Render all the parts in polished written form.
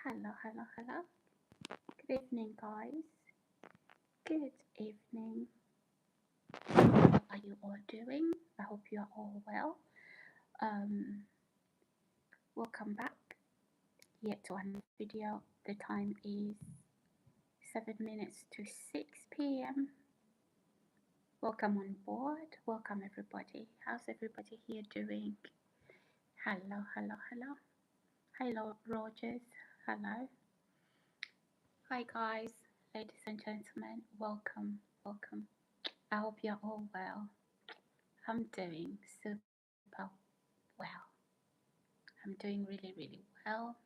Hello, hello, hello. Good evening, guys. Good evening. How are you all doing? I hope you are all well. Um, Welcome back yet to another video. The time is 7 minutes to 6 p.m. Welcome on board. Welcome, everybody. How's everybody here doing? Hello, hello, hello. Hello, Rogers. Hello. Hi, guys, ladies and gentlemen. Welcome, welcome. I hope you're all well. I'm doing super well. I'm doing really, really well.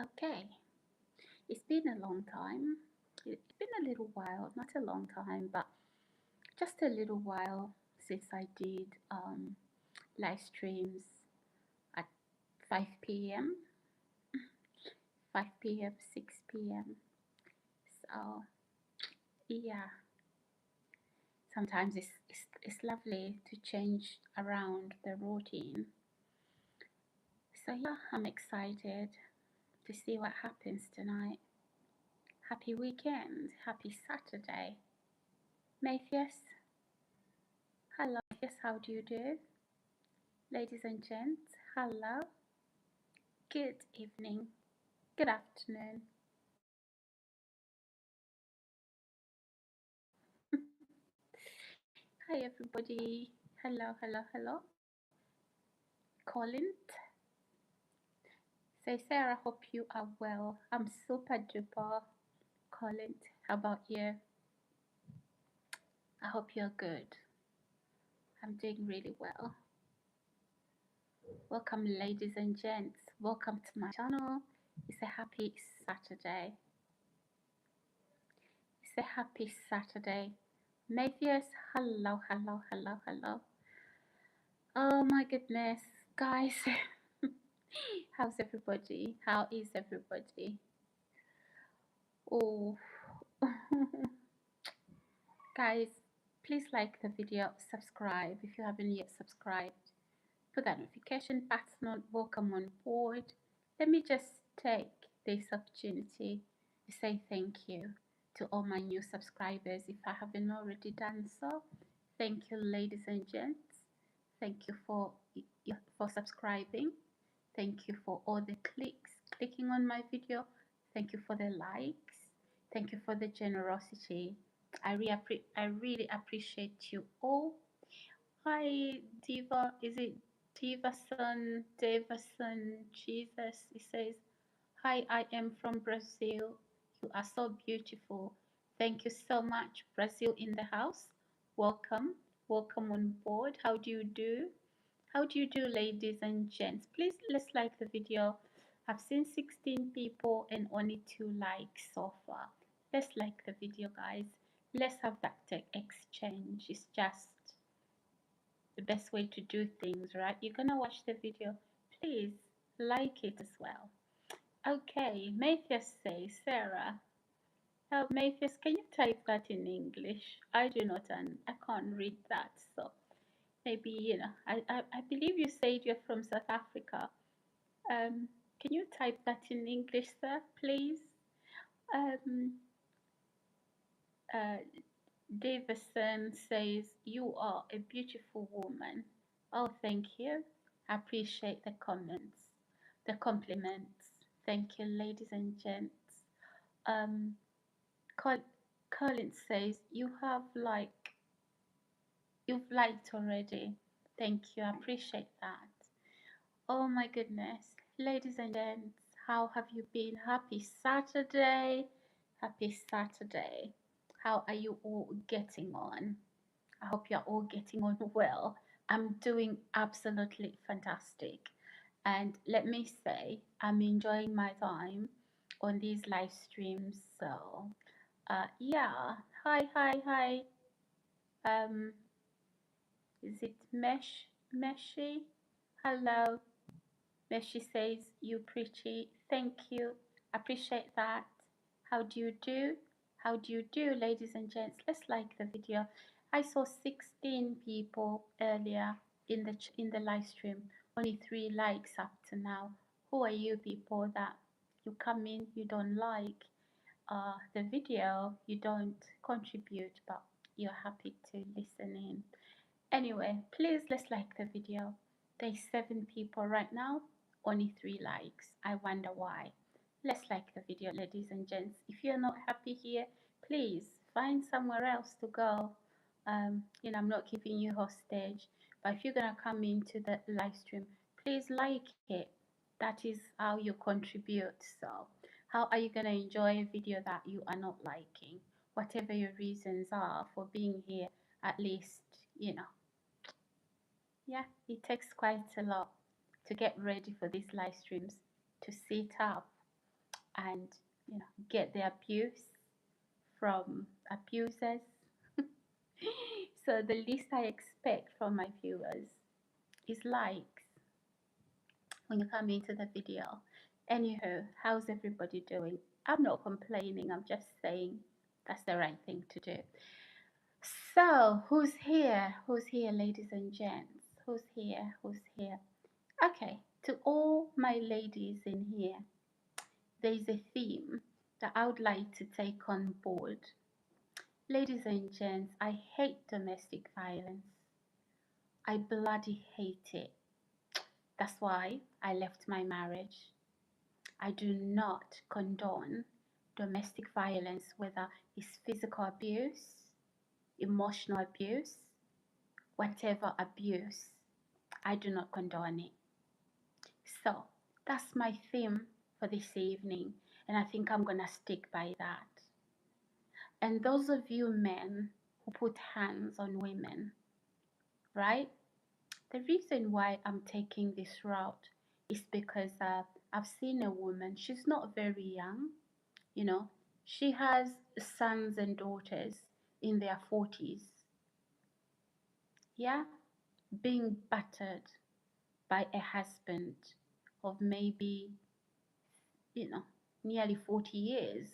Okay, it's been a long time. It's been a little while, not a long time, but just a little while since I did live streams at 5 p.m., 5 p.m., 6 p.m. So, yeah, sometimes it's lovely to change around the routine. So, yeah, I'm excited to see what happens tonight. Happy weekend, happy Saturday. Matthias, hello, Matthias, how do you do? Ladies and gents, hello, good evening, good afternoon. Hi, everybody. Hello, hello, hello. Colin, say, Sarah, hope you are well. I'm super duper. Colin, how about you? I hope you're good. I'm doing really well. Welcome, ladies and gents. Welcome to my channel. It's a happy Saturday. It's a happy Saturday. Matthias, hello, hello, hello, hello. Oh my goodness, guys. How's everybody? How is everybody? Oh, guys, please like the video, subscribe if you haven't yet subscribed. Put that notification button on, welcome on board. Let me just take this opportunity to say thank you to all my new subscribers if I haven't already done so. Thank you, ladies and gents. Thank you for subscribing. Thank you for all the clicking on my video. Thank you for the likes. Thank you for the generosity. I really appreciate you all. Hi, Diva. Is it Divason? Davison Jesus? He says, hi, I am from Brazil. You are so beautiful. Thank you so much. Brazil in the house. Welcome. Welcome on board. How do you do? How do you do, ladies and gents? Please, let's like the video. I've seen 16 people and only 2 likes so far. Let's like the video, guys. Let's have that tech exchange. It's just the best way to do things, right? You're gonna watch the video. Please like it as well. Okay, Matthias says, Sarah. Matthias, can you type that in English? I do not, and I can't read that, so maybe, I believe you said you're from South Africa. Can you type that in English, sir, please? Um, uh, Davison says, you are a beautiful woman. Oh, thank you. I appreciate the comments, the compliments. Thank you, ladies and gents. Um, Colin says, you've liked already. Thank you. I appreciate that. Oh my goodness. Ladies and gents, how have you been? Happy Saturday. Happy Saturday. How are you all getting on? I hope you're all getting on well. I'm doing absolutely fantastic. And let me say, I'm enjoying my time on these live streams. So, yeah. Hi, hi, hi. Um, is it Meshi? Hello. Meshi says, you pretty. Thank you. Appreciate that. How do you do? How do you do, ladies and gents? Let's like the video. I saw 16 people earlier in the live stream. Only 3 likes up to now. Who are you people that you come in, you don't like the video, you don't contribute, but you're happy to listen in? Anyway, please let's like the video. There's 7 people right now, only 3 likes. I wonder why. Let's like the video, ladies and gents. If you're not happy here, please find somewhere else to go. I'm not keeping you hostage, but if you're gonna come into the live stream, please like it. That is how you contribute. So, how are you gonna enjoy a video that you are not liking? Whatever your reasons are for being here, at least yeah, it takes quite a lot to get ready for these live streams, to sit up and get the abuse from abusers. So the least I expect from my viewers is likes when you come into the video. Anywho, how's everybody doing? I'm not complaining, I'm just saying that's the right thing to do. So, who's here? Who's here, ladies and gents? Who's here? Who's here? Okay, to all my ladies in here, there is a theme that I would like to take on board. Ladies and gents, I hate domestic violence. I bloody hate it. That's why I left my marriage. I do not condone domestic violence, whether it's physical abuse, emotional abuse, whatever abuse. I do not condone it. So that's my theme for this evening, and I think I'm gonna stick by that. And those of you men who put hands on women, right? The reason why I'm taking this route is because I've seen a woman, she's not very young, you know, she has sons and daughters in their 40s, yeah, being battered by a husband of maybe, you know, nearly 40 years,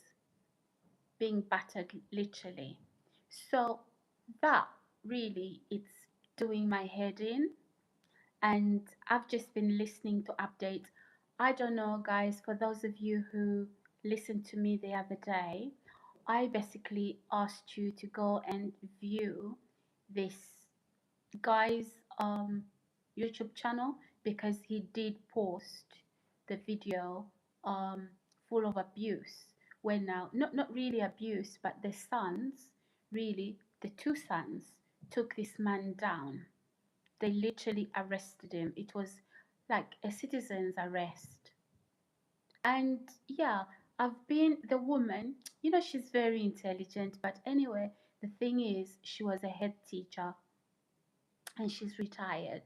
being battered literally. So that really it's doing my head in, and I've just been listening to updates. I don't know, guys, for those of you who listened to me the other day, I basically asked you to go and view this guy's YouTube channel because he did post the video um, full of abuse. When now, not really abuse, but the sons, really, the 2 sons took this man down. They literally arrested him. It was like a citizen's arrest. And yeah, I've been the woman, she's very intelligent, but anyway, the thing is, she was a head teacher and she's retired.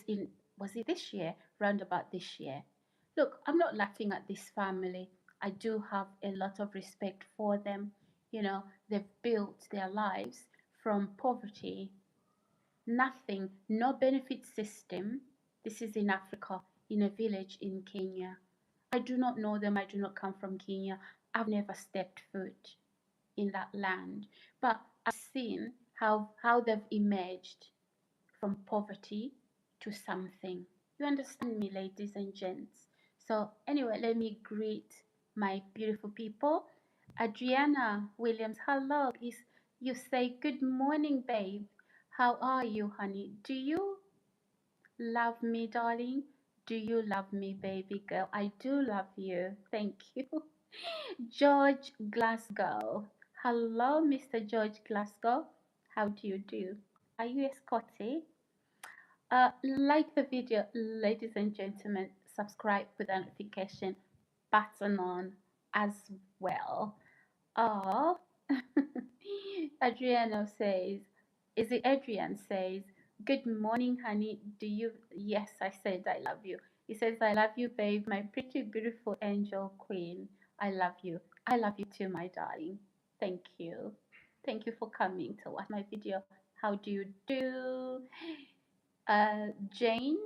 In, was it this year? Round about this year. Look, I'm not laughing at this family. I do have a lot of respect for them. They've built their lives from poverty, nothing, no benefit system. This is in Africa, in a village in Kenya. I do not know them. I do not come from Kenya. I've never stepped foot in that land. But I've seen how they've emerged from poverty to something. You understand me, ladies and gents? So, anyway, let me greet my beautiful people. Adriana Williams, hello. You say, good morning, babe. How are you, honey? Do you love me, darling? Do you love me, baby girl? I do love you. Thank you. George Glasgow. Hello, Mr. George Glasgow. How do you do? Are you a Scotty? Like the video, ladies and gentlemen, subscribe with the notification button on as well. Oh, Adriano says, is it Adrian says, good morning, honey. Do you? Yes, I said I love you. He says, I love you, babe, my pretty, beautiful angel queen. I love you. I love you too, my darling. Thank you. Thank you for coming to watch my video. How do you do? Jane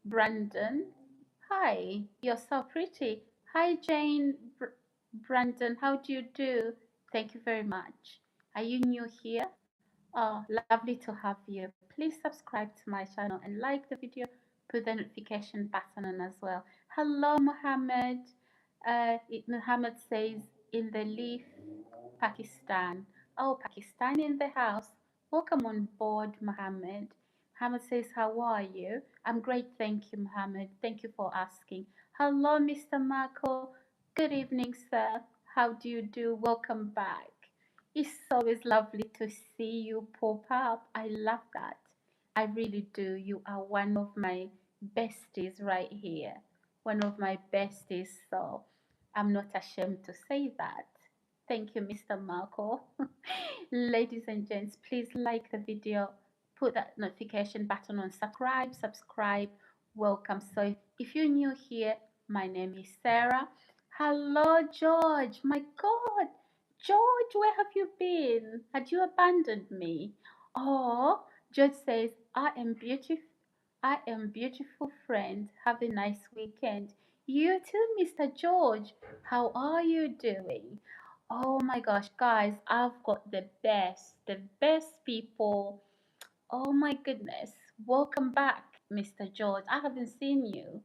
Brandon. Hi, you're so pretty. Hi, Jane Brandon. How do you do? Thank you very much. Are you new here? Oh, lovely to have you. Please subscribe to my channel and like the video. put the notification button on as well. Hello, Mohammed. Mohammed says in the leaf, Pakistan. Oh, Pakistan in the house. Welcome on board, Mohammed. Mohammed says, how are you? I'm great, thank you, Mohammed. Thank you for asking. Hello, Mr. Marco. Good evening, sir. How do you do? Welcome back. It's always lovely to see you pop up. I love that. I really do. You are one of my besties right here. One of my besties. So I'm not ashamed to say that. Thank you, Mr. Marco. Ladies and gents, please like the video, put that notification button on subscribe. Welcome. So if you're new here, my name is Sarah. Hello, George. My God, George, where have you been? Had you abandoned me? Oh, George says, I am beautiful. I am beautiful friend. Have a nice weekend. You too, Mr. George. How are you doing? Oh my gosh, guys, I've got the best people. Oh my goodness. Welcome back, Mr. George. I haven't seen you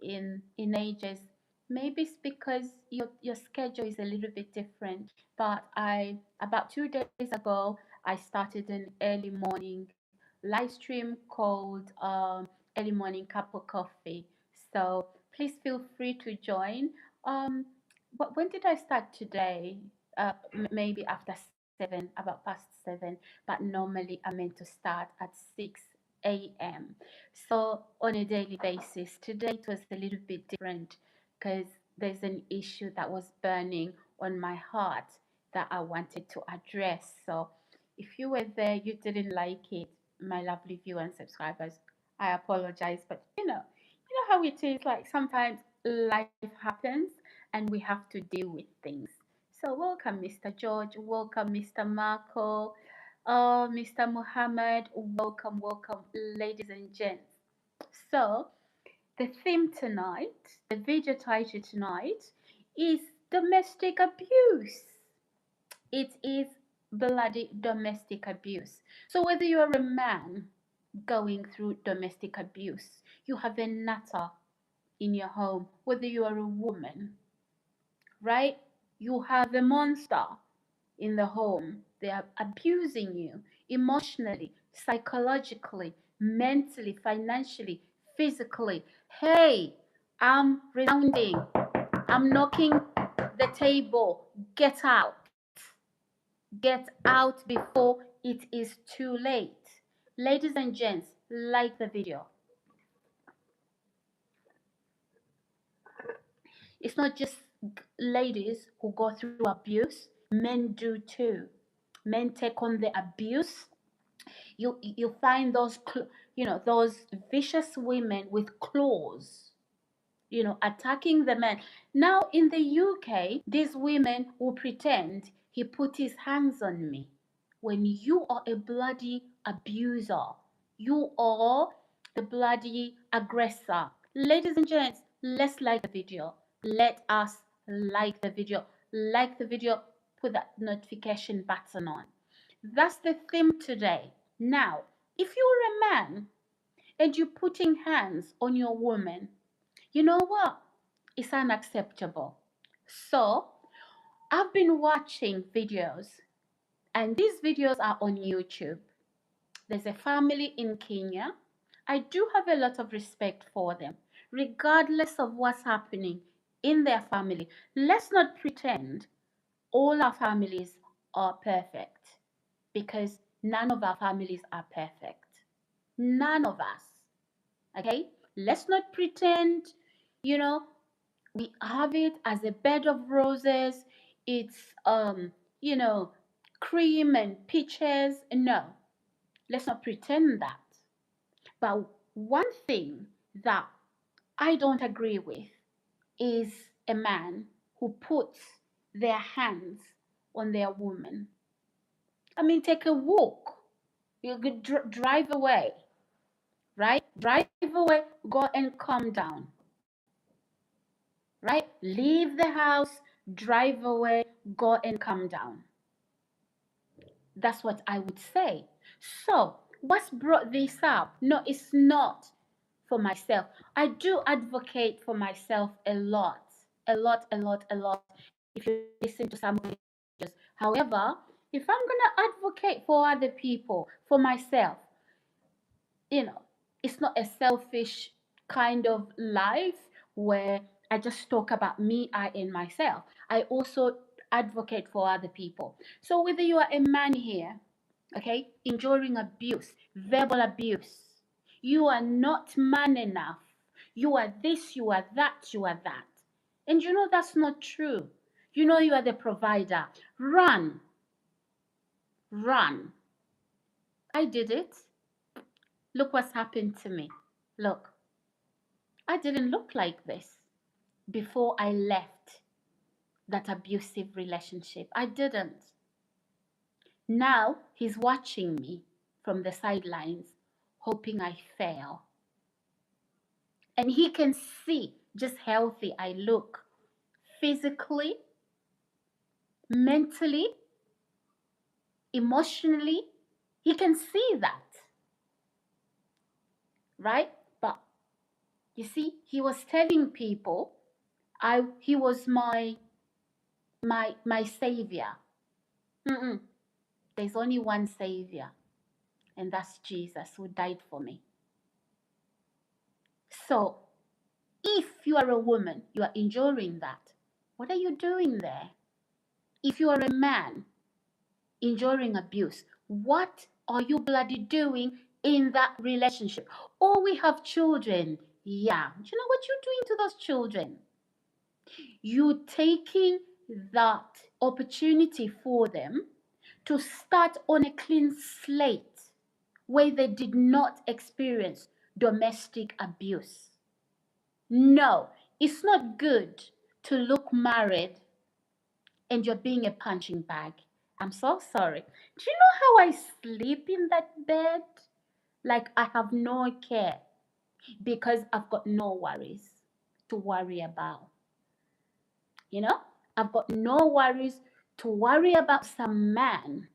in ages. Maybe it's because your schedule is a little bit different. But I about 2 days ago I started an early morning live stream called Early Morning Cup of Coffee. So please feel free to join. Um, but when did I start today? Maybe after 7, about past 7. But normally I'm meant to start at 6 a.m. So on a daily basis, today it was a little bit different because there's an issue that was burning on my heart that I wanted to address. So if you were there, you didn't like it, my lovely viewers and subscribers, I apologize. But you know how it is. Like sometimes life happens and we have to deal with things. So welcome, Mr. George. Welcome, Mr. Marco. Mr. Muhammad. Welcome, ladies and gents. So the theme tonight, the video title tonight, is domestic abuse. It is bloody domestic abuse. So whether you're a man going through domestic abuse, you have a nutter in your home, whether you are a woman, right? You have a monster in the home. They are abusing you emotionally, psychologically, mentally, financially, physically. Hey, I'm resounding. I'm knocking the table. Get out. Get out before it is too late. Ladies and gents, like the video. It's not just ladies who go through abuse, men do too. Men take on the abuse. You find those those vicious women with claws, attacking the men. Now in the UK, these women will pretend he put his hands on me. When you are a bloody abuser, you are the bloody aggressor. Ladies and gents, let's like the video. Let us like the video. Like the video, put that notification button on. That's the theme today. Now, if you're a man and you're putting hands on your woman, you know what? It's unacceptable. So, I've been watching videos, and these videos are on YouTube. There's a family in Kenya. I do have a lot of respect for them, regardless of what's happening in their family. Let's not pretend all our families are perfect, because none of our families are perfect. None of us. Okay? Let's not pretend, you know, we have it as a bed of roses. It's you know, cream and peaches. No, let's not pretend that. But one thing that I don't agree with is a man who puts their hands on their woman. I mean, take a walk. You could drive away, right? Drive away, go and calm down, right? Leave the house, drive away, go and calm down. That's what I would say. So, what's brought this up? No, it's not for myself. I do advocate for myself a lot, a lot, a lot, a lot. If you listen to some videos, however, if I'm gonna advocate for other people, for myself, you know, it's not a selfish kind of life where I just talk about me, I, and myself. I also advocate for other people. So whether you are a man here, okay, enduring abuse, verbal abuse, you are not man enough. You are this, you are that, you are that. And you know that's not true. You know you are the provider. Run. Run. I did it. Look what's happened to me. Look, I didn't look like this before I left that abusive relationship. I didn't. Now he's watching me from the sidelines, hoping I fail. And he can see just healthy I look physically, mentally, emotionally. He can see that, right? But you see, he was telling people he was my savior. Mm-mm. There's only one savior, and that's Jesus who died for me. So, if you are a woman, you are enduring that. What are you doing there? If you are a man enduring abuse, what are you bloody doing in that relationship? Or we have children. Yeah. Do you know what you're doing to those children? You're taking that opportunity for them to start on a clean slate where they did not experience domestic abuse. No, it's not good to look married and you're being a punching bag. I'm so sorry. Do you know how I sleep in that bed? Like I have no care because I've got no worries to worry about. You know, I've got no worries to worry about some man,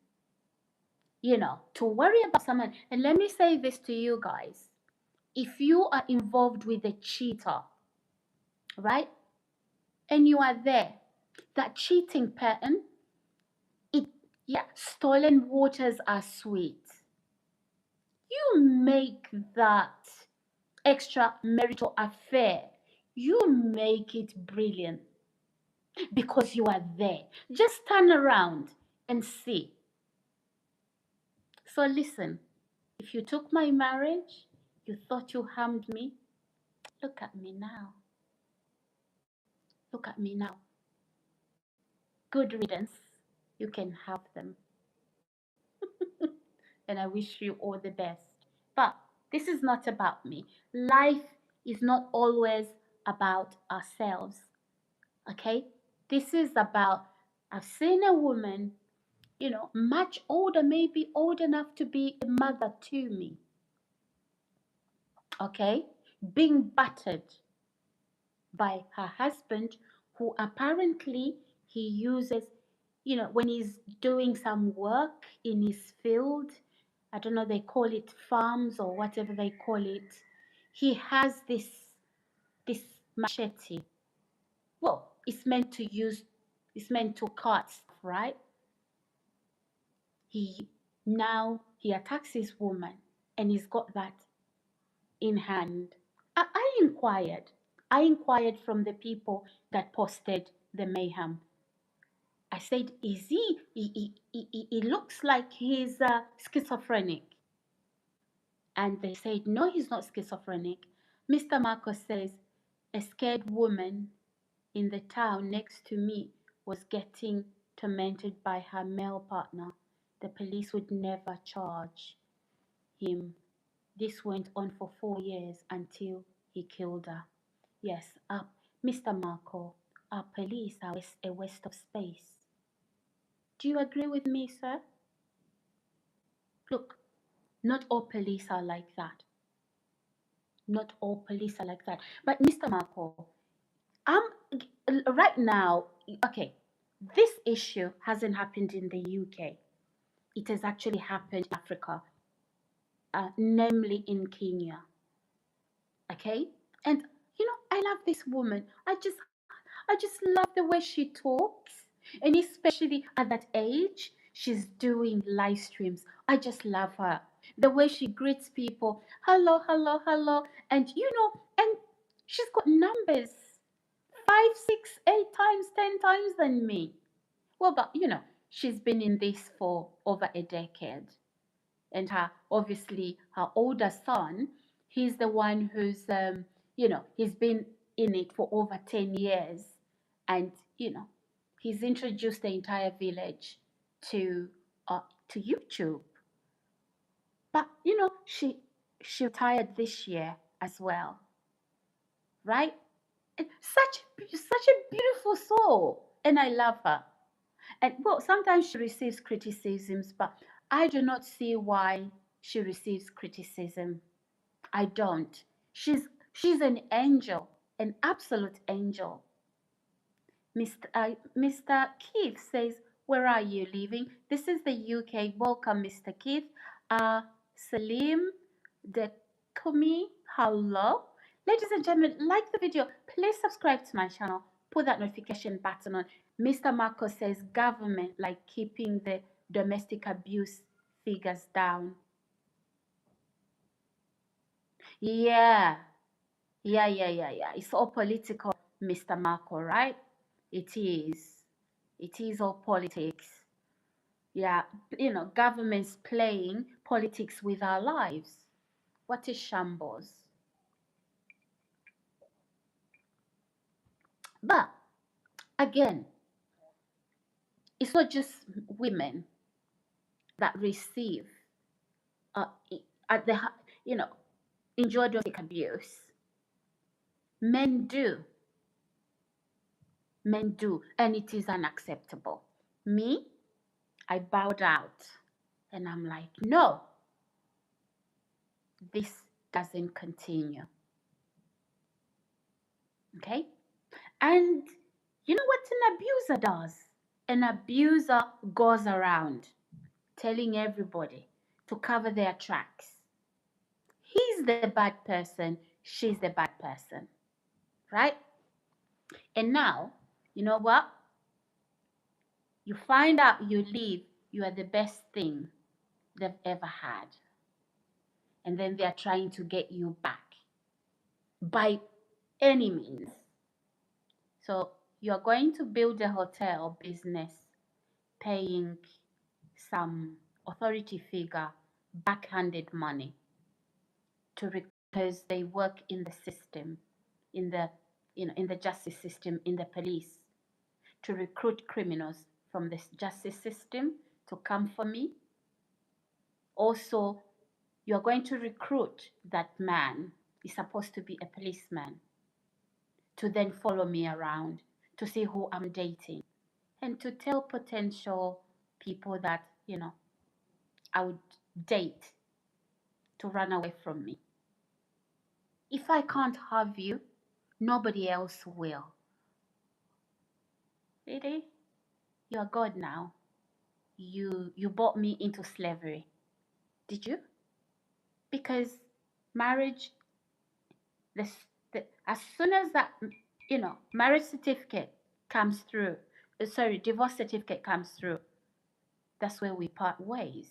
to worry about someone. And let me say this to you guys. If you are involved with a cheater, right? And you are there, that cheating pattern, stolen waters are sweet. You make that extramarital affair, you make it brilliant because you are there. Just turn around and see. So listen, if you took my marriage, you thought you harmed me, look at me now. Look at me now. Good riddance. You can have them. And I wish you all the best. But this is not about me. Life is not always about ourselves. Okay? This is about, I've seen a woman, much older, maybe old enough to be a mother to me. Okay? Being battered by her husband, who apparently he uses, when he's doing some work in his field. I don't know, they call it farms or whatever they call it. He has this machete. Well, it's meant to cut stuff, right? Now he attacks his woman and he's got that in hand. I inquired. I inquired from the people that posted the mayhem. I said, is he looks like he's schizophrenic. And they said, no, he's not schizophrenic. Mr. Marcos says, a scared woman in the town next to me was getting tormented by her male partner. The police would never charge him. This went on for 4 years until he killed her. Yes, Mr. Marco, our police are a waste of space. Do you agree with me, sir? Look, not all police are like that. Not all police are like that. But Mr. Marco, right now, okay, this issue hasn't happened in the UK. It has actually happened in Africa, namely in Kenya. Okay? And I love this woman. I just love the way she talks. And especially at that age, she's doing live streams. I just love her. The way she greets people. Hello, hello, hello. And and she's got numbers 5, 6, 8 times, 10 times than me. Well, but she's been in this for over a decade. And her older son, he's the one who's he's been in it for over 10 years. And he's introduced the entire village to to YouTube. But she retired this year as well, right? And such a beautiful soul, and I love her. And well, sometimes she receives criticisms, but I do not see why she receives criticism. I don't. She's an angel, an absolute angel. Mr. Keith says, "Where are you living?" This is the UK. Welcome, Mr. Keith. Salim de Kumi, hello. Ladies and gentlemen, like the video. Please subscribe to my channel. Put that notification button on. Mr. Marco says, government like keeping the domestic abuse figures down. Yeah, yeah. It's all political, Mr. Marco, right? It is. It is all politics. Yeah, governments playing politics with our lives. What is shambles? But again, it's not just women that receive at the enjoy domestic abuse. Men do. Men do, and it is unacceptable. Me, I bowed out, and I'm like, no, this doesn't continue. Okay? And you know what an abuser does? An abuser goes around telling everybody to cover their tracks. He's the bad person, she's the bad person, right? And now, you know what? You find out you leave, you are the best thing they've ever had. And then they're trying to get you back by any means. So you're going to build a hotel business paying some authority figure backhanded money because they work in the system, in the in the justice system, in the police, to recruit criminals from the justice system to come for me. Also, you're going to recruit that man, he's supposed to be a policeman, to then follow me around to see who I'm dating and to tell potential people that, I would date to run away from me. If I can't have you, nobody else will. Really? You're God now. You bought me into slavery. Did you? Because marriage, this, as soon as that, marriage certificate comes through, divorce certificate comes through, that's where we part ways.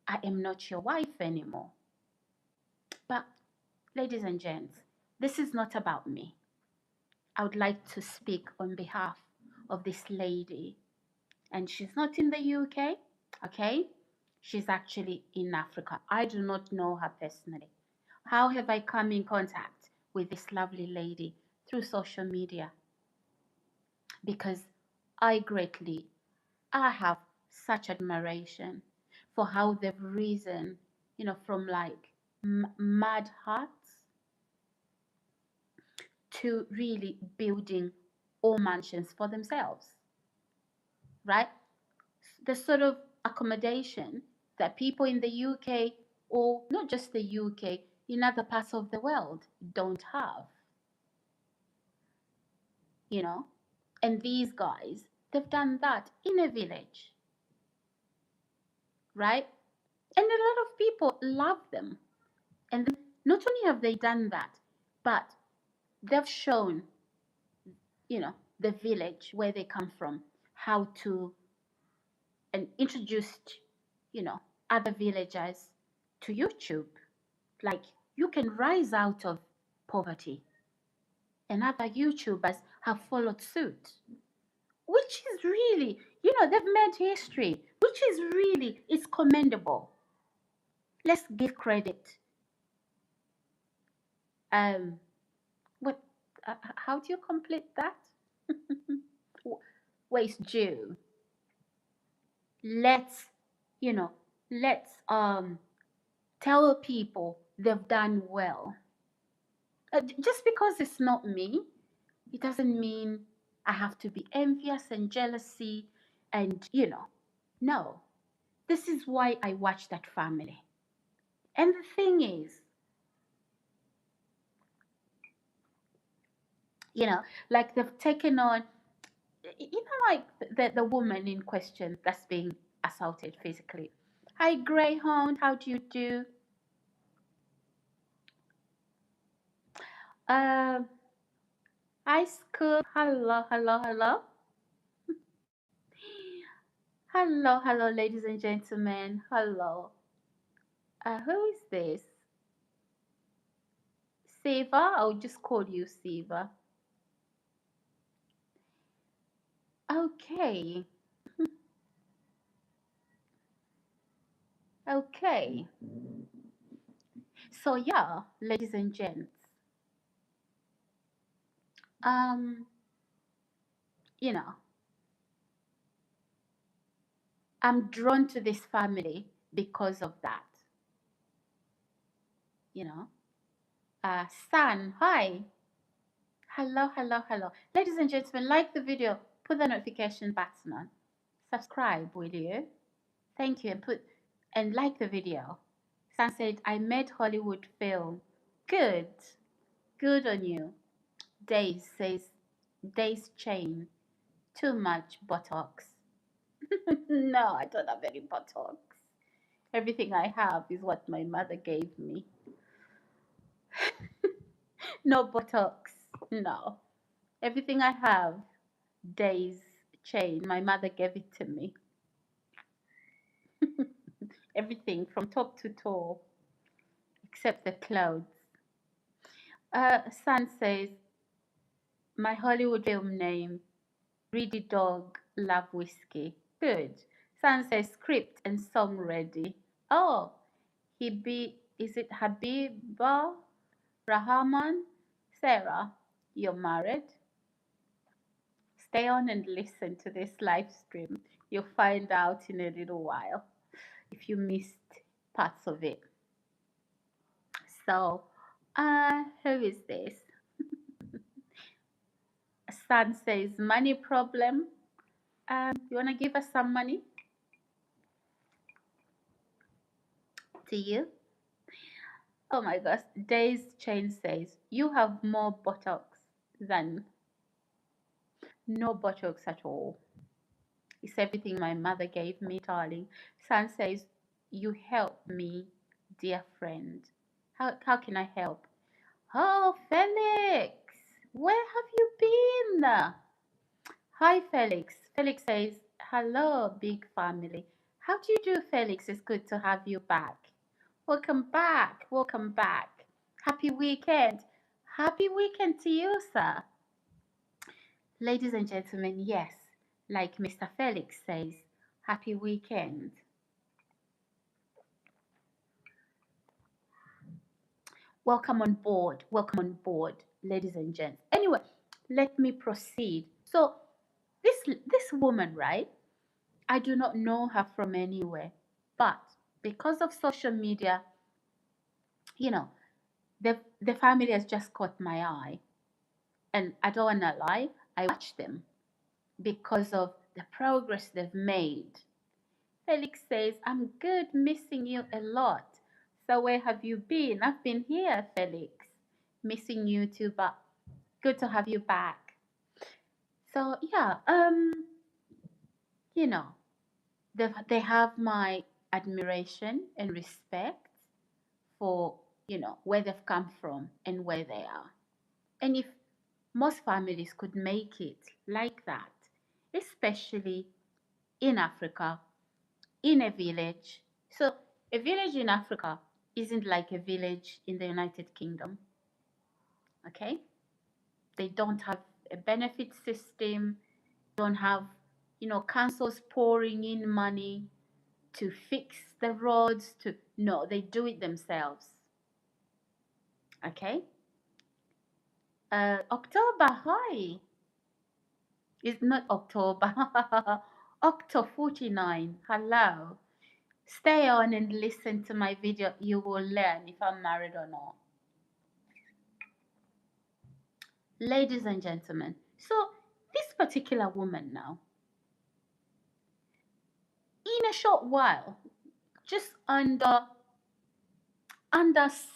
I am not your wife anymore. But, ladies and gents, this is not about me. I would like to speak on behalf of this lady. And she's not in the UK, okay? She's actually in Africa. I do not know her personally. How have I come in contact with this lovely lady? Through social media. Because I have such admiration for how they've risen, from like mad hearts to really building all mansions for themselves, right? The sort of accommodation that people in the UK, or not just the UK, in other parts of the world don't have, And these guys, they've done that in a village, right? And a lot of people love them. And Not only have they done that, but they've shown, the village where they come from, how to, and introduced, you know, other villagers to YouTube. Like, you can rise out of poverty, and other YouTubers have followed suit, which is really, they've made history, which is really, it's commendable. Let's give credit. Um, what? How do you complete that? Waste due. Let's, you know, let's tell people they've done well. Just because it's not me, it doesn't mean I have to be envious and jealousy and, no. This is why I watch that family. And the thing is, like they've taken on, like the woman in question that's being assaulted physically. Hi, Greyhound, how do you do? Um, Hi, Scoop. Hello, hello, hello. Hello, hello, ladies and gentlemen. Hello. Who is this? Siva? I'll just call you Siva. Okay. Okay. So yeah, ladies and gents. Um, you know, I'm drawn to this family because of that. You know. San, hi. Hello, hello, hello. Ladies and gentlemen, like the video, put the notification button on. Subscribe, will you? Thank you, and like the video. San said, I made Hollywood film. Good. Good on you. Days says, Days chain. Too much Botox. No, I don't have any Botox. Everything I have is what my mother gave me. No Botox. No. Everything I have, Days chain. My mother gave it to me. Everything from top to toe, except the clothes. San says, my Hollywood film name, Reedy Dog Love Whiskey. Good. San says, script and song ready. Oh, is it Habiba Rahman? Sarah, you're married? Stay on and listen to this live stream. You'll find out in a little while if you missed parts of it. So, who is this? San says, money problem. You want to give us some money? To you? Oh my gosh. Days Chain says, you have more Botox than no Botox at all. It's everything my mother gave me, darling. San says, you help me, dear friend. How can I help? Oh, Felix, where have you been? Hi, Felix. Felix says, hello, big family. How do you do, Felix? It's good to have you back. Welcome back. Welcome back. Happy weekend. Happy weekend to you, sir. Ladies and gentlemen, yes, like Mr. Felix says, happy weekend. Welcome on board. Welcome on board, ladies and gents. Anyway, let me proceed. So, this woman, right? I do not know her from anywhere, but because of social media, you know, the family has just caught my eye, and I don't wanna lie, I watch them because of the progress they've made. Felix says, I'm good, missing you a lot. So where have you been? I've been here, Felix. Missing you too, but good to have you back. So yeah, you know, they have my admiration and respect for, where they've come from and where they are. And if most families could make it like that, especially in Africa, in a village. So, a village in Africa isn't like a village in the United Kingdom, okay? They don't have a benefit system, don't have, councils pouring in money to fix the roads, to, no, they do it themselves, okay? October, hi. It's not October. Octo 49. Hello. Stay on and listen to my video. You will learn if I'm married or not. Ladies and gentlemen, so this particular woman now, in a short while, just under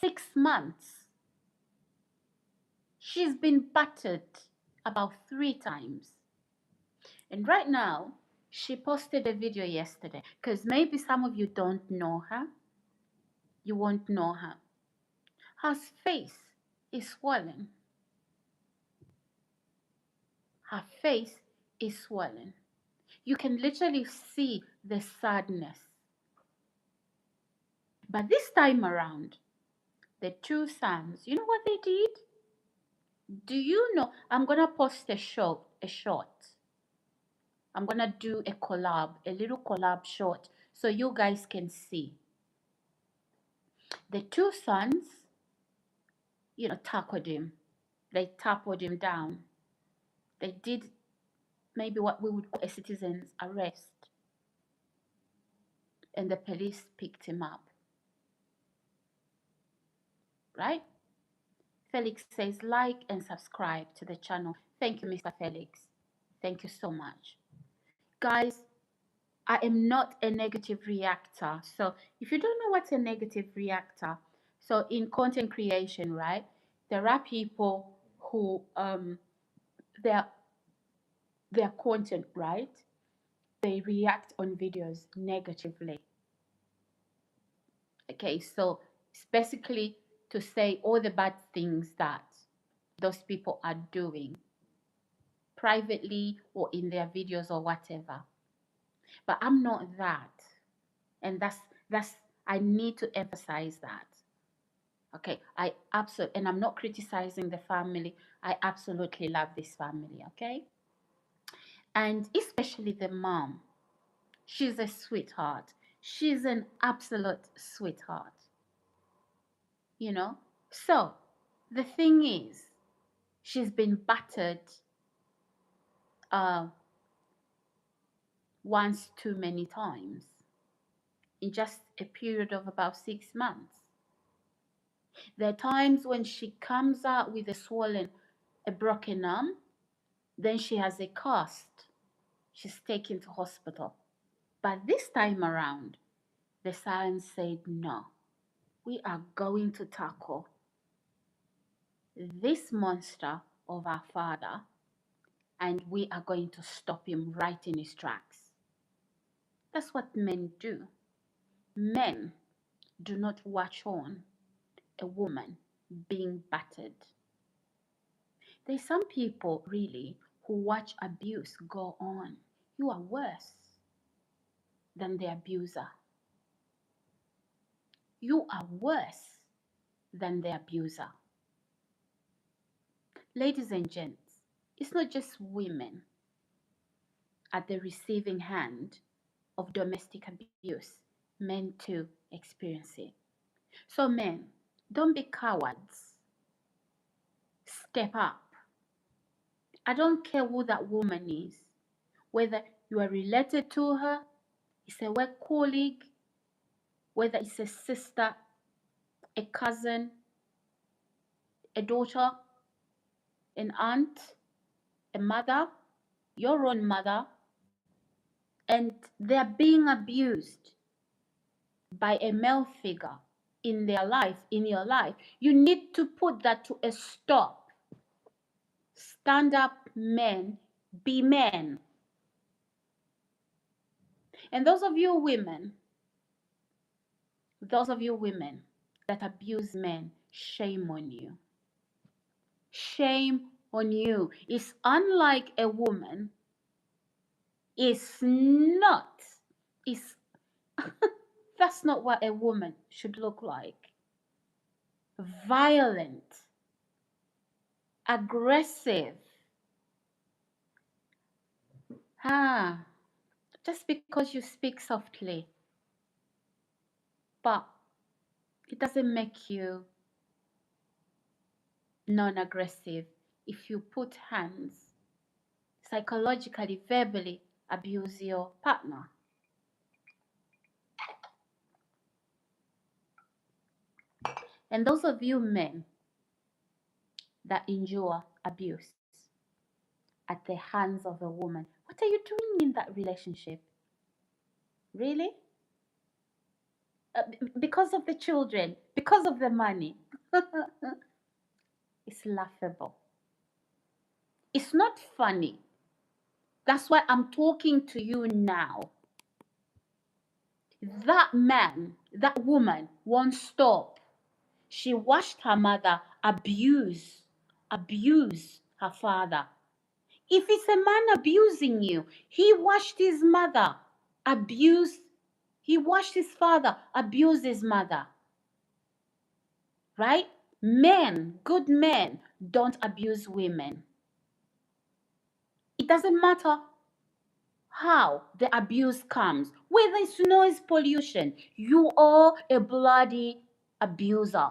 6 months, she's been battered about 3 times. And right now, she posted a video yesterday, because maybe some of you don't know her. You won't know her. Her face is swollen. Her face is swollen. You can literally see the sadness. But this time around, the two sons, you know what they did? Do you know? I'm gonna post a short. I'm gonna do a collab, a little collab short, so you guys can see. The two sons, tackled him. They tackled him down. They did maybe what we would call a citizen's arrest. And the police picked him up. Right? Felix says like and subscribe to the channel. Thank you, Mr. Felix. Thank you so much. Guys, I am not a negative reactor. So if you don't know what's a negative reactor, so in content creation, right, there are people who their content, right, they react on videos negatively. Okay, so it's basically to say all the bad things that those people are doing privately or in their videos or whatever. But I'm not that. And that's I need to emphasize that. Okay, and I'm not criticizing the family. I absolutely love this family, okay? And especially the mom. She's a sweetheart. She's an absolute sweetheart. So the thing is, she's been battered once too many times in just a period of about 6 months. There are times when she comes out with a broken arm, then she has a cast. She's taken to hospital. But this time around, the science said no. We are going to tackle this monster of our father, and we are going to stop him right in his tracks. That's what men do. Men do not watch on a woman being battered. There's some people really who watch abuse go on. You are worse than the abuser. You are worse than the abuser. Ladies and gents, it's not just women at the receiving hand of domestic abuse. Men too experience it. So men, don't be cowards. Step up. I don't care who that woman is, whether you are related to her, it's a work colleague, whether it's a sister, a cousin, a daughter, an aunt, a mother, your own mother, and they're being abused by a male figure in their life, in your life, you need to put that to a stop. Stand up, men, be men. And those of you women, that abuse men, shame on you. Shame on you. It's unlike a woman. It's not. It's that's not what a woman should look like. Violent, aggressive. Ah, just because you speak softly, but it doesn't make you non-aggressive. If you put hands, psychologically, verbally abuse your partner. And those of you men that endure abuse at the hands of a woman, what are you doing in that relationship? Really? Because of the children, because of the money. It's laughable. It's not funny. That's why I'm talking to you now. That man, that woman won't stop. She watched her mother abuse her father. If it's a man abusing you, he watched his mother abuse, he watched his father abuse his mother. Right? Men, good men, don't abuse women. It doesn't matter how the abuse comes, whether it's noise pollution, you are a bloody abuser.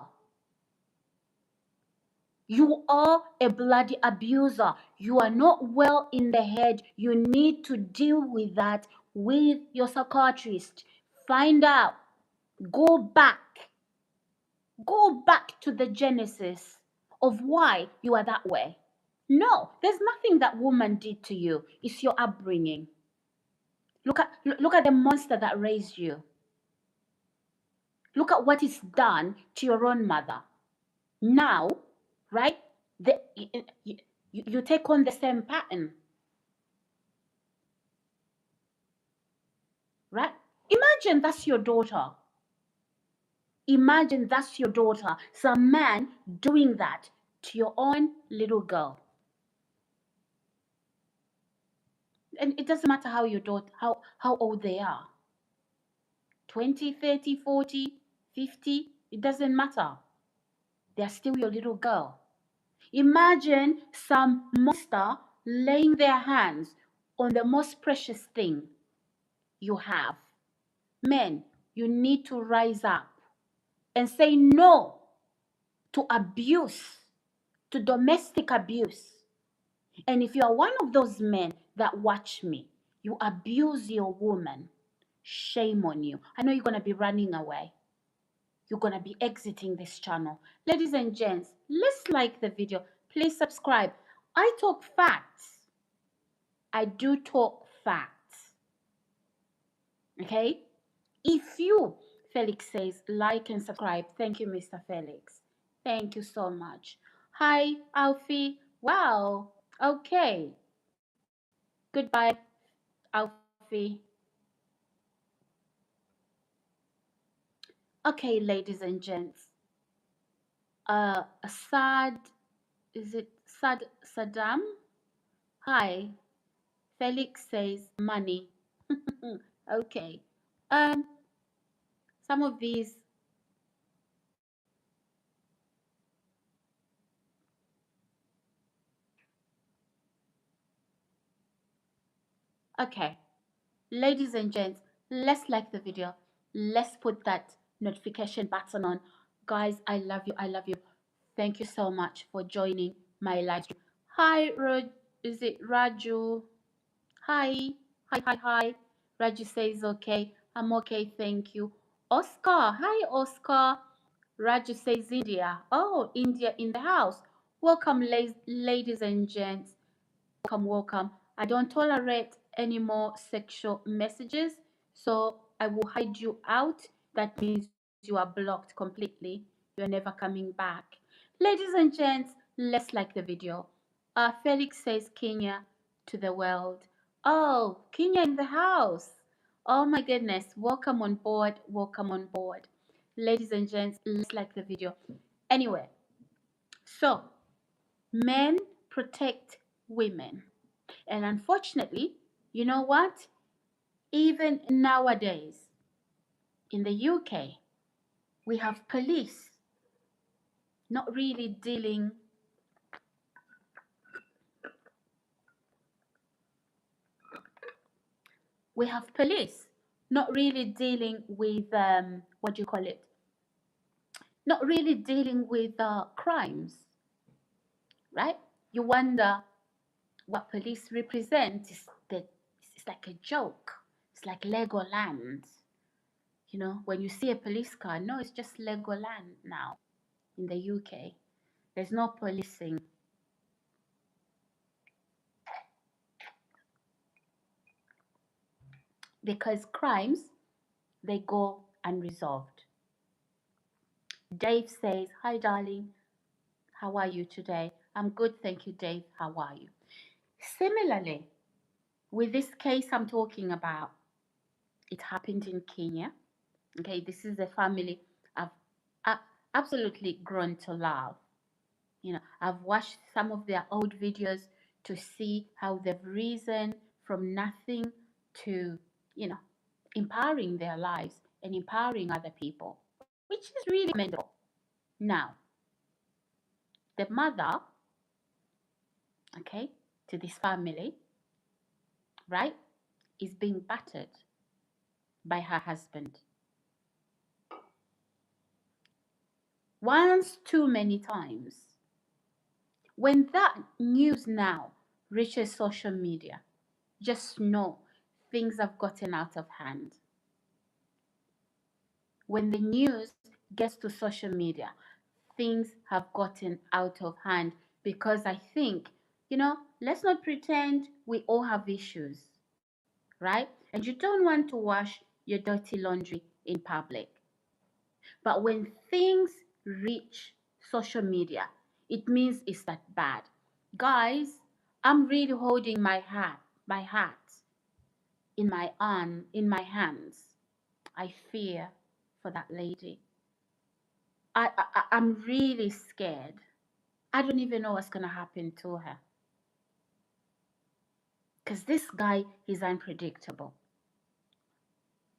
You are a bloody abuser. You are not well in the head. You need to deal with that with your psychiatrist. Find out. Go back. Go back to the genesis of why you are that way. No, there's nothing that woman did to you. It's your upbringing. Look at the monster that raised you. Look at what is done to your own mother. Now, right? You take on the same pattern. Right? Imagine that's your daughter. Imagine that's your daughter. Some man doing that to your own little girl. And it doesn't matter how your daughter, how old they are. 20, 30, 40, 50, it doesn't matter. They're still your little girl. Imagine some monster laying their hands on the most precious thing you have. Men, you need to rise up and say no to abuse, to domestic abuse. And if you are one of those men that watch me, you abuse your woman, shame on you. I know you're going to be running away. You're going to be exiting this channel. Ladies and gents, let's like the video. Please subscribe. I talk facts. I do talk facts. Okay? If you, Felix says, like and subscribe. Thank you, Mr. Felix. Thank you so much. Hi, Alfie. Wow. Okay. Goodbye, Alfie. Okay, ladies and gents. Sad, is it Saddam? Hi. Felix says money. Okay. Um, some of these. Okay. Ladies and gents, let's like the video. Let's put that notification button on. Guys, I love you. I love you. Thank you so much for joining my live stream. Hi, is it Raju? Hi. Hi. Raju says okay. I'm okay, thank you. Oscar. Hi, Oscar. Raju says India. Oh, India in the house. Welcome, ladies and gents. Welcome. I don't tolerate any more sexual messages, so I will hide you out. That means you are blocked completely. You're never coming back. Ladies and gents, let's like the video. Felix says Kenya to the world. Oh, Kenya in the house. Oh my goodness. Welcome on board. Welcome on board. Ladies and gents, let's like the video. Anyway, so men protect women. And unfortunately, you know what? Even nowadays in the UK, we have police not really dealing we have police not really dealing with what do you call it? Not really dealing with crimes, right? You wonder what police represent is that it's like a joke. It's like Legoland. You know, when you see a police car, no, it's just Legoland now in the UK. There's no policing. Because crimes, they go unresolved. Dave says, "Hi, darling. How are you today?" "I'm good, thank you, Dave. How are you?" Similarly, with this case I'm talking about, it happened in Kenya. Okay, this is a family I've absolutely grown to love. You know, I've watched some of their old videos to see how they've risen from nothing to, you know, empowering their lives and empowering other people, which is really commendable. Now, the mother, okay, to this family, right, is being battered by her husband. Once too many times. When that news now reaches social media, just know things have gotten out of hand. When the news gets to social media, things have gotten out of hand because I think, you know, let's not pretend we all have issues, right? And you don't want to wash your dirty laundry in public. But when things reach social media, it means it's that bad. Guys, I'm really holding my heart in my hands. I fear for that lady. I'm really scared. I don't even know what's gonna happen to her. Because this guy is unpredictable.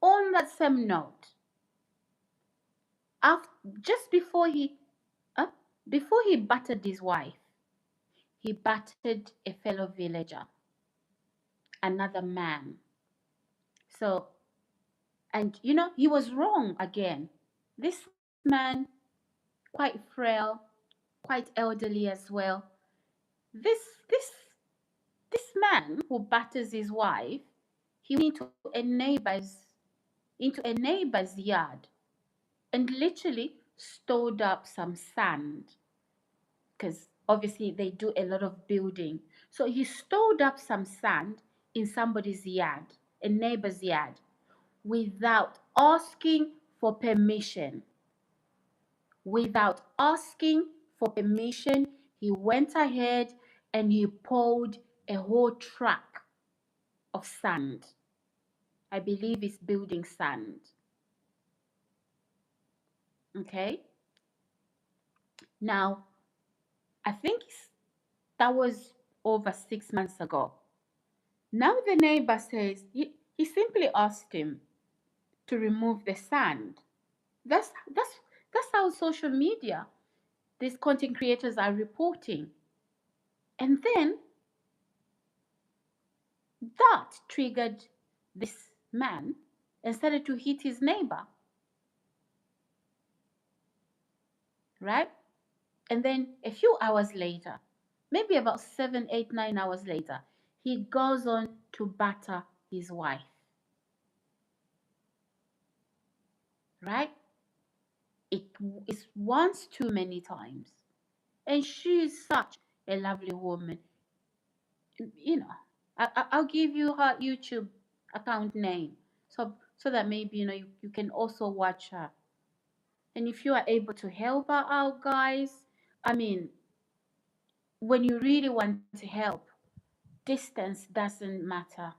On that same note, after, just uh, before he battered his wife, he battered a fellow villager, another man. So, and you know, he was wrong again. This man, quite frail, quite elderly as well. This this this man who batters his wife, he went into a neighbor's yard and literally stored up some sand because obviously they do a lot of building. So he stored up some sand in somebody's yard, a neighbor's yard, without asking for permission. Without asking for permission, he went ahead and he poured a whole truck of sand. I believe it's building sand. Okay? Now, I think that was over 6 months ago. Now the neighbor says he simply asked him to remove the sand. That's that's that's how social media these content creators are reporting. And then that triggered this man and started to hit his neighbor, right? And then a few hours later, maybe about 7, 8, 9 hours later, he goes on to batter his wife, right? It is once too many times. And she is such a lovely woman. You know, I'll give you her YouTube account name so that maybe you can also watch her. And if you are able to help her out, guys, I mean, when you really want to help, distance doesn't matter,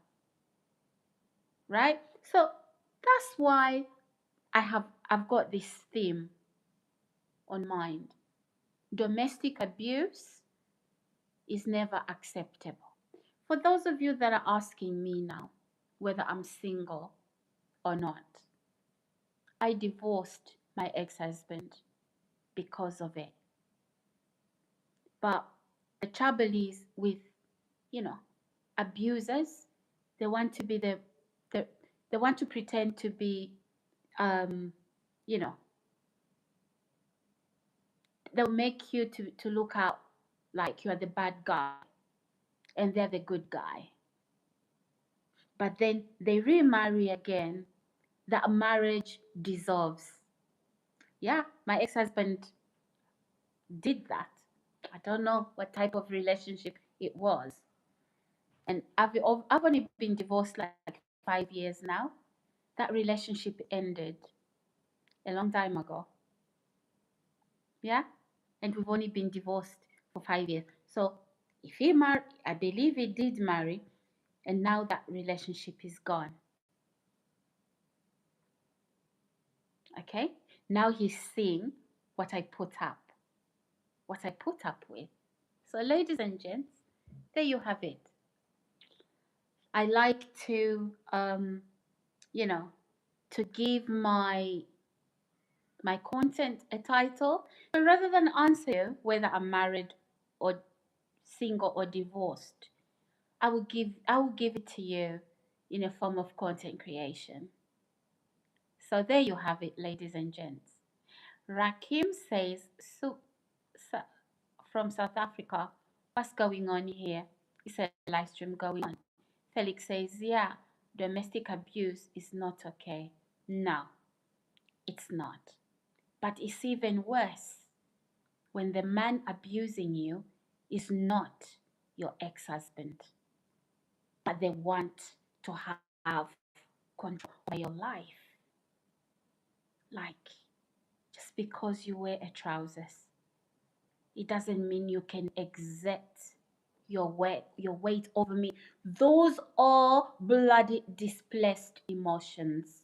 right? So that's why I have I've got this theme on mind. Domestic abuse is never acceptable. For those of you that are asking me now whether I'm single or not, I divorced my ex-husband because of it. But the trouble is with, you know, abusers, they want to be the they want to pretend to be, you know, they'll make you to look out like you're the bad guy and they're the good guy. But then they remarry again, that marriage dissolves. Yeah, my ex-husband did that. I don't know what type of relationship it was. And I've only been divorced like 5 years now. That relationship ended a long time ago. Yeah? And we've only been divorced for 5 years. So if he married, I believe he did marry, and now that relationship is gone. Okay? Now he's seeing what I put up, what I put up with. So, ladies and gents, there you have it. I like to, you know, to give my content a title. So rather than answer you whether I'm married or single or divorced, I will give it to you in a form of content creation. So there you have it, ladies and gents. Rakim says, from South Africa, what's going on here? It's a live stream going on. Felix says, yeah, domestic abuse is not okay. No, it's not. But it's even worse when the man abusing you is not your ex-husband, but they want to have control over your life. Like, just because you wear a trousers, it doesn't mean you can exert your weight over me. Those are bloody displaced emotions.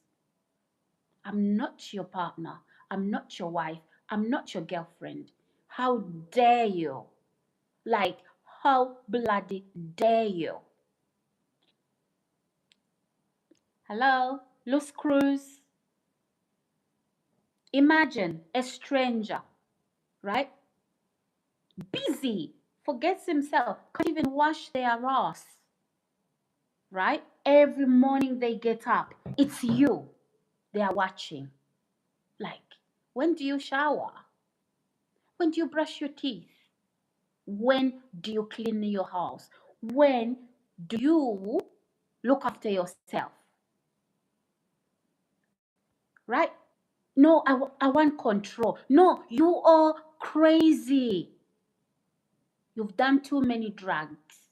I'm not your partner. I'm not your wife. I'm not your girlfriend. How dare you? Like, how bloody dare you? Hello? Loose Cruz. Imagine a stranger, right? Busy, forgets himself, can't even wash their ass, right? Every morning they get up, it's you they are watching. Like, when do you shower? When do you brush your teeth? When do you clean your house? When do you look after yourself? Right? No, I want control. No, you are crazy. You've done too many drugs.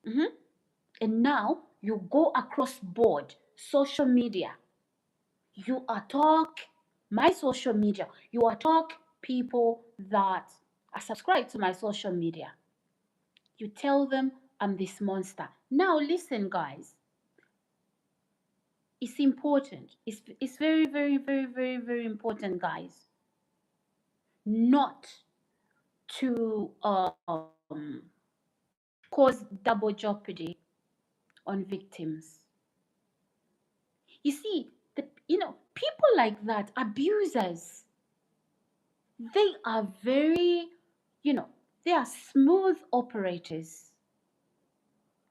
And now you go across board, social media. You are talk, my social media. You are talk people that are subscribed to my social media. You tell them I'm this monster. Now listen, guys. It's important. It's very, very, very, very, very important, guys. Not to cause double jeopardy on victims. You see, people like that, abusers, they are very, they are smooth operators,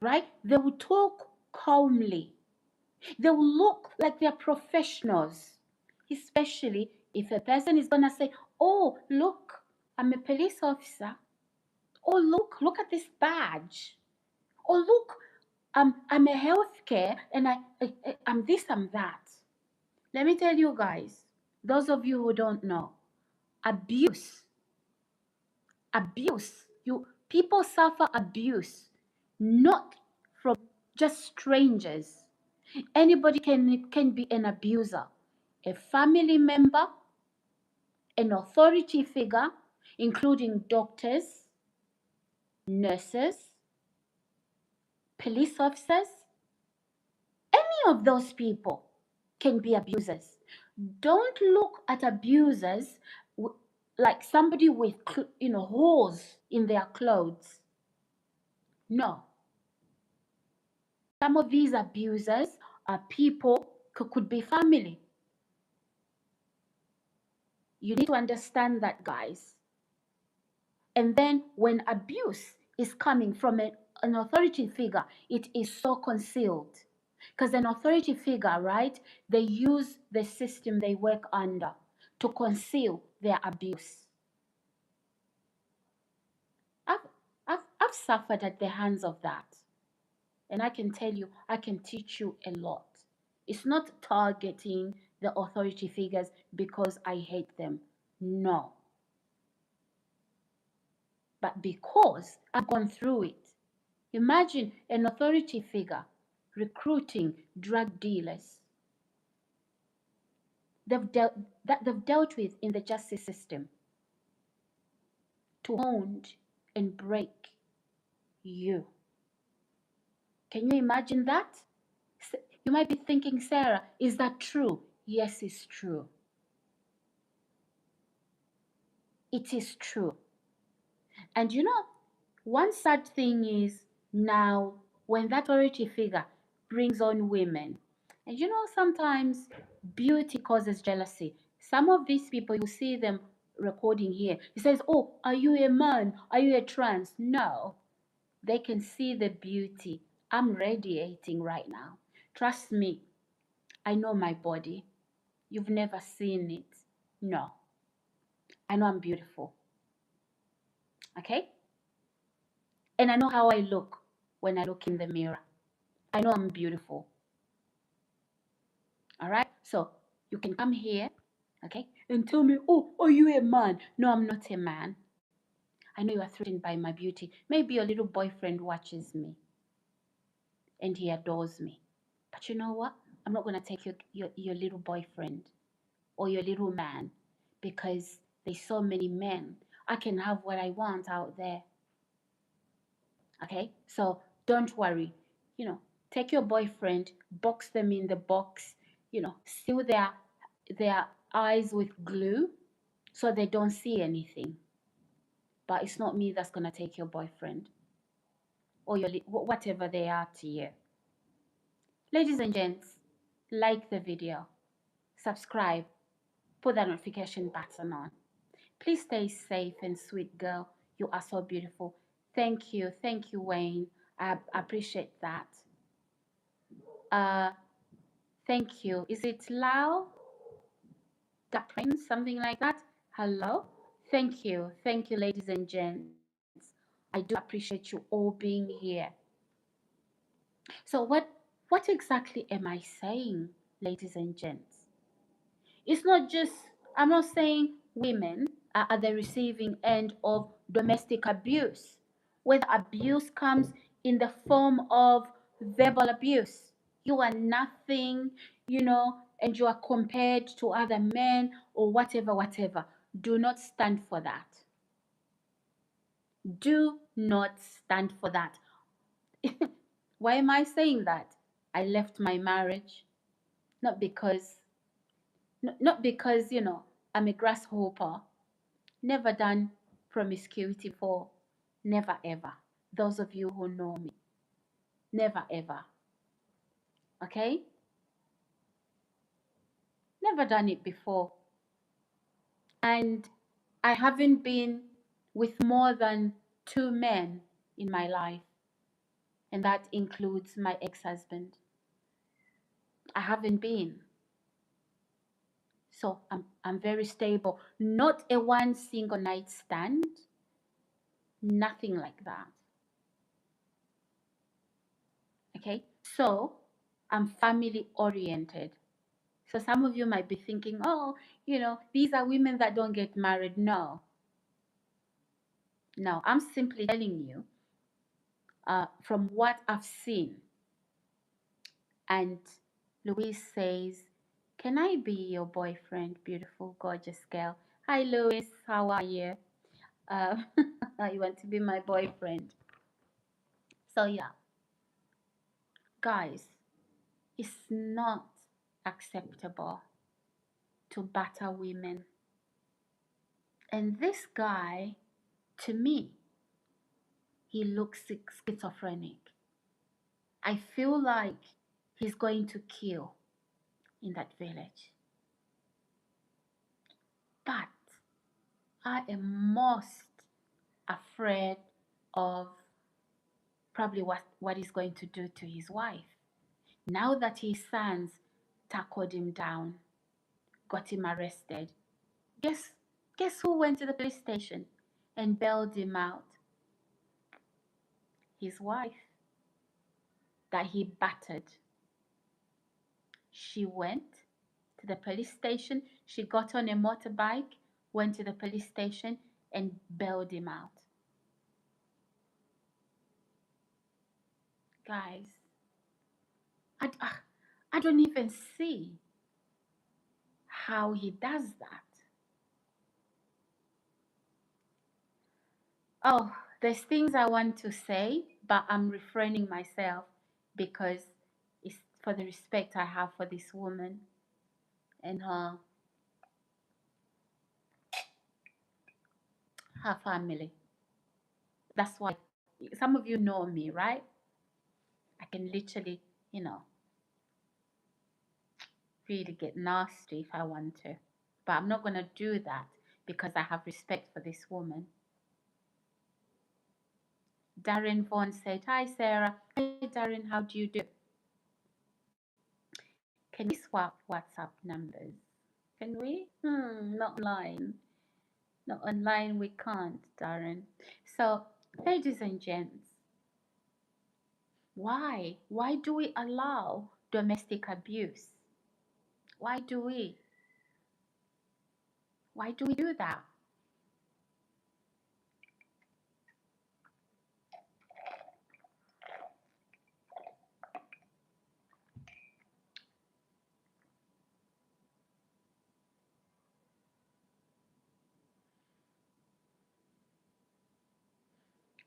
right? They will talk calmly. They will look like they're professionals, especially if a person is gonna say, "Oh, look, I'm a police officer. Oh, look at this badge. Oh, look, I'm a healthcare and I'm this, I'm that." Let me tell you guys, those of you who don't know, abuse, people suffer abuse, not from just strangers. Anybody can be an abuser. A family member, an authority figure, including doctors, nurses, police officers, any of those people can be abusers. Don't look at abusers like somebody with, holes in their clothes. No. Some of these abusers are people, could be family. You need to understand that, guys. And then when abuse is coming from an authority figure, it is so concealed. Because an authority figure, right, they use the system they work under to conceal their abuse. I've suffered at the hands of that. And I can tell you, I can teach you a lot. It's not targeting the authority figures because I hate them. No. But because I've gone through it. Imagine an authority figure recruiting drug dealers they've dealt with in the justice system to wound and break you. Can you imagine that? You might be thinking, Sarah, is that true? Yes, it's true. It is true. And one sad thing is now when that authority figure brings on women, and sometimes beauty causes jealousy. Some of these people, you see them recording here. He says, oh, are you a man? Are you a trans? No. They can see the beauty. I'm radiating right now. Trust me. I know my body. You've never seen it. No. I know I'm beautiful. Okay? And I know how I look when I look in the mirror. I know I'm beautiful. All right? So you can come here, okay, and tell me, oh, are you a man? No, I'm not a man. I know you are threatened by my beauty. Maybe your little boyfriend watches me and he adores me. But you know what? I'm not going to take your little boyfriend or your little man because there's so many men. I can have what I want out there. Okay? So don't worry. Take your boyfriend, box them in the box, seal their eyes with glue so they don't see anything. But it's not me that's going to take your boyfriend or whatever they are to you. Ladies and gents, like the video, subscribe, put that notification button on. Please stay safe and sweet, girl. You are so beautiful. Thank you, Wayne. I appreciate that. Thank you. Is it Lao? That Prince, something like that? Hello? Thank you, ladies and gents. I do appreciate you all being here. So what exactly am I saying, ladies and gents? It's not just, I'm not saying women are at the receiving end of domestic abuse, whether abuse comes in the form of verbal abuse. You are nothing, and you are compared to other men or whatever. Do not stand for that. Do not stand for that. Why am I saying that? I left my marriage not because I'm a grasshopper. Never done promiscuity before. Never ever. Those of you who know me. Never ever. Okay? Never done it before. And I haven't been with more than 2 men in my life. And that includes my ex-husband. I haven't been. So I'm very stable. Not a one single night stand. Nothing like that. Okay? So I'm family oriented. So some of you might be thinking, oh, these are women that don't get married. No. No, I'm simply telling you from what I've seen. And Louise says, can I be your boyfriend, beautiful, gorgeous girl? Hi, Louise. How are you? You want to be my boyfriend? So, yeah. Guys, it's not acceptable. to batter women. And this guy, to me, he looks schizophrenic. I feel like he's going to kill in that village. But I am most afraid of probably what he's going to do to his wife. Now that his sons tackled him down, got him arrested, guess who went to the police station and bailed him out? His wife that he battered. She went to the police station, she got on a motorbike, went to the police station and bailed him out. Guys, I don't even see how he does that. Oh, there's things I want to say, but I'm refraining myself because it's for the respect I have for this woman and her family. That's why some of you know me, right? I can literally, really get nasty if I want to. But I'm not going to do that because I have respect for this woman. Darren Vaughan said, "Hi, Sarah." Hi, Darren, how do you do? Can we swap WhatsApp numbers? Can we? Not online. Not online, we can't, Darren. So, ladies and gents, why? Why do we allow domestic abuse? Why do we? Why do we do that?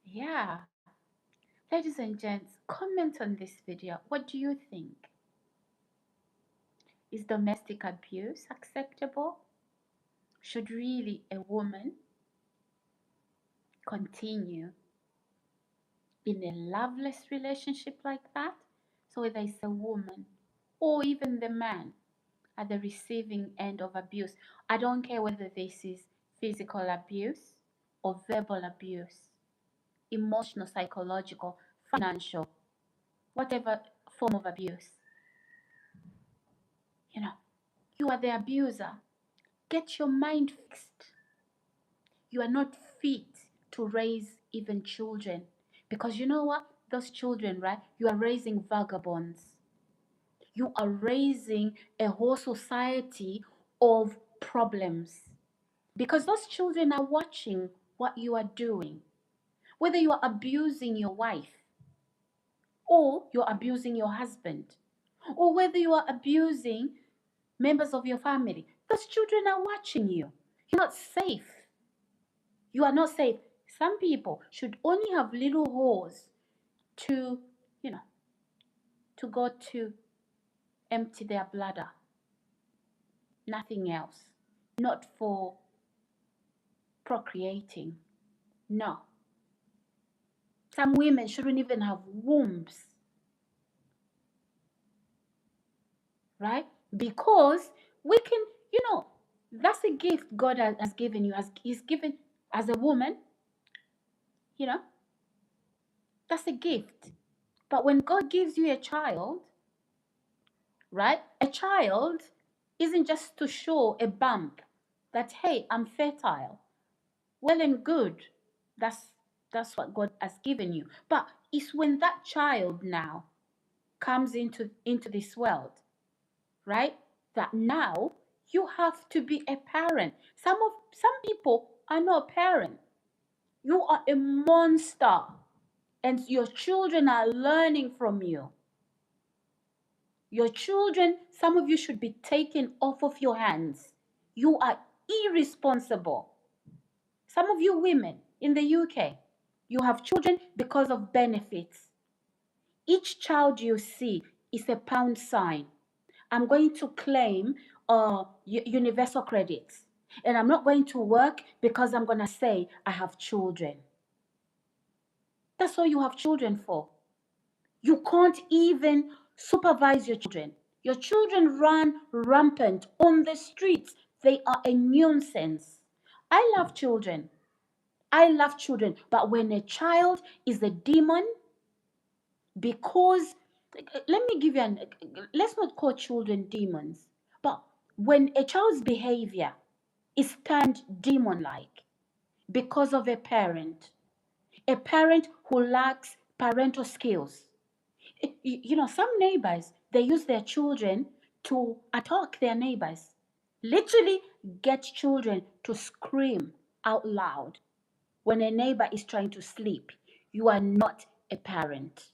Yeah. Ladies and gents, comment on this video. What do you think? Is domestic abuse acceptable? Should really a woman continue in a loveless relationship like that? So whether it's a woman or even the man at the receiving end of abuse, I don't care whether this is physical abuse or verbal abuse, emotional, psychological, financial, whatever form of abuse. You are the abuser. Get your mind fixed. You are not fit to raise even children. Because you know what? Those children, right? You are raising vagabonds. You are raising a whole society of problems. Because those children are watching what you are doing. Whether you are abusing your wife, or you're abusing your husband, or whether you are abusing members of your family, those children are watching you. You're not safe. You are not safe. Some people should only have little holes to, to go to empty their bladder. Nothing else. Not for procreating. No. Some women shouldn't even have wombs. Right? Because we can, that's a gift God has given you. He's given as a woman, that's a gift. But when God gives you a child, right? A child isn't just to show a bump that, hey, I'm fertile. Well and good. That's what God has given you. But it's when that child now comes into this world, right? That now you have to be a parent. Some people are not a parent. You are a monster. And your children are learning from you. Your children, some of you should be taken off of your hands. You are irresponsible. Some of you women in the UK, you have children because of benefits. Each child you see is a pound sign. I'm going to claim universal credits. And I'm not going to work because I'm going to say I have children. That's all you have children for. You can't even supervise your children. Your children run rampant on the streets. They are a nuisance. I love children. I love children. But when a child is a demon, because let me give you let's not call children demons, but when a child's behavior is turned demon like because of a parent who lacks parental skills. Some neighbors, they use their children to attack their neighbors, literally get children to scream out loud when a neighbor is trying to sleep. You are not a parent.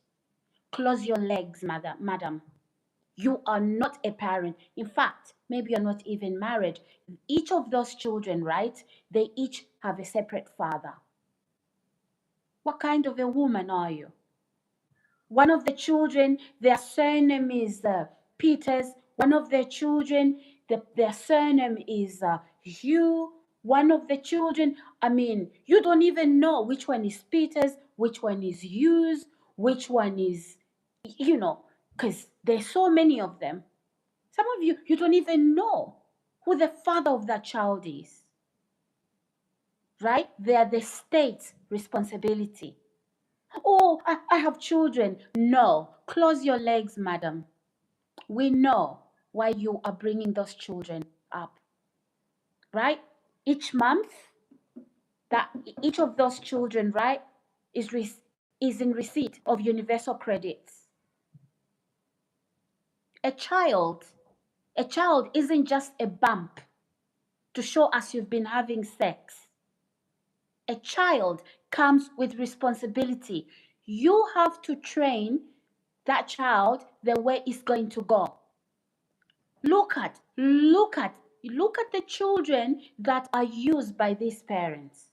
Close your legs, madam. You are not a parent. In fact, maybe you're not even married. Each of those children, right? They each have a separate father. What kind of a woman are you? One of the children, their surname is Peters. One of their children, their surname is Hugh. One of the children, you don't even know which one is Peters, which one is Hughes, which one is, because there's so many of them. Some of you don't even know who the father of that child is. Right? They are the state's responsibility. Oh, I have children. No, close your legs, madam. We know why you are bringing those children up. Right? Each month, that each of those children, right, is in receipt of universal credits. A child isn't just a bump to show us you've been having sex. A child comes with responsibility. You have to train that child the way it's going to go. Look at the children that are used by these parents.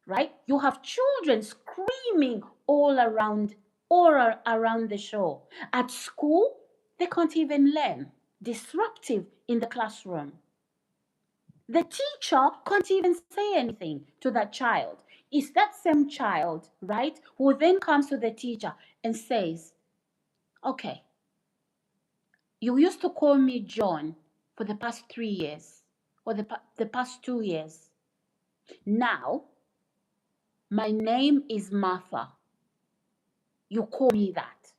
Right? You have children screaming all around the show. At school, they can't even learn. Disruptive in the classroom. The teacher can't even say anything to that child. It's that same child, right, who then comes to the teacher and says, okay, you used to call me John for the past 3 years or the past 2 years. Now, my name is Martha. You call me that.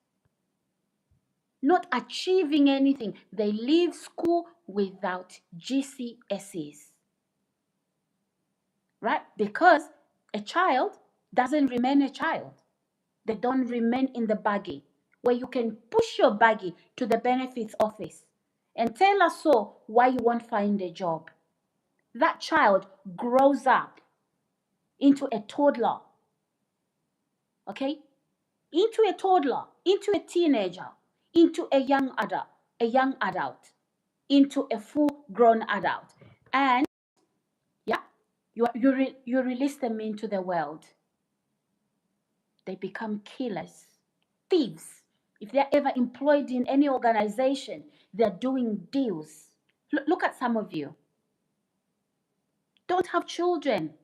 Not achieving anything. They leave school without GCSEs. Right? Because a child doesn't remain a child. They don't remain in the buggy where you can push your buggy to the benefits office and tell us so why you won't find a job. That child grows up into a toddler. Okay? Into a toddler, into a teenager, into a young adult, into a full-grown adult. And yeah, you release them into the world. They become killers, thieves. If they're ever employed in any organization, they're doing deals. Look at some of you. Don't have children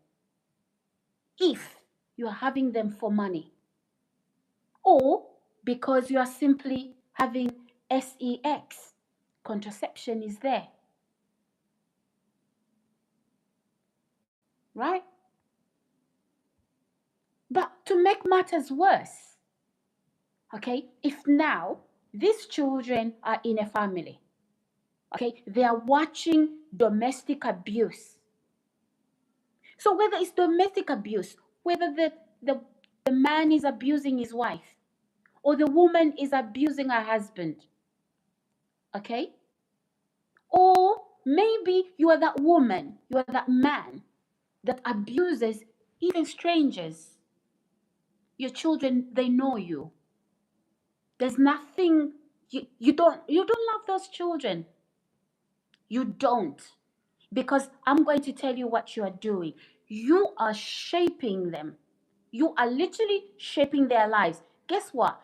if you are having them for money or because you are simply having sex. Contraception is there. Right? But to make matters worse, okay, if now these children are in a family, okay, they are watching domestic abuse. So whether it's domestic abuse, whether the man is abusing his wife or the woman is abusing her husband, okay, or maybe you are that woman, you are that man that abuses even strangers. Your children, they know you. There's nothing, you don't love those children. You don't. Because I'm going to tell you what you are doing. You are shaping them. You are literally shaping their lives. Guess what?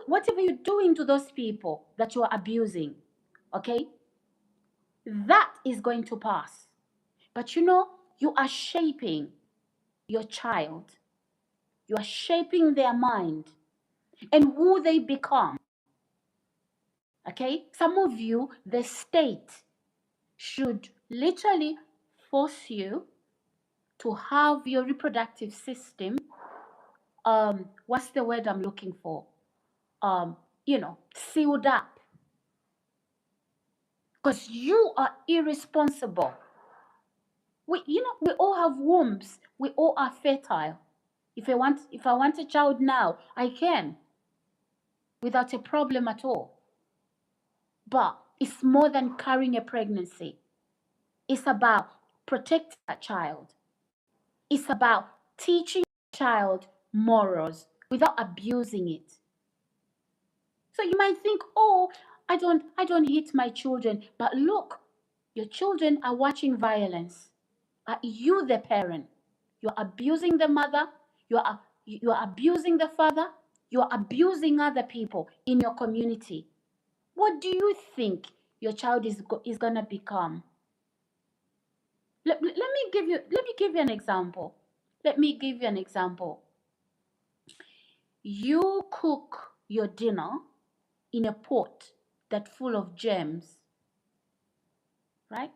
Whatever you're doing to those people that you are abusing, okay? That is going to pass. But you know, you are shaping your child, you are shaping their mind and who they become. Okay? Some of you, the state should literally force you to have your reproductive system, what's the word I'm looking for? Sealed up. Because you are irresponsible. We all have wombs. We all are fertile. If I want a child now, I can without a problem at all. But it's more than carrying a pregnancy. It's about protecting that child. It's about teaching a child morals without abusing it. So you might think, oh, I don't hit my children. But look, your children are watching violence. Are you the parent? You're abusing the mother, you're abusing the father, you're abusing other people in your community. What do you think your child is gonna become? Let me give you an example. Let me give you an example. You cook your dinner in a pot that's full of germs, right?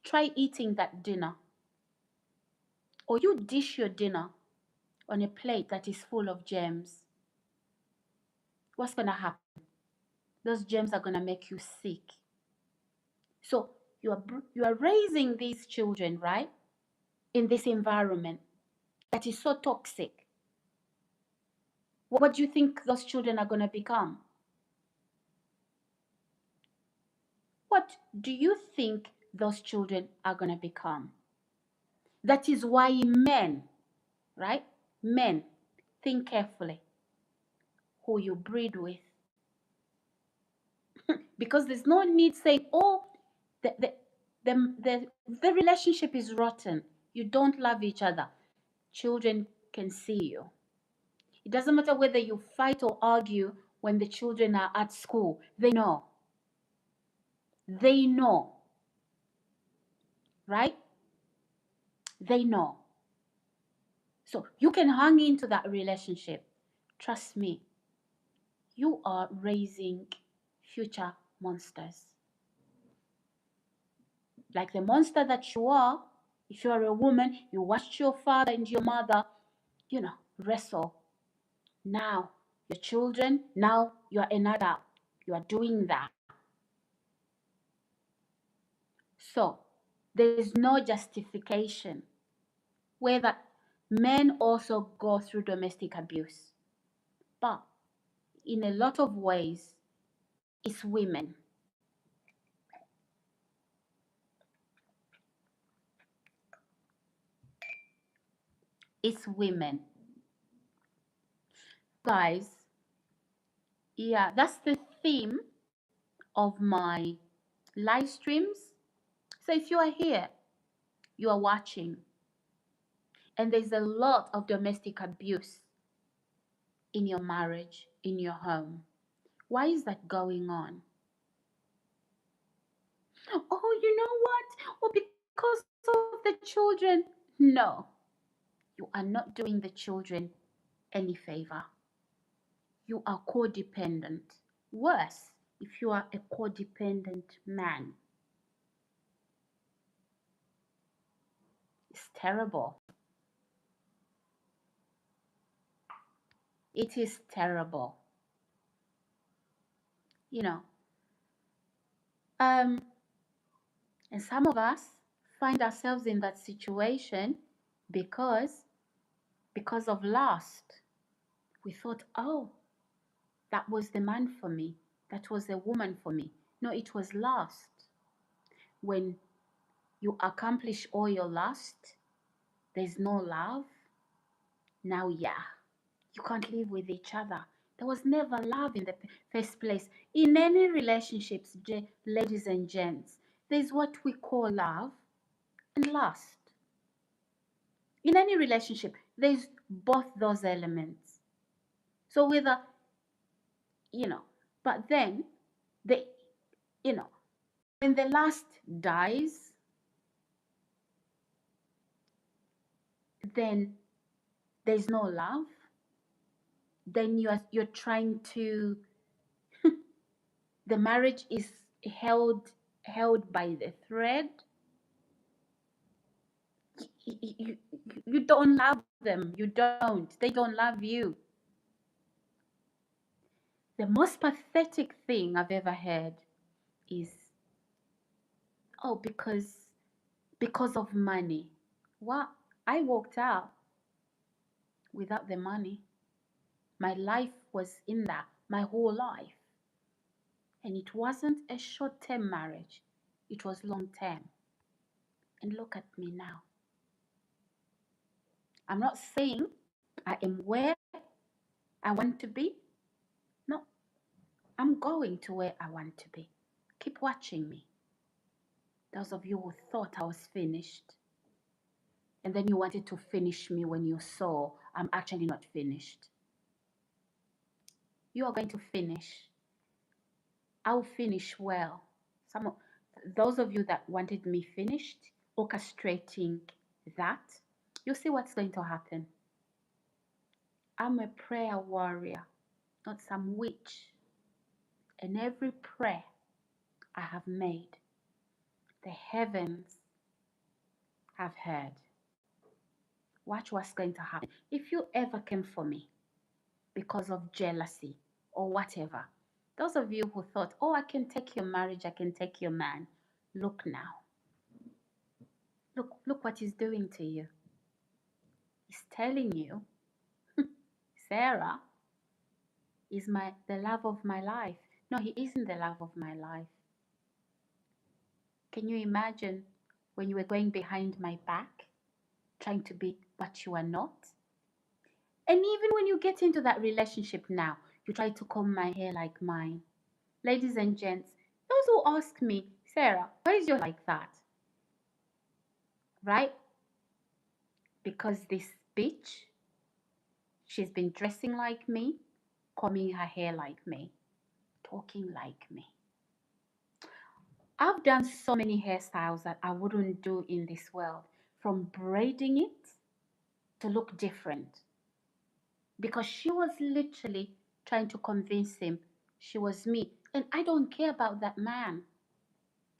Try eating that dinner. Or you dish your dinner on a plate that is full of germs. What's gonna happen? Those germs are gonna make you sick. So you are raising these children, right, in this environment that is so toxic. What do you think those children are gonna become? What do you think those children are gonna become? That is why men, right? Men, think carefully who you breed with. Because there's no need saying, oh, the, the, the relationship is rotten. You don't love each other. Children can see you. It doesn't matter whether you fight or argue when the children are at school. They know. They know. Right? They know. So you can hang into that relationship. Trust me. You are raising future monsters. Like the monster that you are, if you are a woman, you watched your father and your mother, wrestle. Now, your children, now you are an adult. You are doing that. So, there is no justification whether men also go through domestic abuse. But in a lot of ways, it's women. It's women. Guys, yeah, that's the theme of my live streams. So if you are here, you are watching, and there's a lot of domestic abuse in your marriage, in your home. Why is that going on? Oh, you know what? Oh, because of the children. No, you are not doing the children any favor. You are codependent. Worse, if you are a codependent man. It's terrible. It is terrible. You know, um, and some of us find ourselves in that situation because of lust. We thought, oh, that was the man for me. That was the woman for me. No, it was lust. When you accomplish all your lust, there's no love. Now, yeah, you can't live with each other. There was never love in the first place. In any relationships, ladies and gents, there's what we call love and lust. In any relationship, there's both those elements. So whether, but then the You know, when the lust dies, then there's no love. Then you're trying to, the marriage is held by the thread. You don't love them. You don't. They don't love you. The most pathetic thing I've ever heard is, oh, because of money. What? I walked out without the money. My life was in that, my whole life. And it wasn't a short-term marriage. It was long-term. And look at me now. I'm not saying I am where I want to be. No, I'm going to where I want to be. Keep watching me. Those of you who thought I was finished, and then you wanted to finish me when you saw I'm actually not finished. You are going to finish. I'll finish well. Those of you that wanted me finished, orchestrating that, you see what's going to happen. I'm a prayer warrior, not some witch. And every prayer I have made, the heavens have heard. Watch what's going to happen. If you ever came for me because of jealousy or whatever, those of you who thought, oh, I can take your marriage, I can take your man, look now. Look what he's doing to you. He's telling you, Sarah is the love of my life. No, he isn't the love of my life. Can you imagine when you were going behind my back, trying to be what you are not? And even when you get into that relationship now, you try to comb my hair like mine. Ladies and gents, those who ask me, Sarah, why is your like that? Right? Because this bitch, she's been dressing like me, combing her hair like me, talking like me. I've done so many hairstyles that I wouldn't do in this world, from braiding it to look different. Because she was literally trying to convince him she was me. And I don't care about that man.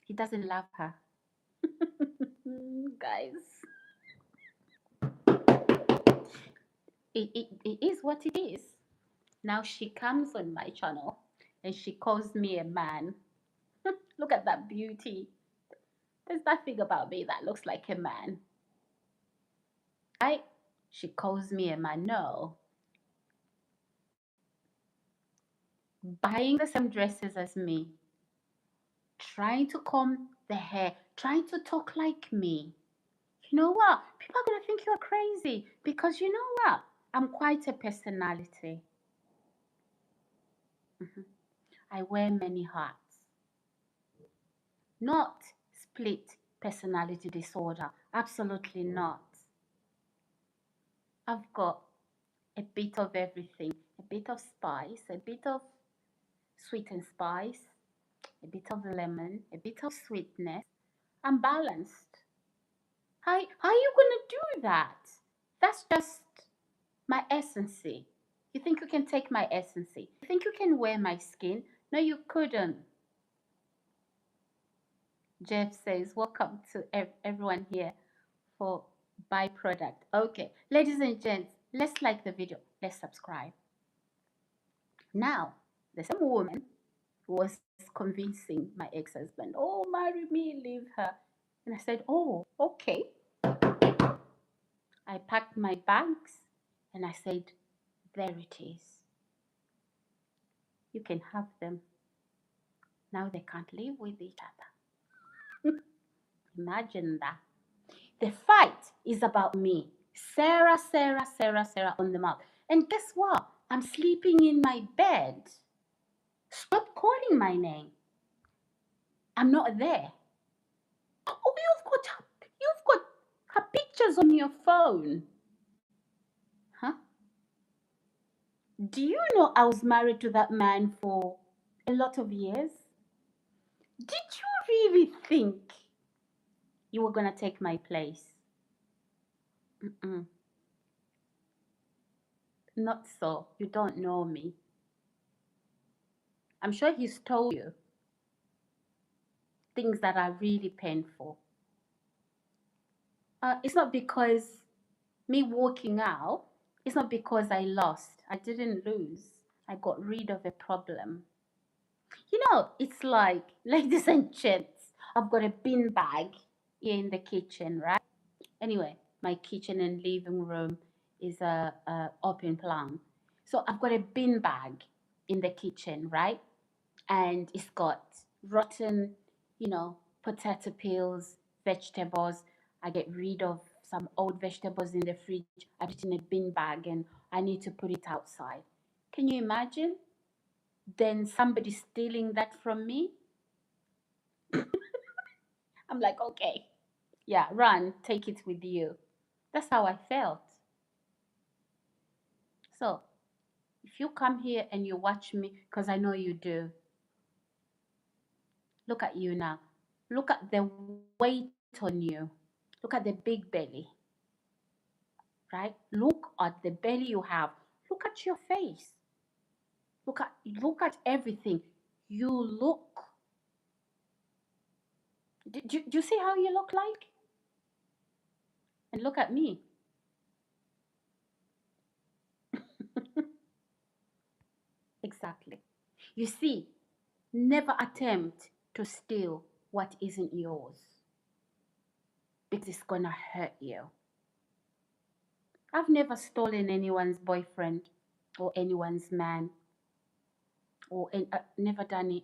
He doesn't love her. Guys, it is what it is. Now she comes on my channel and she calls me a man. Look at that beauty. There's nothing about me that looks like a man. Right? She calls me a man. No. Buying the same dresses as me. Trying to comb the hair. Trying to talk like me. You know what? People are going to think you're crazy because you know what? I'm quite a personality. I wear many hats. Not split personality disorder. Absolutely not. I've got a bit of everything. A bit of spice, a bit of sweet and spice, a bit of lemon, a bit of sweetness. I'm balanced. How are you going to do that? That's just my essence. You think you can take my essence? You think you can wear my skin? No, you couldn't. Jeff says, welcome to everyone here for byproduct. Okay, ladies and gents, let's like the video. Let's subscribe. Now, the same woman was convincing my ex-husband, oh, marry me, leave her. And I said, oh, okay. I packed my bags and I said, there it is. You can have them. Now they can't live with each other. Imagine that. The fight is about me. Sarah, Sarah, Sarah, Sarah on the mouth. And guess what? I'm sleeping in my bed. Stop calling my name. I'm not there. Oh, you've got her pictures on your phone. Huh? Do you know I was married to that man for a lot of years? Did you really think you were going to take my place? Mm-mm. Not so. You don't know me. I'm sure he's told you things that are really painful. It's not because me walking out, it's not because I lost. I didn't lose. I got rid of a problem. It's like, ladies and gents, I've got a bin bag here in the kitchen, right? Anyway, my kitchen and living room is a open plan. So I've got a bin bag in the kitchen, right? And it's got rotten, potato peels, vegetables. I get rid of some old vegetables in the fridge. I put it in a bin bag and I need to put it outside. Can you imagine? Then somebody stealing that from me? I'm like, okay, yeah, run, take it with you. That's how I felt. So if you come here and you watch me, because I know you do, look at you now. Look at the weight on you. Look at the big belly, right? Look at the belly you have. Look at your face. Look at everything. You look. Do you see how you look like? And look at me. Exactly. You see, never attempt to steal what isn't yours because it's gonna hurt you. I've never stolen anyone's boyfriend or anyone's man or never done it.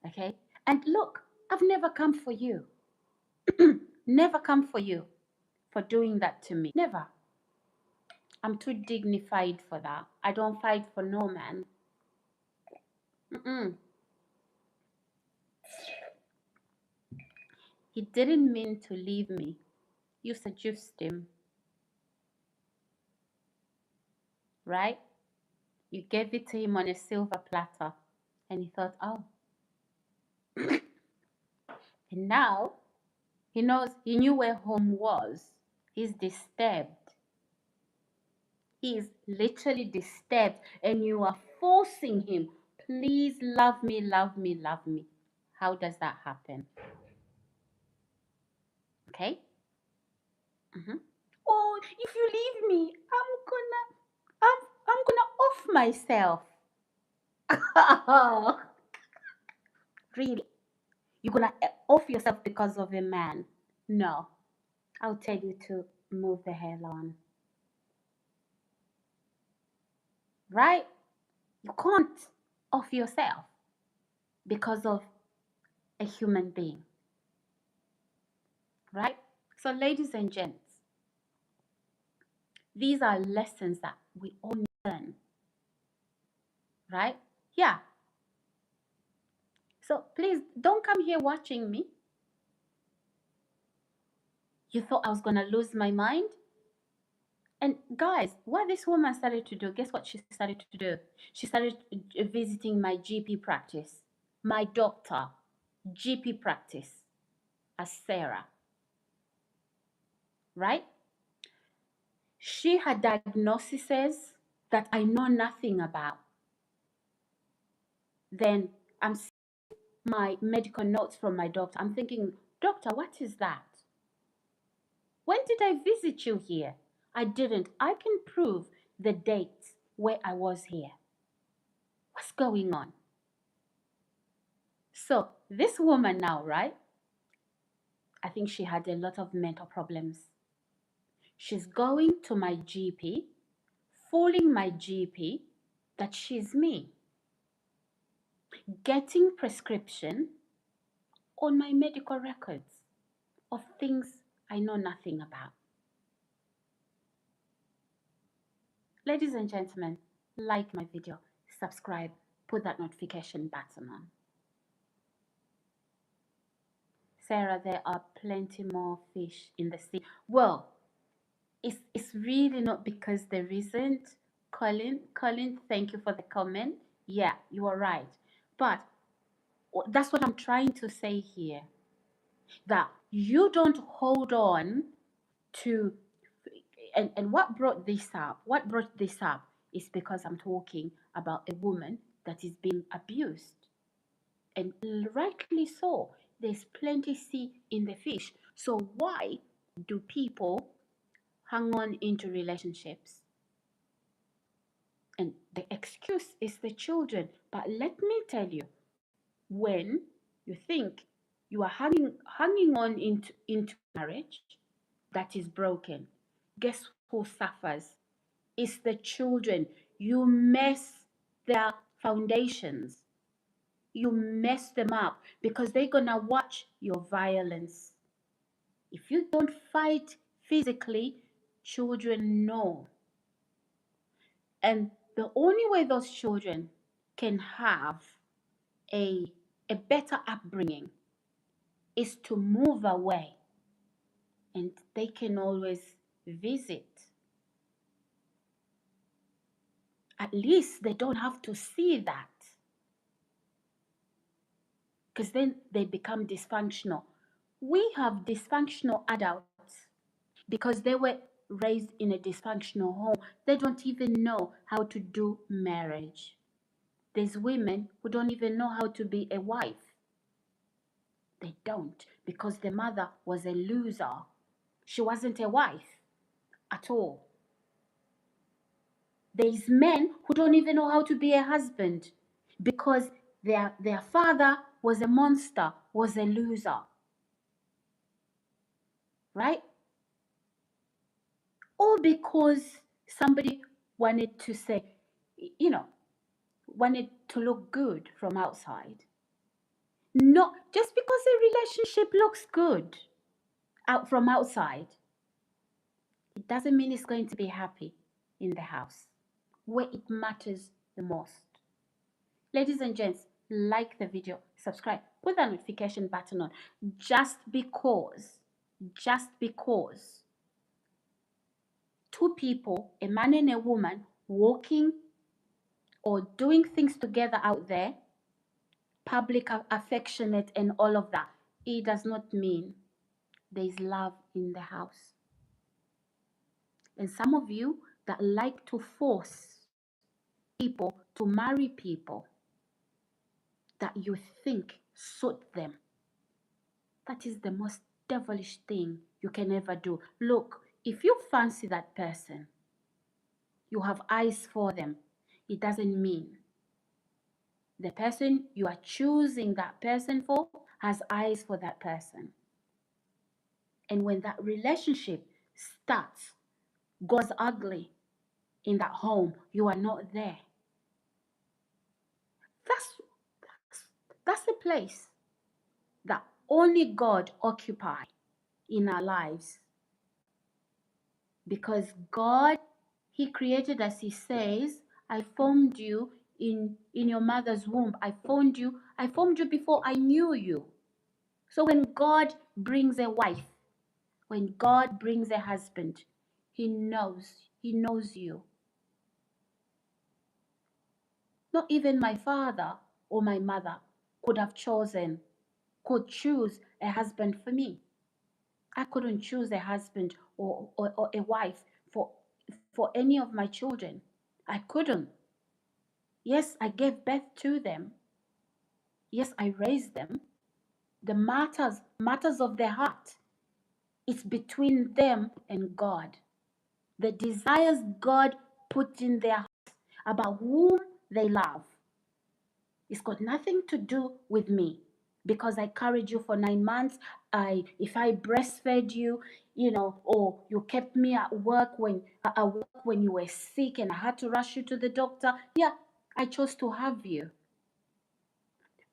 Okay? And look, I've never come for you. Never come for you for doing that to me. Never. I'm too dignified for that. I don't fight for no man. Mm-mm. He didn't mean to leave me. You seduced him, right? You gave it to him on a silver platter. And he thought, oh. And now he knew where home was. He's disturbed. He is literally disturbed. And you are forcing him, please love me, love me, love me. How does that happen? Okay? Mm-hmm. Oh, if you leave me, I'm gonna off myself. Really? You're gonna off yourself because of a man? No. I'll tell you to move the hell on. Right? You can't off yourself because of a human being. Right? So, ladies and gents, these are lessons that we all learn. Right? Yeah. So, please don't come here watching me. You thought I was going to lose my mind? And guys, what this woman started to do, guess what she started to do? She started visiting my GP practice, my doctor, GP practice as Sarah, right? She had diagnoses that I know nothing about. Then I'm seeing my medical notes from my doctor. I'm thinking, doctor, what is that? When did I visit you here? I didn't. I can prove the dates where I was here. What's going on? So this woman now, right? I think she had a lot of mental problems. She's going to my GP, fooling my GP that she's me, getting prescription on my medical records of things I know nothing about. Ladies and gentlemen, like my video, subscribe, put that notification button on. Sarah, there are plenty more fish in the sea. Well, it's really not because there isn't. Colin, thank you for the comment. Yeah, you are right. But that's what I'm trying to say here, that you don't hold on to, and what brought this up is because I'm talking about a woman that is being abused, and rightly so. There's plenty sea in the fish. So why do people hang on into relationships? And the excuse is the children. But let me tell you, when you think you are hanging on into marriage that is broken, guess who suffers? It's the children. You mess their foundations. You mess them up because they're gonna watch your violence. If you don't fight physically, children know. And the only way those children can have a, a better upbringing is to move away, and they can always visit. At least they don't have to see that, because then they become dysfunctional. We have dysfunctional adults because they were raised in a dysfunctional home. They don't even know how to do marriage. There's women who don't even know how to be a wife. They don't, because the mother was a loser. She wasn't a wife at all. There's men who don't even know how to be a husband because their father was a monster, was a loser. Right? Or because somebody wanted to say, you know, wanted to look good from outside. No, just because a relationship looks good out from outside, it doesn't mean it's going to be happy in the house where it matters the most. Ladies and gents, like the video, subscribe, put that notification button on. Just because two people, a man and a woman, walking or doing things together out there, public, affectionate, and all of that, it does not mean there is love in the house. And some of you that like to force people to marry people that you think suit them, that is the most devilish thing you can ever do. Look, if you fancy that person, you have eyes for them, it doesn't mean the person you are choosing that person for has eyes for that person. And when that relationship starts, goes ugly in that home, you are not there. That's a place that only God occupies in our lives. Because God, He created us, He says, I formed you in your mother's womb. I formed you before I knew you. So when God brings a wife, when God brings a husband, He knows you. Not even my father or my mother could choose a husband for me. I couldn't choose a husband or a wife for any of my children. I couldn't. Yes, I gave birth to them. Yes, I raised them. The matters of their heart, it's between them and God. The desires God put in their hearts about whom they love, it's got nothing to do with me. Because I carried you for 9 months, if I breastfed you, or you kept me at work when you were sick and I had to rush you to the doctor. Yeah, I chose to have you.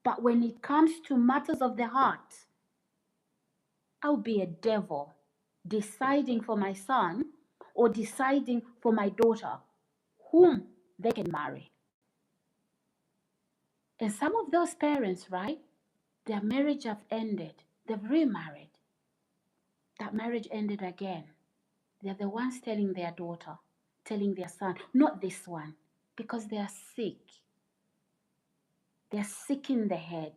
But when it comes to matters of the heart, I'll be a devil deciding for my son or deciding for my daughter whom they can marry. And some of those parents, right, their marriage have ended. They've remarried. That marriage ended again. They're the ones telling their daughter, telling their son, not this one, because they are sick. They're sick in the head,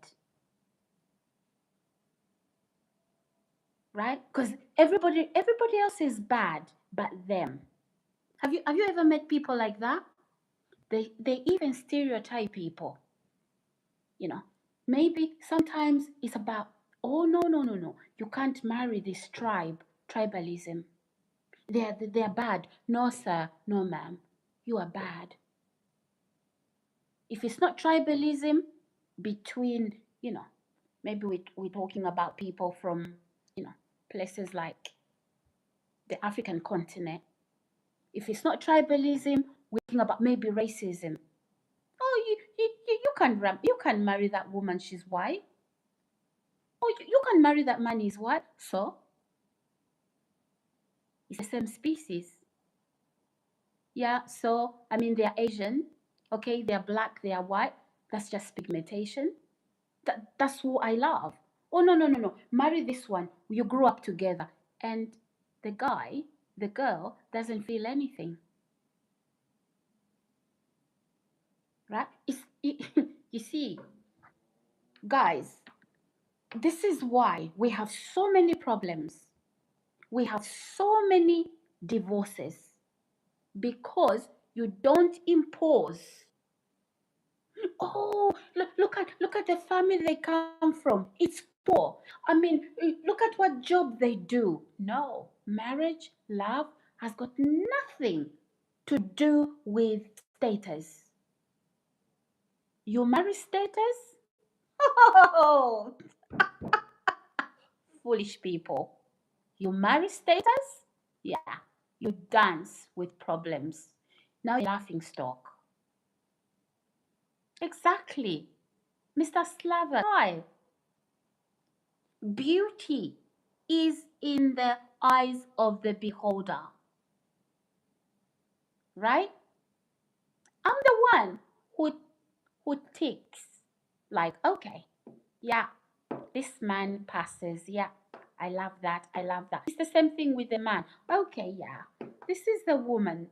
right? Because everybody else is bad but them. Have you ever met people like that? They even stereotype people, you know. Maybe sometimes it's about, oh no, no, no, no. You can't marry this tribalism. They're bad. No, sir, no, ma'am. You are bad. If it's not tribalism between, maybe we're talking about people from, places like the African continent. If it's not tribalism, we're talking about maybe racism. Oh, you can marry that woman, she's white. Oh, you can marry that man, he's white. So it's the same species. Yeah, so I mean they're Asian, okay, they're black, they are white. That's just pigmentation. That's who I love. Oh no, no, no, no. Marry this one. You grew up together. And the guy, the girl doesn't feel anything. Right? You see, guys, this is why we have so many problems. We have so many divorces because you don't impose. Oh, look at the family they come from. It's poor. I mean, look at what job they do. No, marriage, love has got nothing to do with status. You marry status? Oh, foolish people. You marry status? Yeah, you dance with problems. Now you're laughing stock. Exactly. Mr. Slaver. Hi. Beauty is in the eyes of the beholder, right? I'm the one who ticks like, okay, yeah, this man passes. Yeah, I love that. I love that. It's the same thing with the man. Okay, yeah, this is the woman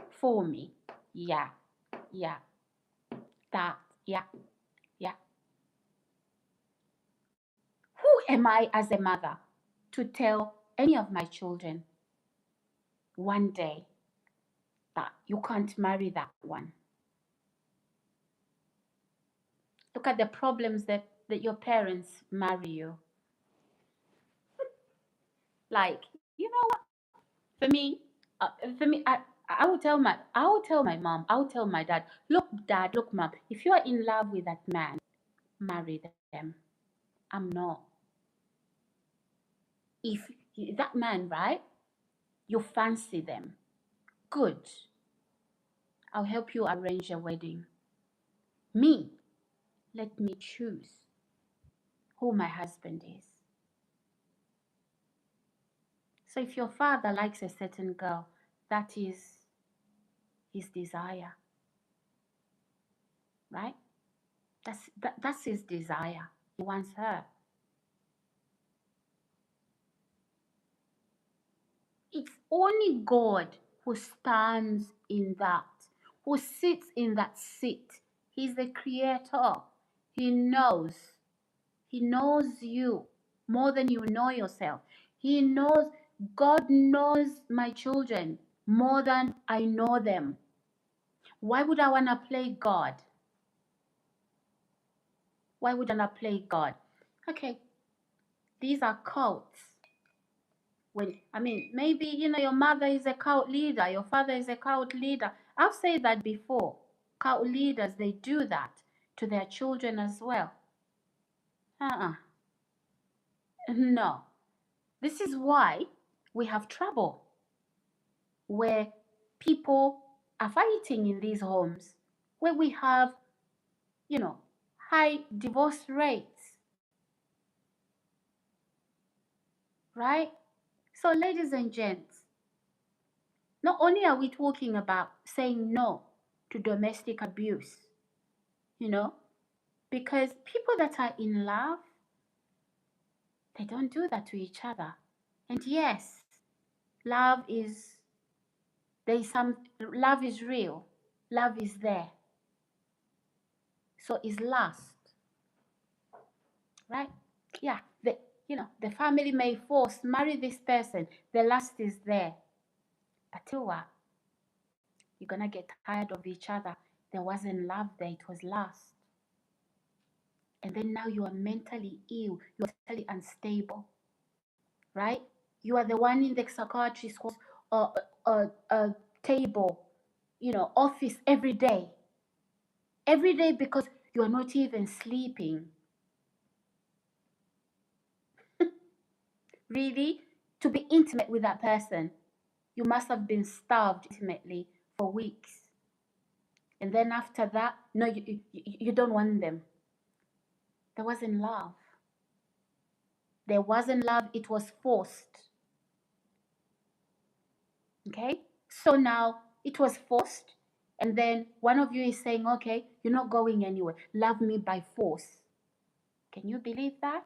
for me. Yeah, yeah, that, yeah, yeah. Who am I as a mother to tell any of my children one day that you can't marry that one? Look at the problems that your parents marry you. Like, you know what? For me, uh, for me, I will tell my mom, I will tell my dad, look, dad, look, mom, if you are in love with that man, marry them. I'm not. If that man, right, you fancy them, good. I'll help you arrange a wedding. Me, let me choose who my husband is. So if your father likes a certain girl, that is his desire, right? That's his desire. He wants her. It's only God who stands in that, who sits in that seat. He's the creator. He knows. He knows you more than you know yourself. He knows, God knows my children more than I know them. Why would I want to play God? Why would I not play God? Okay, these are cults. When, I mean, maybe your mother is a cult leader, your father is a cult leader. I've said that before. Cult leaders, they do that to their children as well. No. This is why we have trouble where people are fighting in these homes, where we have, you know, high divorce rates, right? So, ladies and gents, not only are we talking about saying no to domestic abuse, you know, because people that are in love, they don't do that to each other. And yes, love is love is real. Love is there. So it's lust, right? Yeah, the family may force marry this person. The lust is there. But tell you what, you're gonna get tired of each other. There wasn't love there, it was lust. And then now you are mentally ill, you are mentally unstable, right? You are the one in the psychiatrist's table, office every day because you are not even sleeping. Really, to be intimate with that person, you must have been starved intimately for weeks. And then after that, no, you don't want them. There wasn't love. There wasn't love, it was forced. Okay? So now it was forced, and then one of you is saying, okay, you're not going anywhere. Love me by force. Can you believe that?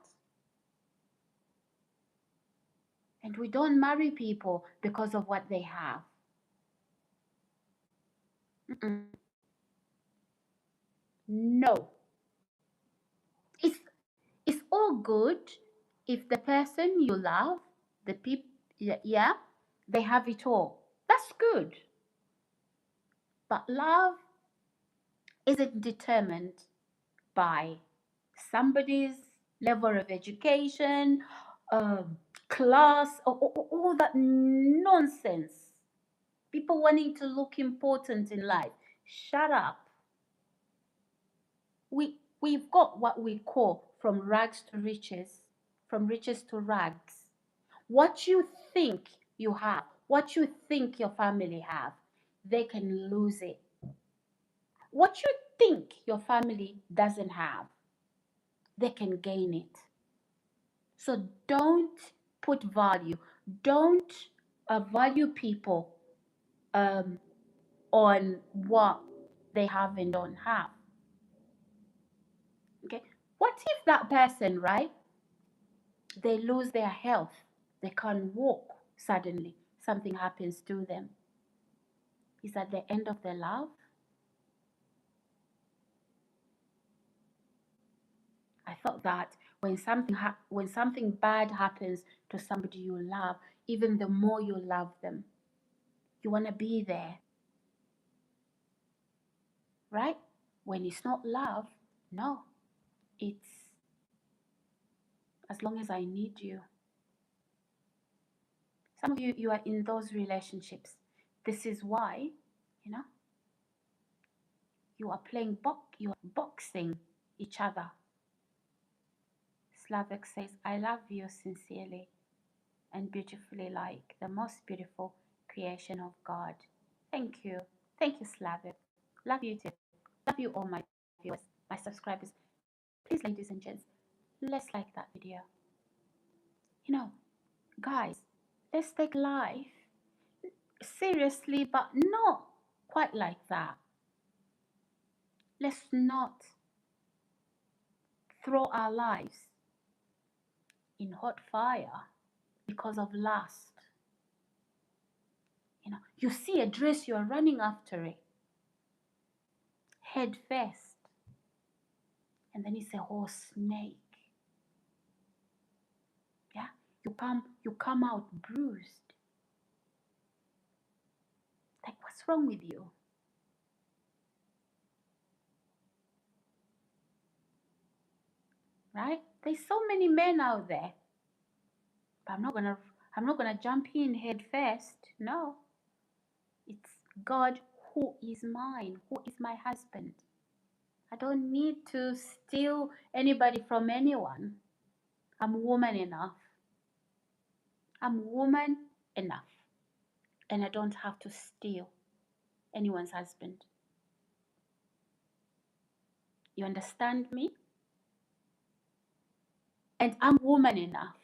And we don't marry people because of what they have. Mm-mm. No. It's all good if the person you love, the people, yeah, they have it all. That's good. But love isn't determined by somebody's level of education, class, or all that nonsense. People wanting to look important in life. Shut up. We've got what we call from rags to riches, from riches to rags. What you think you have, what you think your family have, they can lose it. What you think your family doesn't have, they can gain it. So don't put value, don't value people on what they have and don't have. Okay, what if that person, right, they lose their health, they can't walk suddenly, something happens to them? Is that the end of their love? I thought that when something bad happens to somebody you love, even the more you love them, you want to be there, right? When it's not love, no, it's as long as I need you. Some of you are in those relationships. This is why, you know, you are you are boxing each other. Slavik says, I love you sincerely and beautifully, like the most beautiful creation of God. Thank you. Thank you, Slavik. Love you too. Love you all my viewers, my subscribers. Please, ladies and gents, let's like that video. Guys, let's take life seriously, but not quite like that. Let's not throw our lives in hot fire because of lust. You see a dress, you're running after it, head first, and then it's a whole snake. Yeah, you come out bruised. Like, what's wrong with you? Right? There's so many men out there, but I'm not gonna jump in head first. No, it's God who is mine, who is my husband. I don't need to steal anybody from anyone. I'm woman enough. I'm woman enough. And I don't have to steal anyone's husband. You understand me? And I'm woman enough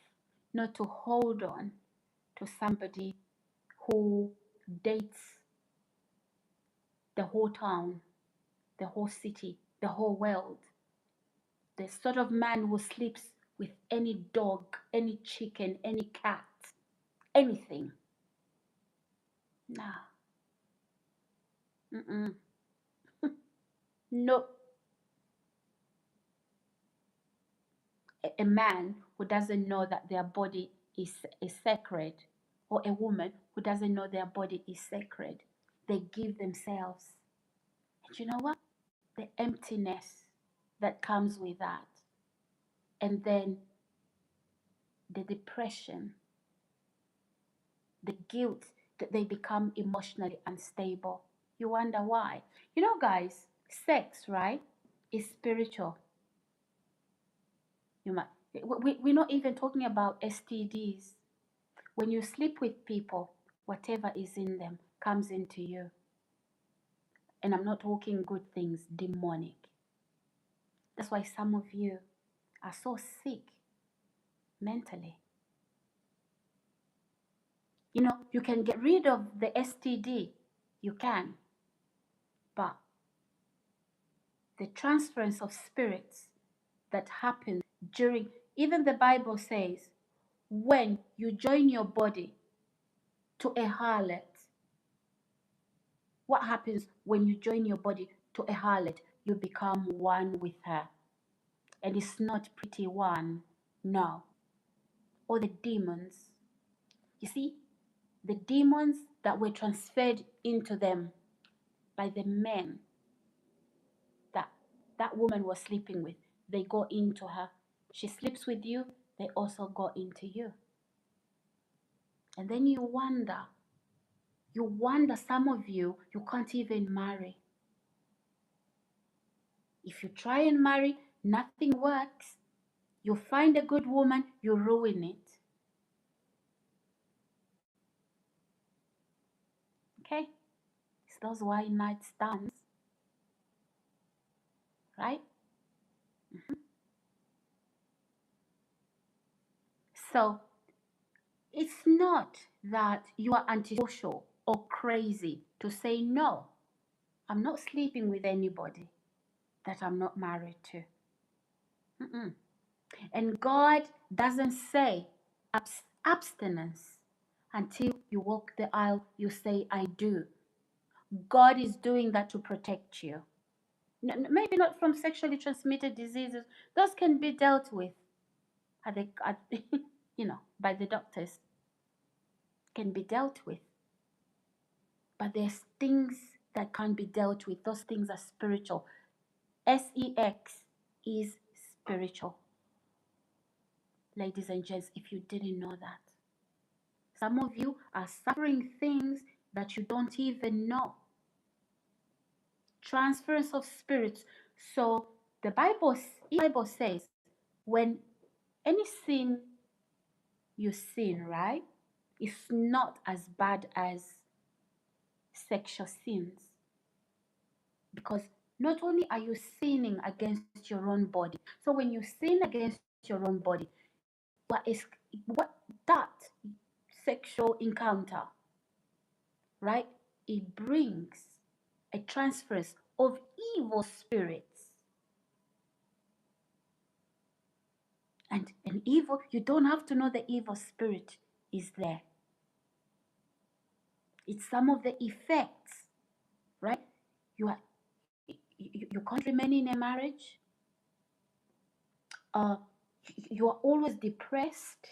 not to hold on to somebody who dates the whole town, the whole city, the whole world. The sort of man who sleeps with any dog, any chicken, any cat, anything. Nah. Mm-mm. No. a man who doesn't know that their body is sacred, or a woman who doesn't know their body is sacred. They give themselves. And you know what? The emptiness that comes with that. And then the depression, the guilt, that they become emotionally unstable. You wonder why. You know, guys, sex, right, is spiritual. You might, we're not even talking about STDs. When you sleep with people, whatever is in them comes into you. And I'm not talking good things, demonic. That's why some of you are so sick mentally. You know, you can get rid of the STD, you can, but the transference of spirits that happens during, even the Bible says, when you join your body to a harlot, what happens when you join your body to a harlot? You become one with her. And it's not pretty one, no. Or the demons. You see, the demons that were transferred into them by the men that that woman was sleeping with, they go into her. She sleeps with you, they also go into you. And then you wonder, some of you can't even marry. If you try and marry, nothing works. You find a good woman, you ruin it. Okay? It's those one night stands, right? So it's not that you are antisocial or crazy to say, no, I'm not sleeping with anybody that I'm not married to. Mm-mm. And God doesn't say abstinence until you walk the aisle, you say, I do. God is doing that to protect you. Maybe not from sexually transmitted diseases. Those can be dealt with by the doctors. Can be dealt with. But there's things that can't be dealt with. Those things are spiritual. SEX is spiritual. Ladies and gents, if you didn't know that. Some of you are suffering things that you don't even know. Transference of spirits. So the Bible says, when any sin you sin, right, it's not as bad as sexual sins. Because not only are you sinning against your own body, so when you sin against your own body, what that sexual encounter, right, it brings a transference of evil spirits. And an evil, you don't have to know the evil spirit is there. It's some of the effects, right? You can't remain in a marriage. You are always depressed.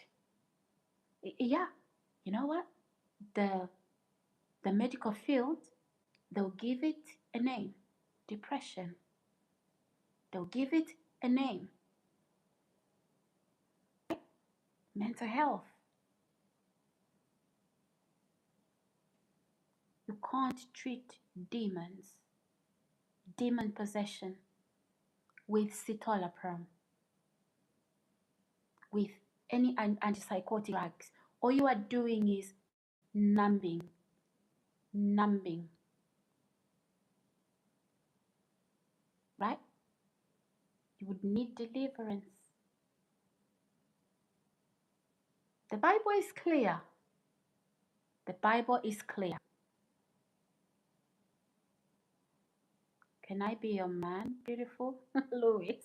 Yeah, you know what? The medical field, they'll give it a name, depression. They'll give it a name, mental health. You can't treat demons, demon possession, with citalopram, with any antipsychotic drugs. All you are doing is numbing, right? You would need deliverance. The Bible is clear. The Bible is clear. Can I be your man, beautiful Louis?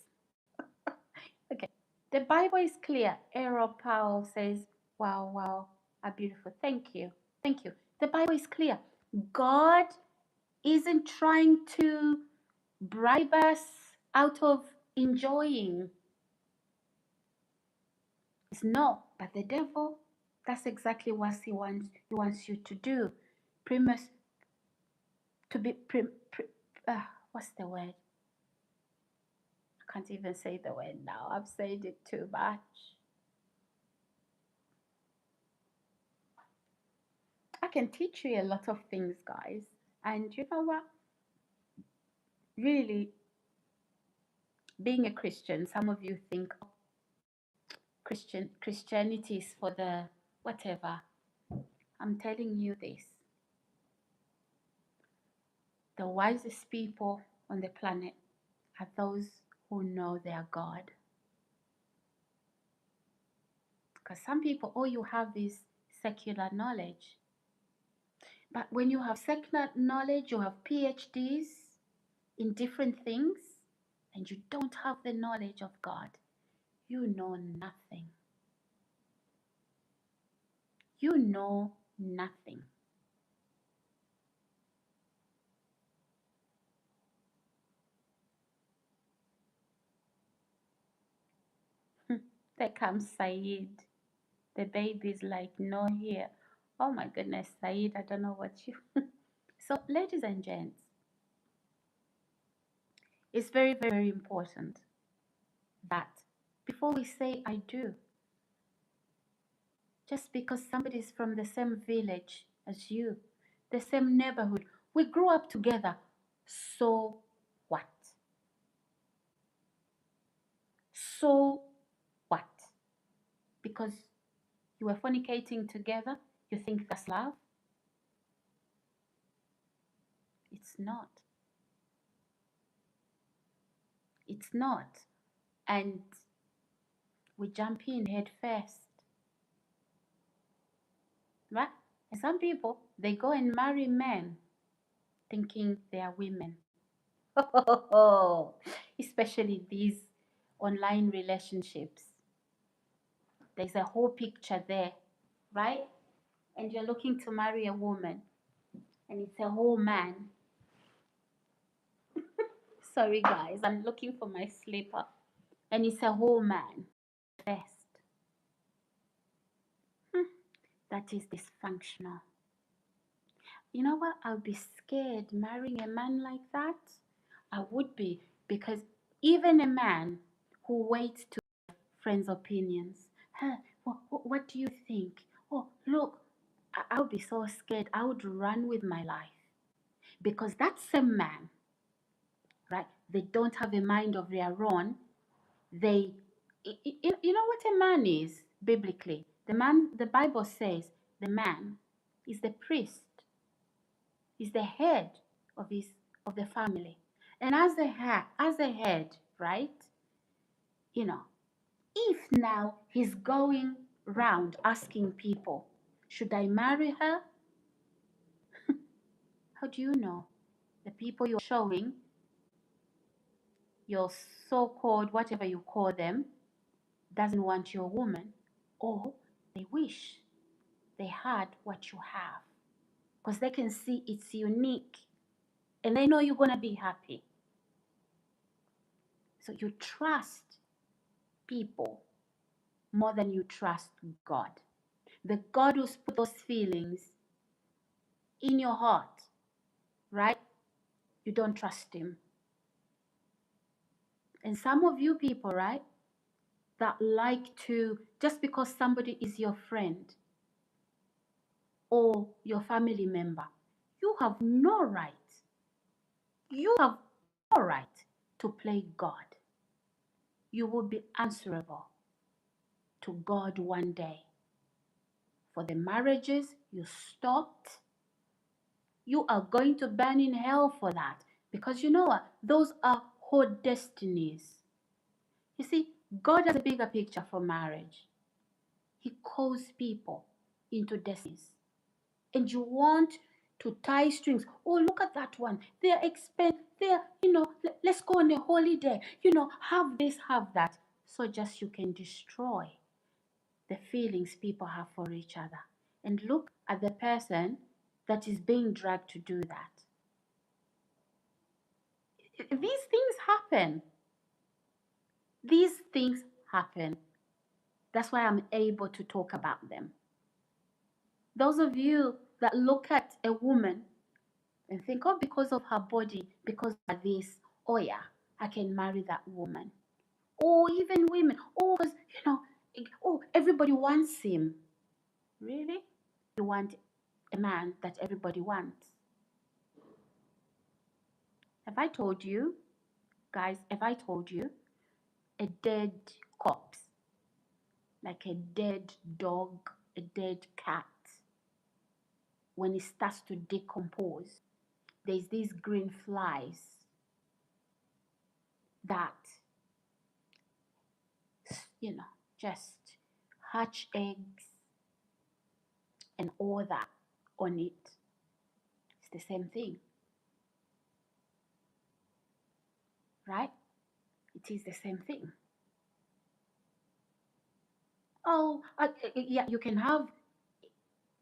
Okay. The Bible is clear. Errol Powell says, wow, wow, are beautiful. Thank you. Thank you. The Bible is clear. God isn't trying to bribe us out of enjoying. No, but the devil, that's exactly what he wants you to do. Primus to be what's the word? I can't even say the word now. I've said it too much. I can teach you a lot of things, guys. And you know what? Really, being a Christian, some of you think Christianity is for the whatever. I'm telling you this. The wisest people on the planet are those who know their God. Because some people, all you have is secular knowledge. But when you have secular knowledge, you have PhDs in different things, and you don't have the knowledge of God, you know nothing. You know nothing. There comes Saeed. The baby's like, no, here. Oh my goodness, Saeed, I don't know what you. So, ladies and gents, it's very, very important that before we say I do, just because somebody is from the same village as you, the same neighborhood, we grew up together. So what? So what? Because you were fornicating together, you think that's love? It's not. It's not. And we jump in head first, right? And some people, they go and marry men thinking they are women. Especially these online relationships. There's a whole picture there, right? And you're looking to marry a woman, and it's a whole man. Sorry, guys, I'm looking for my slipper, and it's a whole man. First, that is dysfunctional. You know what? I would be scared marrying a man like that. I would be, because even a man who waits to friends' opinions, huh, what do you think? Oh, look, I would be so scared. I would run with my life, because that same man, right? They don't have a mind of their own. They, you know what a man is biblically? The man, the Bible says, the man is the priest, is the head of the family, and as a head, right? You know, if now he's going round asking people, should I marry her? How do you know the people you're showing, your so-called whatever you call them, doesn't want your woman, or they wish they had what you have, because they can see it's unique and they know you're going to be happy. So you trust people more than you trust God. The God who's put those feelings in your heart, right? You don't trust him. And some of you people, right, that like to, just because somebody is your friend or your family member, you have no right. You have no right to play God. You will be answerable to God one day for the marriages you stopped. You are going to burn in hell for that, because you know what? Those are whole destinies. You see, God has a bigger picture for marriage. He calls people into destinies. And you want to tie strings. Oh, look at that one. They're expensive. They're, let's go on a holiday. Have this, have that. So just you can destroy the feelings people have for each other. And look at the person that is being dragged to do that. These things happen. These things happen. That's why I'm able to talk about them. Those of you that look at a woman and think, oh, because of her body, because of this, oh yeah, I can marry that woman. Or even women, oh, because, oh, everybody wants him. Really? You want a man that everybody wants? Have I told you, guys, have I told you, a dead corpse, like a dead dog, a dead cat, when it starts to decompose, there's these green flies that, just hatch eggs and all that on it. It's the same thing, right? It is the same thing. Oh, yeah, you can have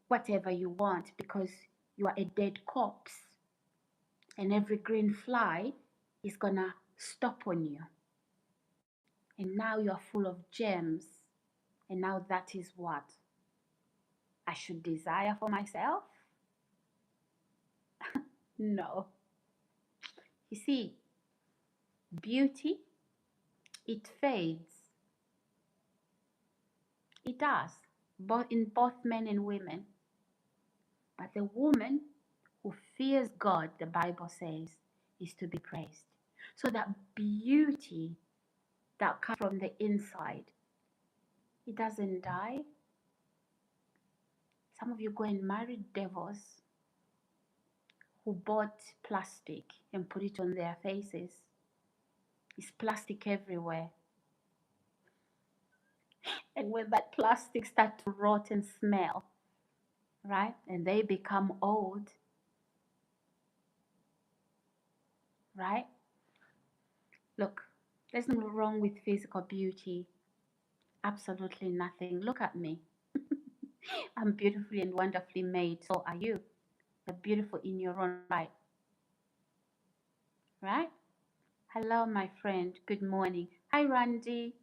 whatever you want because you are a dead corpse, and every green fly is gonna stop on you. And now you are full of gems. And now that is what I should desire for myself? No. You see, beauty, it fades. It does, both in both men and women. But the woman who fears God, the Bible says, is to be praised. So that beauty that comes from the inside, it doesn't die. Some of you go and marry devils who bought plastic and put it on their faces. It's plastic everywhere. And when that plastic starts to rot and smell, right? And they become old, right? Look, there's nothing wrong with physical beauty. Absolutely nothing. Look at me. I'm beautifully and wonderfully made. So are you. You're beautiful in your own right. Right? Hello, my friend. Good morning. Hi, Randy.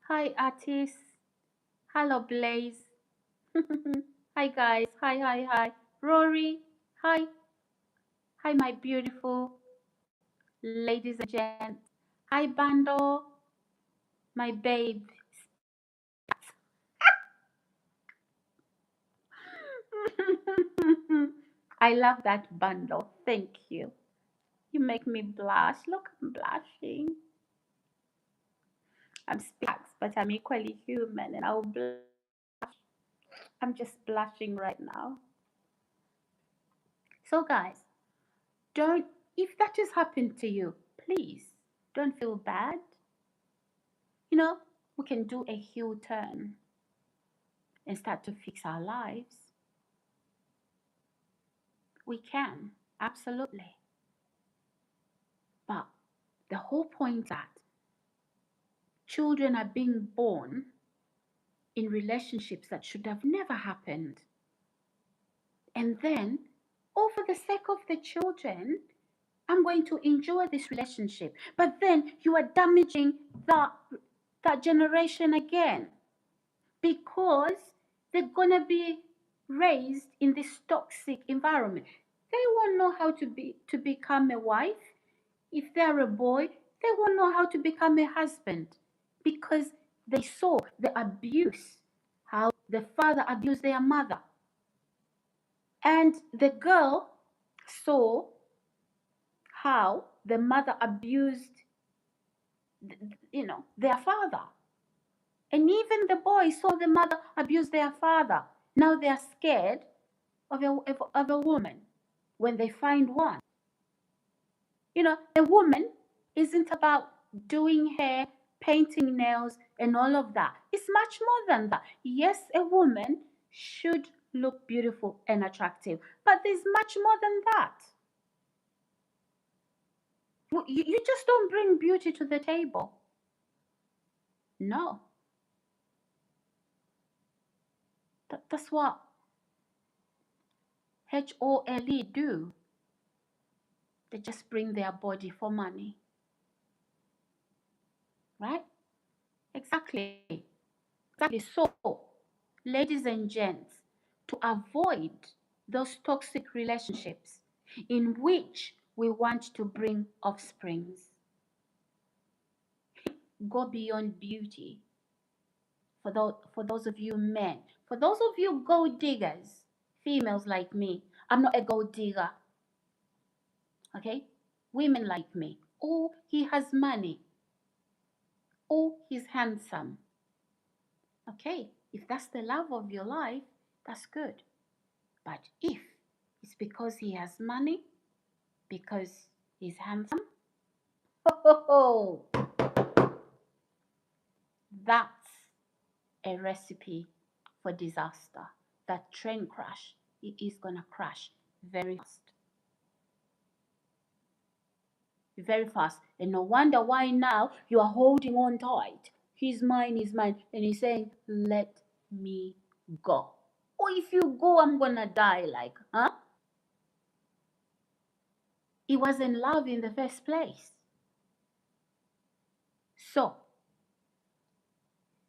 Hi, Artis. Hello, Blaze. Hi, guys. Hi, hi, hi. Rory. Hi. Hi, my beautiful ladies and gents. Hi, Bando. My babe. I love that bundle. Thank you. You make me blush. Look, I'm blushing. I'm speaking, but I'm equally human and I'll blush. I'm just blushing right now. So, guys, don't, if that has happened to you, please don't feel bad. We can do a heel turn and start to fix our lives. We can, absolutely. But the whole point is that children are being born in relationships that should have never happened. And then, all for the sake of the children, I'm going to enjoy this relationship. But then you are damaging that generation again because they're going to be raised in this toxic environment. They won't know how to become a wife. If they're a boy, they won't know how to become a husband because they saw the abuse, how the father abused their mother. And the girl saw how the mother abused, their father. And even the boys saw the mother abuse their father. Now they are scared of a woman when they find one. A woman isn't about doing hair, painting nails, and all of that. It's much more than that. Yes, a woman should look beautiful and attractive, but there's much more than that. You just don't bring beauty to the table. No. That's what HOLE do. They just bring their body for money. Right? Exactly. Exactly. So, ladies and gents, to avoid those toxic relationships in which we want to bring offsprings, go beyond beauty. For those of you men, for those of you gold diggers, females like me, I'm not a gold digger, okay? Women like me, oh, he has money, oh, he's handsome. Okay, if that's the love of your life, that's good. But if it's because he has money, because he's handsome, that's a recipe for disaster. That train crash, it is gonna crash very fast. Very fast. And no wonder why now you are holding on tight. He's mine, he's mine. And he's saying, let me go. Or if you go, I'm gonna die. Like, huh? It wasn't love in the first place. So,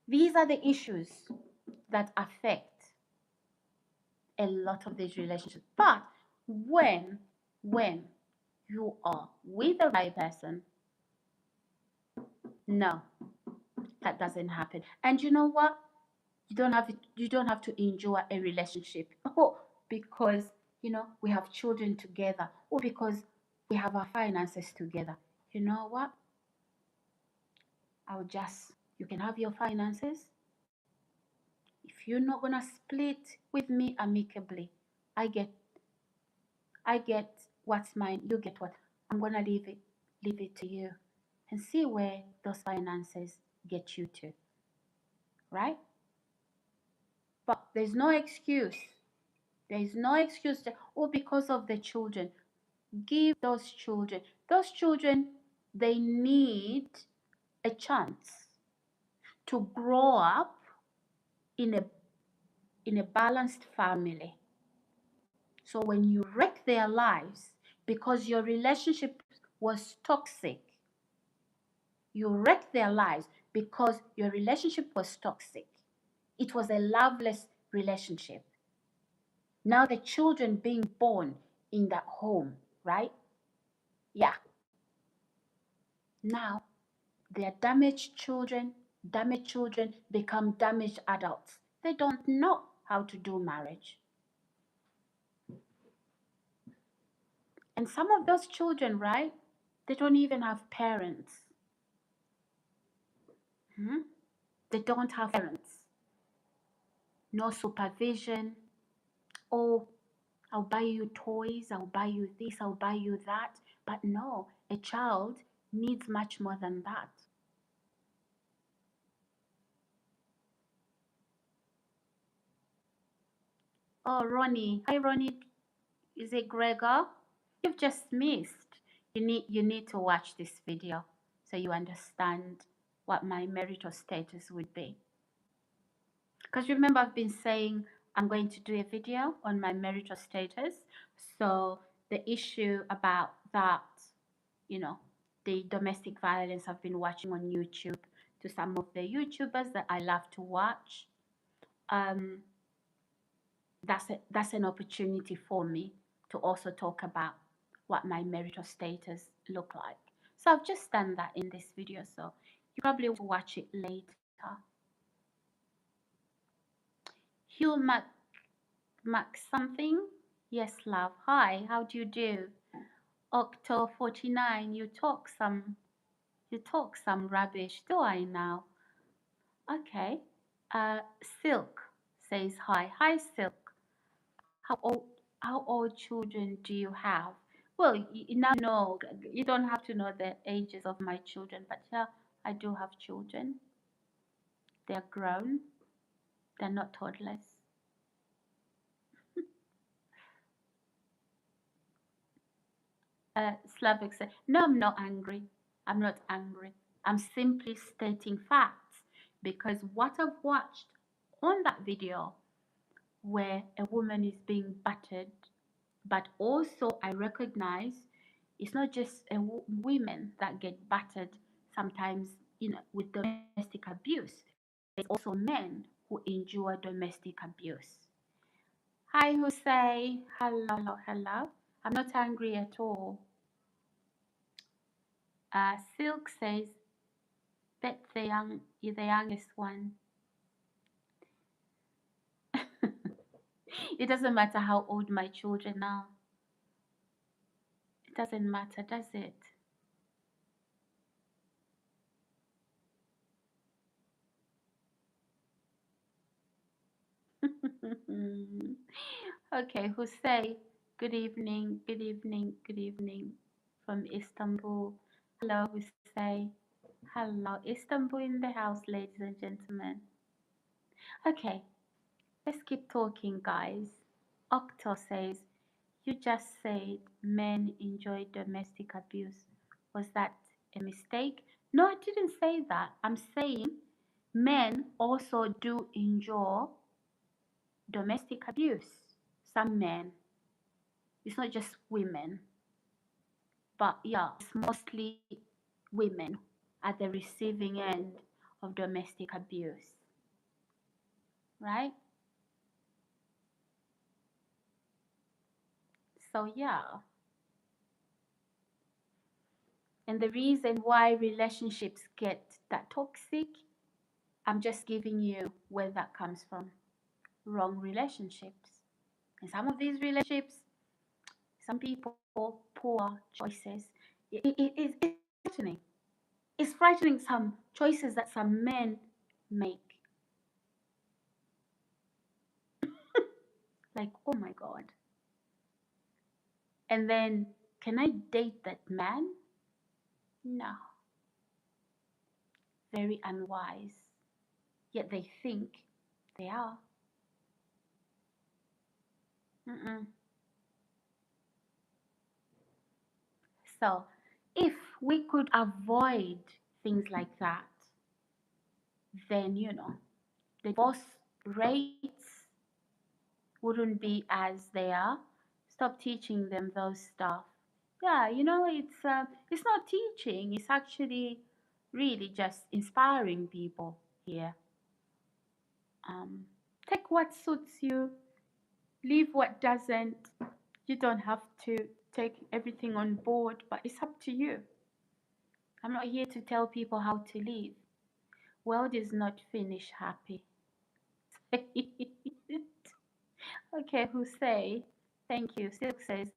these are the issues that affect a lot of these relationships. But when you are with the right person, no, that doesn't happen. And you know what? You don't have to enjoy a relationship. Oh, because we have children together, or because we have our finances together. You know what? You can have your finances. If you're not gonna split with me amicably, I get I get what's mine, you get what. I'm gonna leave it to you, and see where those finances get you to, right? But there's no excuse. There is no excuse to, oh, because of the children. Give those children, they need a chance to grow up in a balanced family. So when you wreck their lives because your relationship was toxic, you wreck their lives because your relationship was toxic. It was a loveless relationship. Now the children being born in that home, right? Yeah. Now they're damaged children become damaged adults. They don't know how to do marriage. And some of those children, right, they don't even have parents. Hmm? They don't have parents. No supervision. Oh, I'll buy you toys, I'll buy you this, I'll buy you that. But no, a child needs much more than that. Oh, Ronnie. Hi, Ronnie. Is it Gregor? You've just missed. You need to watch this video so you understand what my marital status would be. Because remember, I've been saying I'm going to do a video on my marital status. So the issue about that, the domestic violence I've been watching on YouTube, to some of the YouTubers that I love to watch, um, that's an opportunity for me to also talk about what my marital status look like. So I've just done that in this video, so you probably will watch it later. Hugh Mac something. Yes, love. Hi, how do you do? Octo 49, you talk some rubbish, do I now? Okay. Silk says hi. Hi, Silk. How old children do you have? Well, now you know, you don't have to know the ages of my children, but yeah, I do have children. They're grown. They're not toddlers. Slavic said, no, I'm not angry. I'm not angry. I'm simply stating facts because what I've watched on that video where a woman is being battered, but also I recognize it's not just women that get battered sometimes, with domestic abuse. there's also men who endure domestic abuse. Hi, Hussein. Hello, hello. I'm not angry at all. Silk says that you're the youngest one. It doesn't matter how old my children are. It doesn't matter, does it? Okay, Hussein. Good evening, good evening, good evening from Istanbul. Hello, Hussein. Hello, Istanbul in the house, ladies and gentlemen. Okay, let's keep talking, guys. Octo says, you just said men enjoy domestic abuse. Was that a mistake? No, I didn't say that. I'm saying men also do enjoy domestic abuse. Some men. It's not just women. But yeah, it's mostly women at the receiving end of domestic abuse. Right? So yeah. And the reason why relationships get that toxic, I'm just giving you where that comes from. Wrong relationships. And some of these relationships, some people, poor choices. It's frightening. It's frightening some choices that some men make. Like, oh my God. And then, can I date that man? No. Very unwise. Yet they think they are. Mm-mm. So, if we could avoid things like that, then, the divorce rates wouldn't be as they are. Stop teaching them those stuff. Yeah, it's not teaching. It's actually really just inspiring people here. Um, take what suits you, leave what doesn't. You don't have to take everything on board, but it's up to you. I'm not here to tell people how to live. World is not finished happy. Okay, who say? Thank you. Silk says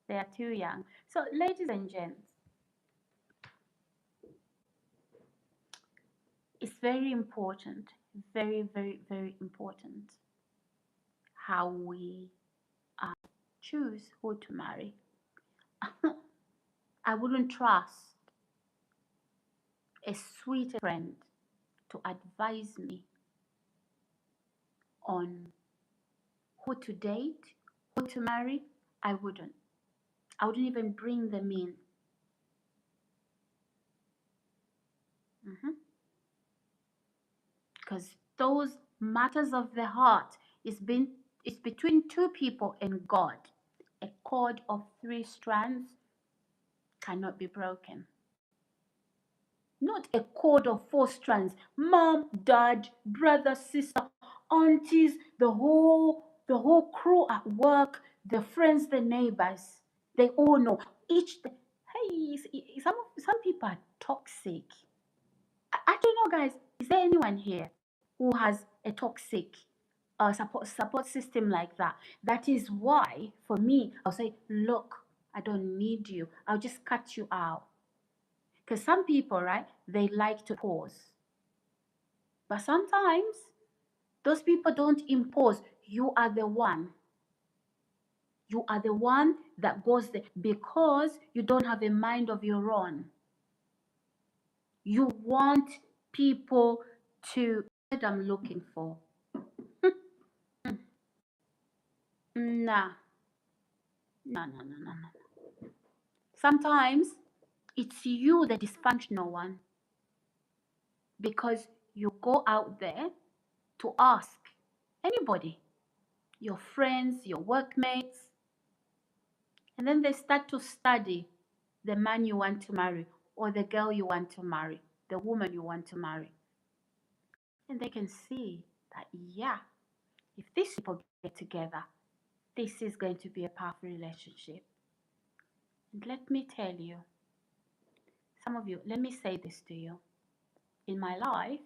they are too young. So, ladies and gents, it's very important, very, very, very important how we choose who to marry. I wouldn't trust a sweet friend to advise me on who to date, who to marry. I wouldn't. I wouldn't even bring them in. Because those matters of the heart is between two people and God. A cord of three strands cannot be broken. Not a cord of four strands. Mom, dad, brother, sister, aunties, the whole crew at work, the friends, the neighbors. They all know. Hey, some people are toxic. I don't know, guys. Is there anyone here who has a toxic support system like that? That is why, for me, I'll say, look, I don't need you. I'll just cut you out. Because some people, right, they like to pause. But sometimes those people don't impose. You are the one. You are the one that goes there because you don't have a mind of your own. You want people to what I'm looking for. Nah, no, no, no, no, no. Sometimes it's you, the dysfunctional one, because you go out there to ask anybody, your friends, your workmates, and then they start to study the man you want to marry or the girl you want to marry, the woman you want to marry. And they can see that, yeah, if these people get together, this is going to be a powerful relationship. And let me tell you, some of you, let me say this to you. In my life,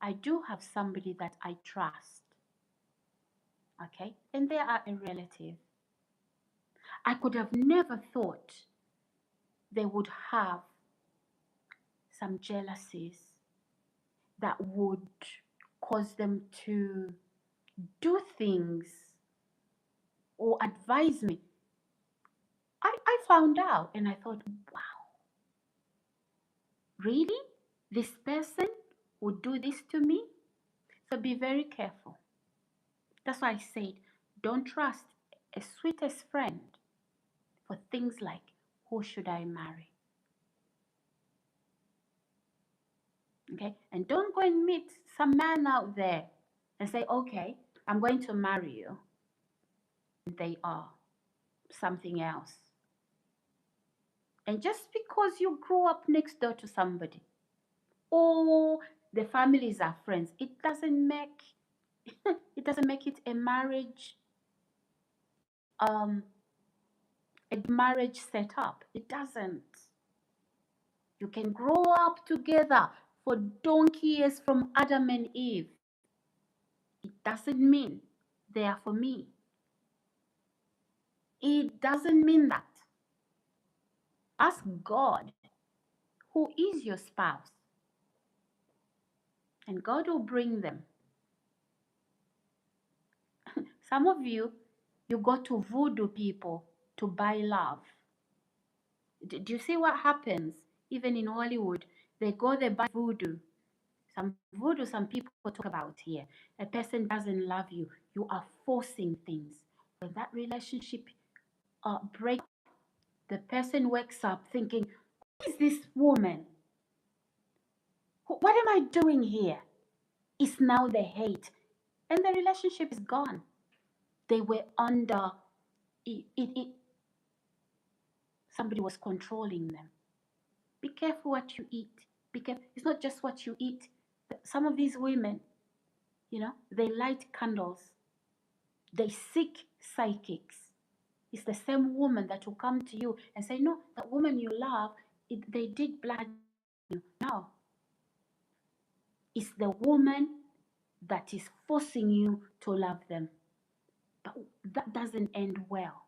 I do have somebody that I trust, okay? And they are a relative. I could have never thought they would have some jealousies that would cause them to do things or advise me. I found out and I thought, wow, really? This person would do this to me? So be very careful. That's why I said, don't trust a sweetest friend for things like, who should I marry? Okay? And don't go and meet some man out there and say, okay, I'm going to marry you. And they are something else. And just because you grew up next door to somebody or the families are friends, it doesn't make it a marriage setup. It doesn't. You can grow up together for donkey years from Adam and Eve. It doesn't mean they are for me. It doesn't mean that. Ask God, who is your spouse? And God will bring them. Some of you go to voodoo people to buy love. Do you see what happens? Even in Hollywood, they buy voodoo. Some voodoo, some people talk about here. A person doesn't love you. You are forcing things. When that relationship breaks, the person wakes up thinking, who is this woman? What am I doing here? It's now the hate. And the relationship is gone. They were under somebody was controlling them. Be careful what you eat. Be careful. It's not just what you eat. Some of these women, they light candles. They seek psychics. It's the same woman that will come to you and say, no, that woman you love, they did blood you. No. It's the woman that is forcing you to love them. But that doesn't end well.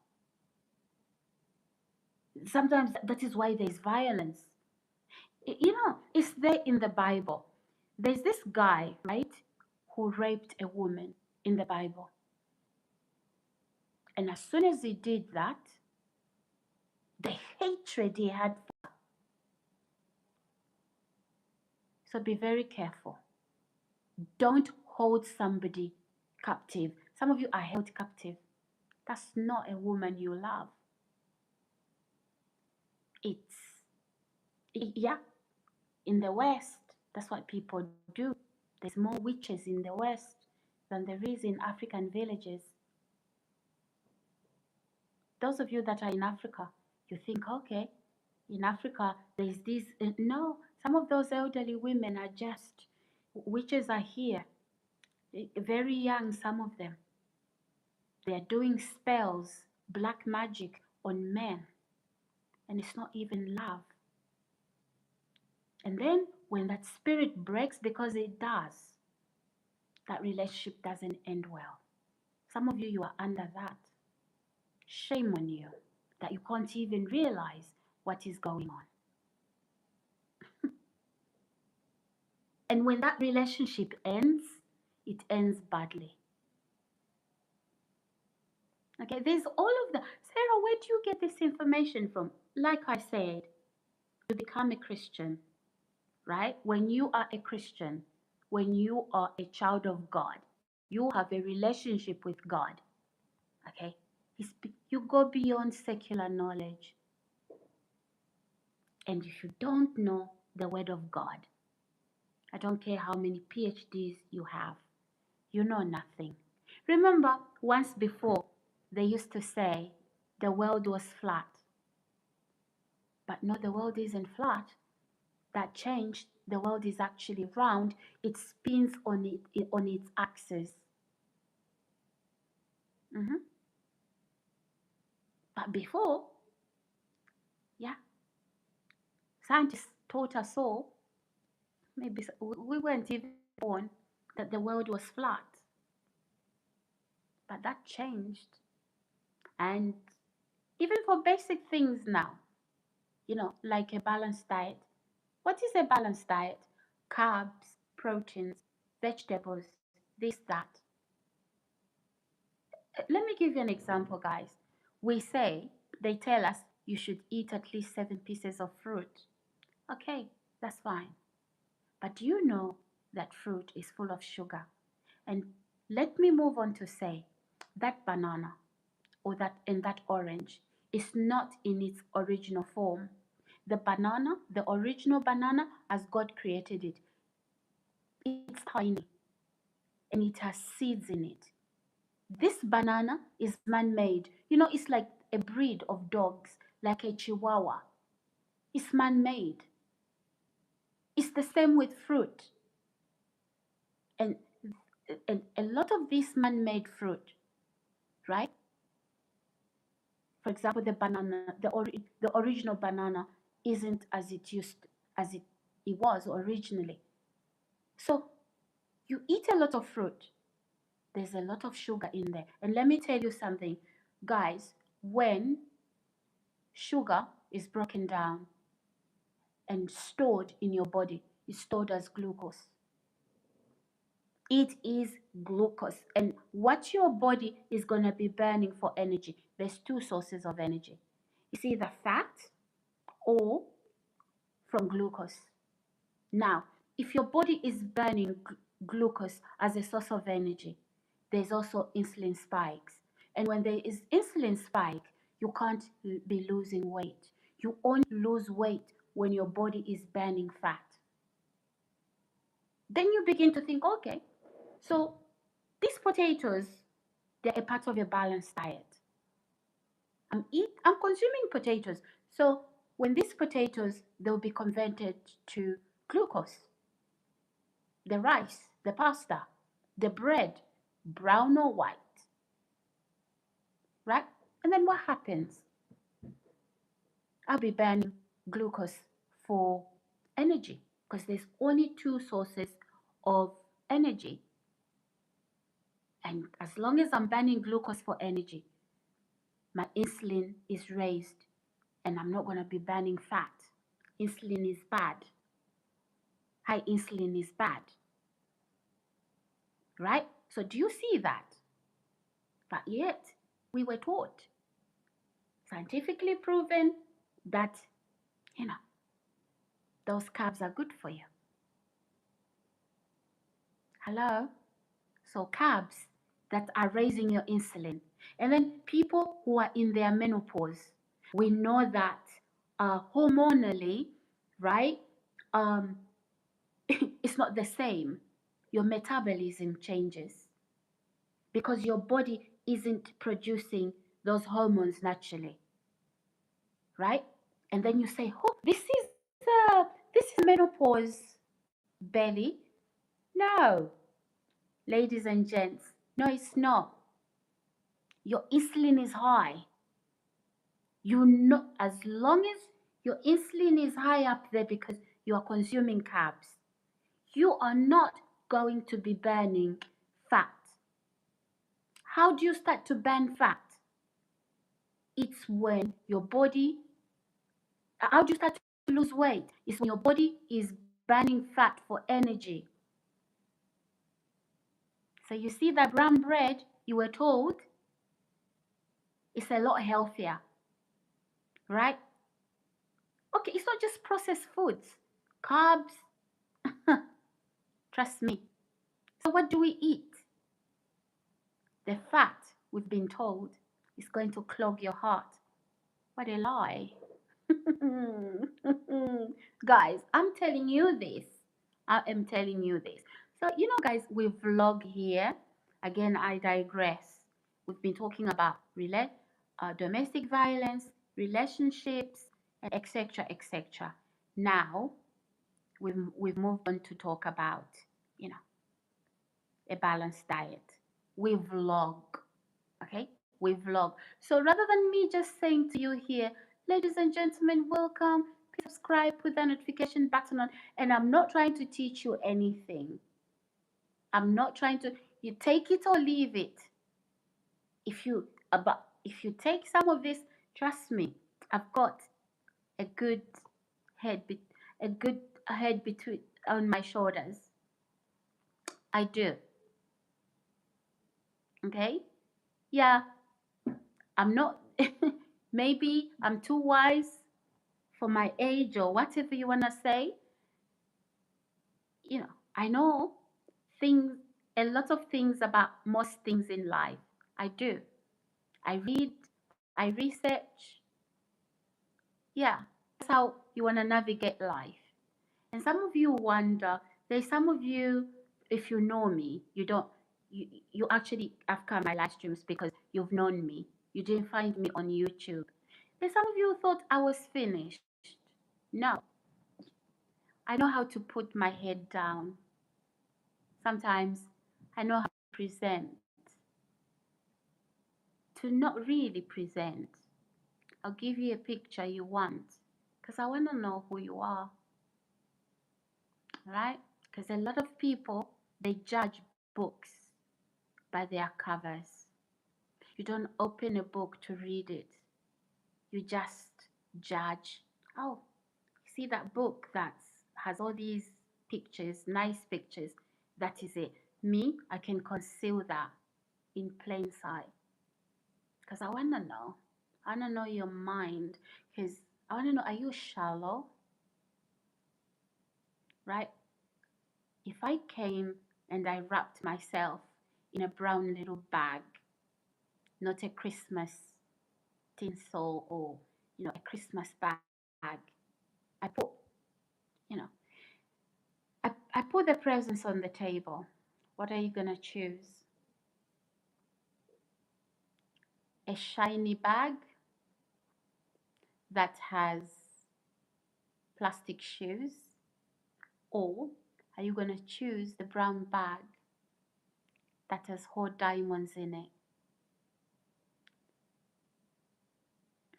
Sometimes that is why there's violence. It's there in the Bible. There's this guy, right, who raped a woman in the Bible. And as soon as he did that, the hatred he had. So be very careful. Don't hold somebody captive. Some of you are held captive. That's not a woman you love. Yeah, in the West, that's what people do. There's more witches in the West than there is in African villages. Those of you that are in Africa, you think, okay, in Africa, there's this. No, some of those elderly women are just, witches are here. Very young, some of them. They are doing spells, black magic on men. And it's not even love. And then when that spirit breaks, because it does, that relationship doesn't end well. Some of you are under that. Shame on you that you can't even realize what is going on. And when that relationship ends, it ends badly. Okay, there's all of that. Sarah, where do you get this information from? Like I said, you become a Christian, right? When you are a Christian, when you are a child of God, you have a relationship with God. Okay? You go beyond secular knowledge. And if you don't know the Word of God, I don't care how many PhDs you have, you know nothing. Remember, once before, they used to say the world was flat. But no, the world isn't flat. that changed. The world is actually round. It spins on its axis. Mhm. But before, yeah, scientists taught us all, maybe we weren't even born, that the world was flat. But that changed. And even for basic things now, like a balanced diet. What is a balanced diet? Carbs, proteins, vegetables, this, that. Let me give you an example, guys. We say, they tell us you should eat at least 7 pieces of fruit. Okay, that's fine. But do you know that fruit is full of sugar? And let me move on to say that banana that orange is not in its original form. The banana, the original banana, as God created it, it's tiny and it has seeds in it. This banana is man-made. It's like a breed of dogs, like a Chihuahua. It's man-made. It's the same with fruit. And, and a lot of this man-made fruit, right? For example, the banana, the original banana isn't as it was originally. So you eat a lot of fruit, there's a lot of sugar in there. And let me tell you something, guys, when sugar is broken down and stored in your body, it's stored as glucose. It is glucose. And what your body is going to be burning for energy, there's two sources of energy. It's either fat or from glucose. Now, if your body is burning glucose as a source of energy, there's also insulin spikes. And when there is insulin spike, you can't be losing weight. You only lose weight when your body is burning fat. Then you begin to think, okay, so these potatoes, they're a part of a balanced diet. I'm consuming potatoes. So when these potatoes, they'll be converted to glucose. The rice, the pasta, the bread, brown or white, right? And then what happens? I'll be burning glucose for energy because there's only two sources of energy. And as long as I'm burning glucose for energy, my insulin is raised and I'm not going to be burning fat. Insulin is bad. High insulin is bad, right? So do you see that? But yet, we were taught, scientifically proven, that, you know, those carbs are good for you. Hello? So carbs that are raising your insulin. And then people who are in their menopause, we know that hormonally, right? Um, it's not the same. Your metabolism changes because your body isn't producing those hormones naturally, right? And then you say, "Oh, this is menopause, belly." No, ladies and gents, no, it's not. Your insulin is high. You know, as long as your insulin is high up there because you are consuming carbs, you are not going to be burning fat. How do you start to burn fat? It's when your body, how do you start to lose weight? It's when your body is burning fat for energy. So you see that brown bread, you were told, it's a lot healthier, right? Okay, it's not just processed foods, carbs, trust me. So what do we eat? The fat, we've been told, is going to clog your heart. What a lie. Guys, I'm telling you this. I am telling you this. So, guys, we vlog here. Again, I digress. We've been talking about domestic violence, relationships, etc., etc. Now, we've moved on to talk about, you know, a balanced diet. We vlog, okay? We vlog. So rather than me just saying to you here, ladies and gentlemen, welcome, please subscribe, put the notification button on, and I'm not trying to teach you anything. I'm not trying to, you take it or leave it. If you take some of this, trust me, I've got a good head, a good head between on my shoulders. I do. Okay? Yeah, I'm not. Maybe I'm too wise for my age or whatever you wanna say. I know things, a lot of things about most things in life. I do. I read. I research. Yeah, that's how you wanna navigate life. And some of you wonder, there's some of you, if you know me, you actually have come my live streams because you've known me. You didn't find me on YouTube. There's some of you who thought I was finished. No, I know how to put my head down. Sometimes I know how to present, to not really present. I'll give you a picture you want because I want to know who you are, right? Because a lot of people, they judge books by their covers. You don't open a book to read it. You just judge. Oh, see that book that has all these pictures, nice pictures. That is it. Me, I can conceal that in plain sight because I want to know. I want to know your mind because I want to know, are you shallow? Right? If I came and I wrapped myself in a brown little bag, not a Christmas tinsel or a Christmas bag. I put you know I put the presents on the table. What are you gonna choose? A shiny bag that has plastic shoes, or are you gonna choose the brown bag that has whole diamonds in it?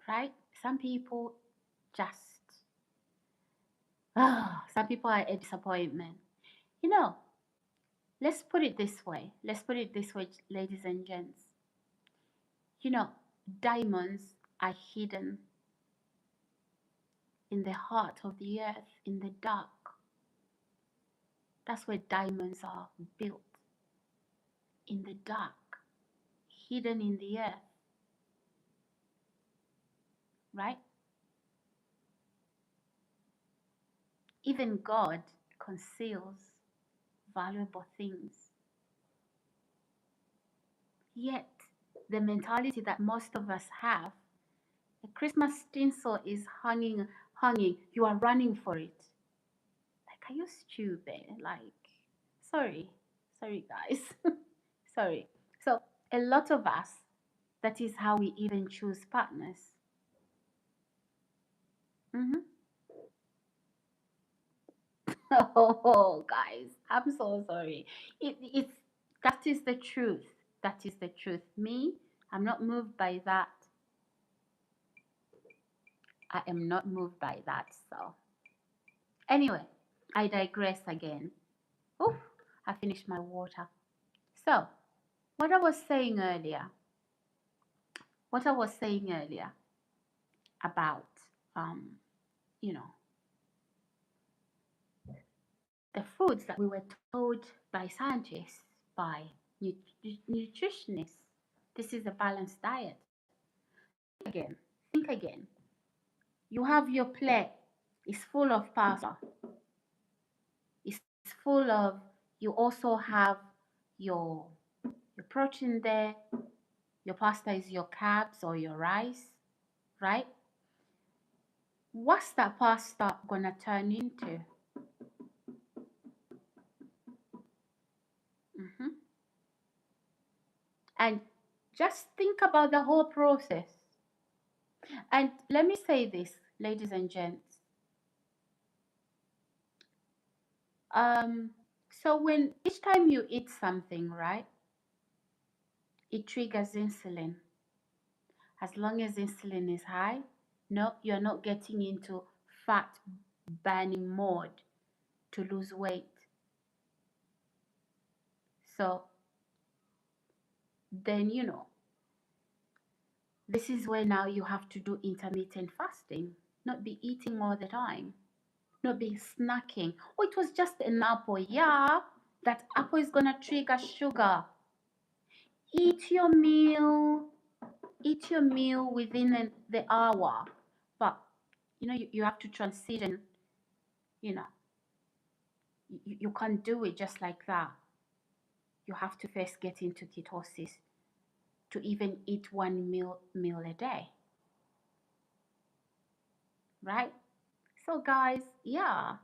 Right? Some people just some people are a disappointment. You know, let's put it this way. Let's put it this way, ladies and gents. You know, diamonds are hidden in the heart of the earth, in the dark. That's where diamonds are built, in the dark, hidden in the earth, right? Even God conceals valuable things. Yet, the mentality that most of us have, the Christmas tinsel is hanging, you are running for it. Like, are you stupid? Like, sorry, sorry, guys. Sorry. So, a lot of us, that is how we even choose partners. Hmm. Oh, guys, I'm so sorry. It's that is the truth. That is the truth. Me, I'm not moved by that. I am not moved by that. So, anyway, I digress again. Oh, I finished my water. So, what I was saying earlier, what I was saying earlier about, um, you know, the foods that we were told by scientists, by nutritionists. This is a balanced diet. Again, think again. You have your plate, it's full of pasta. It's full of, you also have your, your protein there. Your pasta is your carbs or your rice, right? What's that pasta gonna turn into? Hmm. And just think about the whole process. And let me say this, ladies and gents, Um, so when each time you eat something, right, it triggers insulin. As long as insulin is high, no, you're not getting into fat burning mode to lose weight. So then, this is where now you have to do intermittent fasting, not be eating all the time, not be snacking. Oh, it was just an apple. Yeah, that apple is gonna trigger sugar. Eat your meal, within the hour. But you have to transition. You know, you can't do it just like that. You have to first get into ketosis to even eat one meal a day, right? So guys, yeah.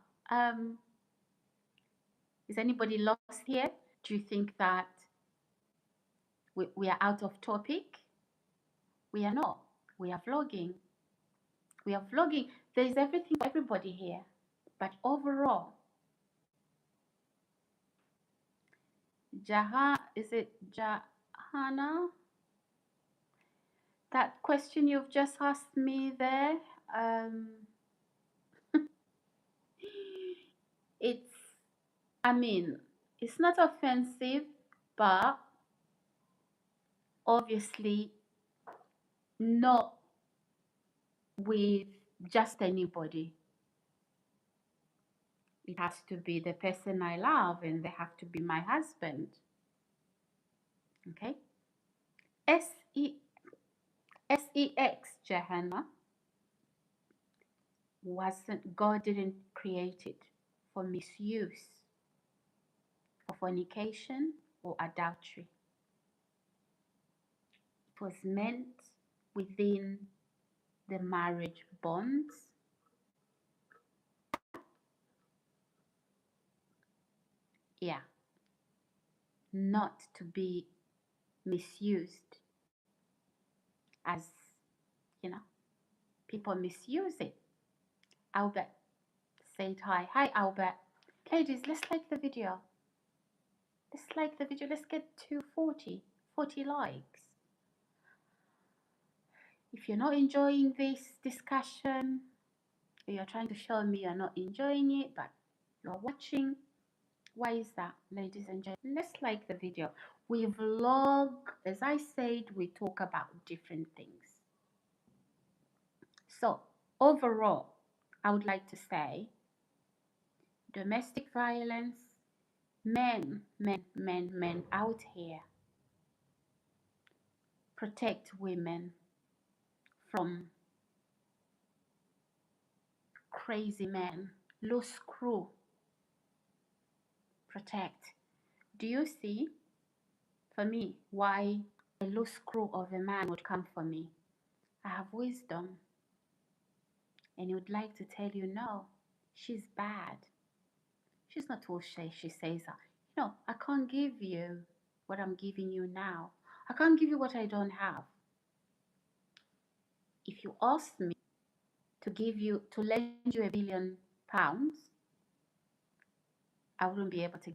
Is anybody lost here? Do you think that we are out of topic? We are not. We are vlogging. We are vlogging. There is everything for everybody here. But overall, is it Jahana? That question you've just asked me there, it's, I mean, it's not offensive, but obviously not with just anybody. It has to be the person I love, and they have to be my husband. Okay? Sex, Johanna, wasn't, God didn't create it for misuse, for fornication or adultery. It was meant within the marriage bonds. Yeah. Not to be misused as, people misuse it. Albert said hi. Hi, Albert. Ladies, let's like the video. Let's like the video. Let's get to 40 likes. If you're not enjoying this discussion, you're trying to show me you're not enjoying it, but you're watching, why is that, ladies and gentlemen? Let's like the video. We vlog, as I said, we talk about different things. So overall, I would like to say domestic violence, men out here, protect women from crazy men, loose screw, protect. Do you see, for me, why a loose screw of a man would come for me? I have wisdom, and he would like to tell you, no, she's bad. She's not who she says. No, I can't give you what I'm giving you now. I can't give you what I don't have. If you ask me to lend you £1 billion, I wouldn't be able to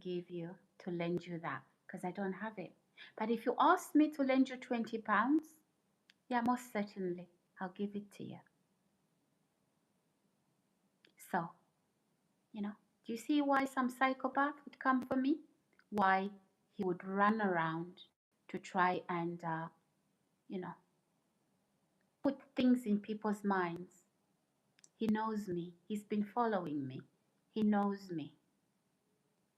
lend you that because I don't have it. But if you ask me to lend you £20, yeah, most certainly I'll give it to you. So, do you see why some psychopath would come for me? Why he would run around to try and, put things in people's minds. He knows me. He's been following me. He knows me.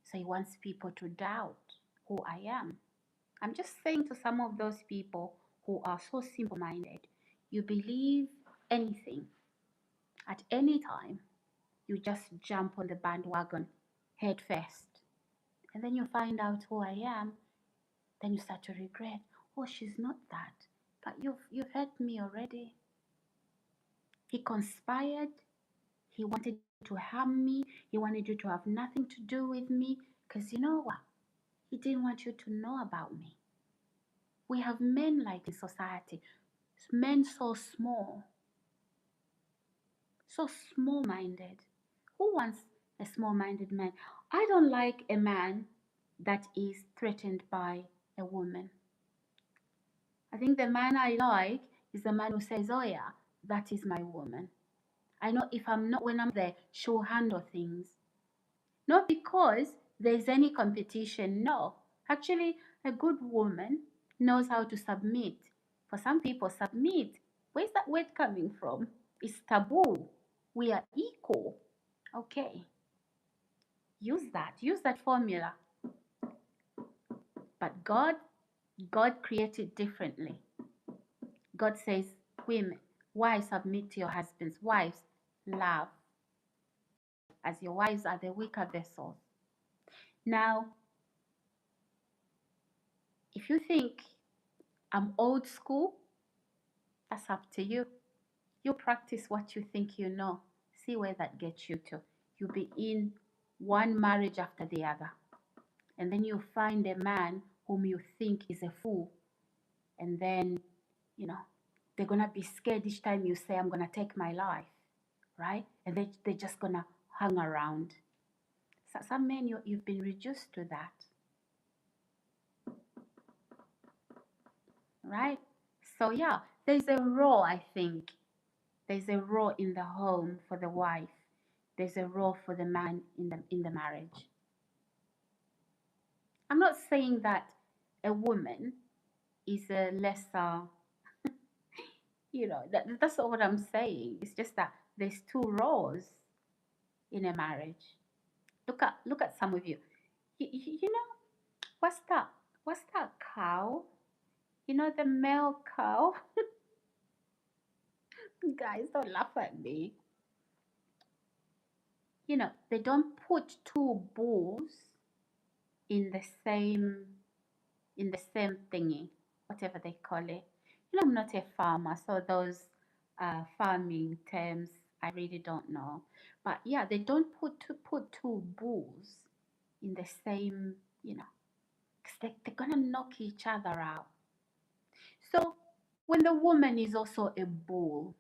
So he wants people to doubt who I am. I'm just saying to some of those people who are so simple-minded, you believe anything at any time, you just jump on the bandwagon head first. And then you find out who I am, then you start to regret. Oh, she's not that. But you've hurt me already. He conspired. He wanted to harm me. He wanted you to have nothing to do with me. Because you know what? He didn't want you to know about me. We have men like in society. Men so small-minded. Who wants a small-minded man? I don't like a man that is threatened by a woman. I think the man I like is the man who says, oh yeah, that is my woman. I know if I'm not, when I'm there, she'll handle things. Not because there's any competition, no. Actually, a good woman knows how to submit. For some people, submit, where's that word coming from? It's taboo. We are equal. Okay, use that formula. But God created differently. God says, women, wives, submit to your husbands. Wives, love, as your wives are the weaker vessels. Now, if you think I'm old school, that's up to you. You practice what you think you know. See where that gets you to. You'll be in one marriage after the other. And then you find a man whom you think is a fool. And then, you know, they're going to be scared each time you say, I'm going to take my life. Right? And they're just going to hang around. So some men, you've been reduced to that. Right? So, yeah, there's a role, I think. There's a role in the home for the wife. There's a role for the man in the marriage. I'm not saying that a woman is a lesser, that's not what I'm saying. It's just that there's two roles in a marriage. Look at some of you. You know, what's that cow? You know, the male cow? Guys, don't laugh at me. You know, they don't put two bulls in the same thingy, whatever they call it. You know, I'm not a farmer, so those farming terms I really don't know. But yeah, they don't put two bulls in the same, because they're gonna knock each other out. So when the woman is also a bull,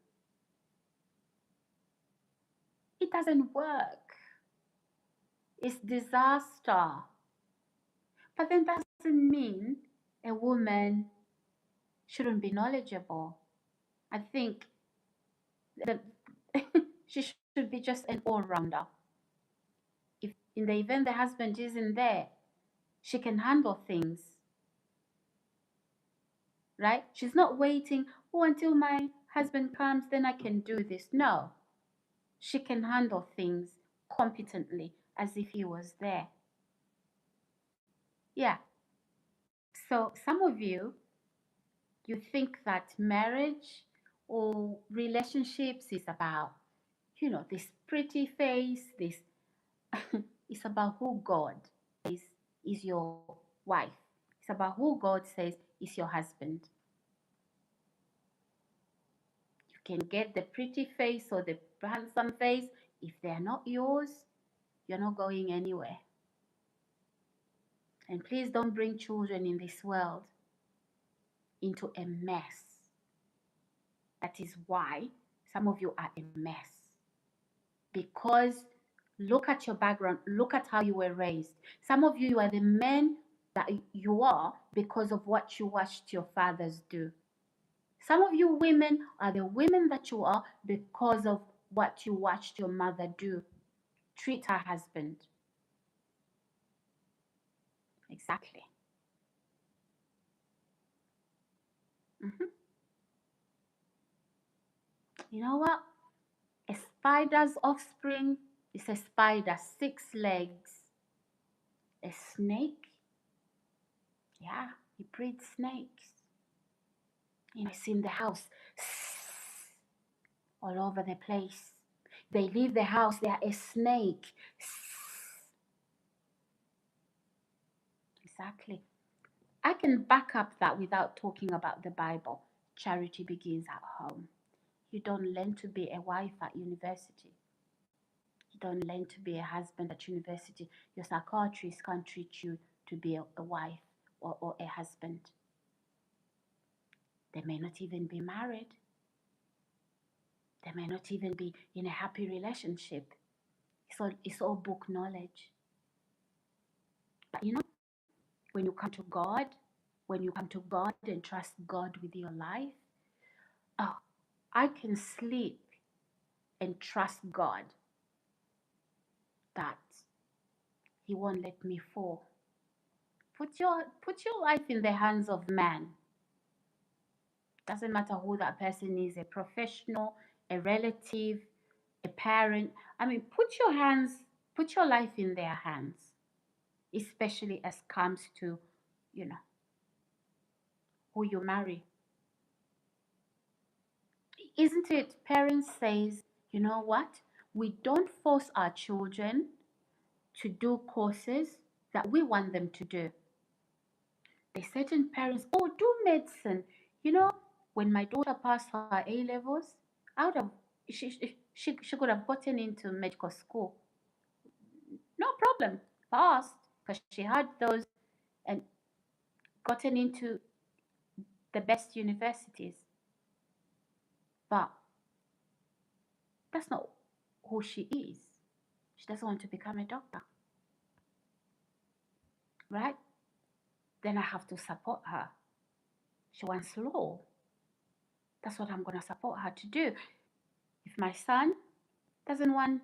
it doesn't work. It's disaster. But then that doesn't mean a woman shouldn't be knowledgeable. I think that she should be just an all-rounder. If in the event the husband isn't there, she can handle things, right? She's not waiting, oh, until my husband comes, then I can do this. No, she can handle things competently as if he was there. Yeah. So some of you think that marriage or relationships is about, this pretty face, this it's about who God says is your wife. It's about who God says is your husband. You can get the pretty face or the handsome face. If they're not yours, you're not going anywhere. And please don't bring children in this world into a mess. That is why some of you are a mess. Because look at your background, look at how you were raised. Some of you are the men that you are because of what you watched your fathers do. Some of you women are the women that you are because of what you watched your mother do. Treat her husband. Exactly. Mhm. You know what? A spider's offspring is a spider, 6 legs. A snake, yeah, he breeds snakes. It's in the house, all over the place. They leave the house, they are a snake. Exactly. I can back up that without talking about the Bible. Charity begins at home. You don't learn to be a wife at university. You don't learn to be a husband at university. Your psychiatrist can't treat you to be a wife or a husband. They may not even be married. They may not even be in a happy relationship. It's all book knowledge. when you come to God, when you come to God and trust God with your life, oh, I can sleep and trust God that He won't let me fall. Put your life in the hands of man. Doesn't matter who that person is, a professional, a relative, a parent. I mean, put your life in their hands, especially as comes to, you know, who you marry. Isn't it? Parents says, you know what? We don't force our children to do courses that we want them to do. There's certain parents, oh, do medicine. You know, when my daughter passed her A levels, I would have she could have gotten into medical school. No problem. Passed because she had those and gotten into the best universities. But that's not who she is. She doesn't want to become a doctor, right? Then I have to support her. She wants law. That's what I'm going to support her to do. If my son doesn't want,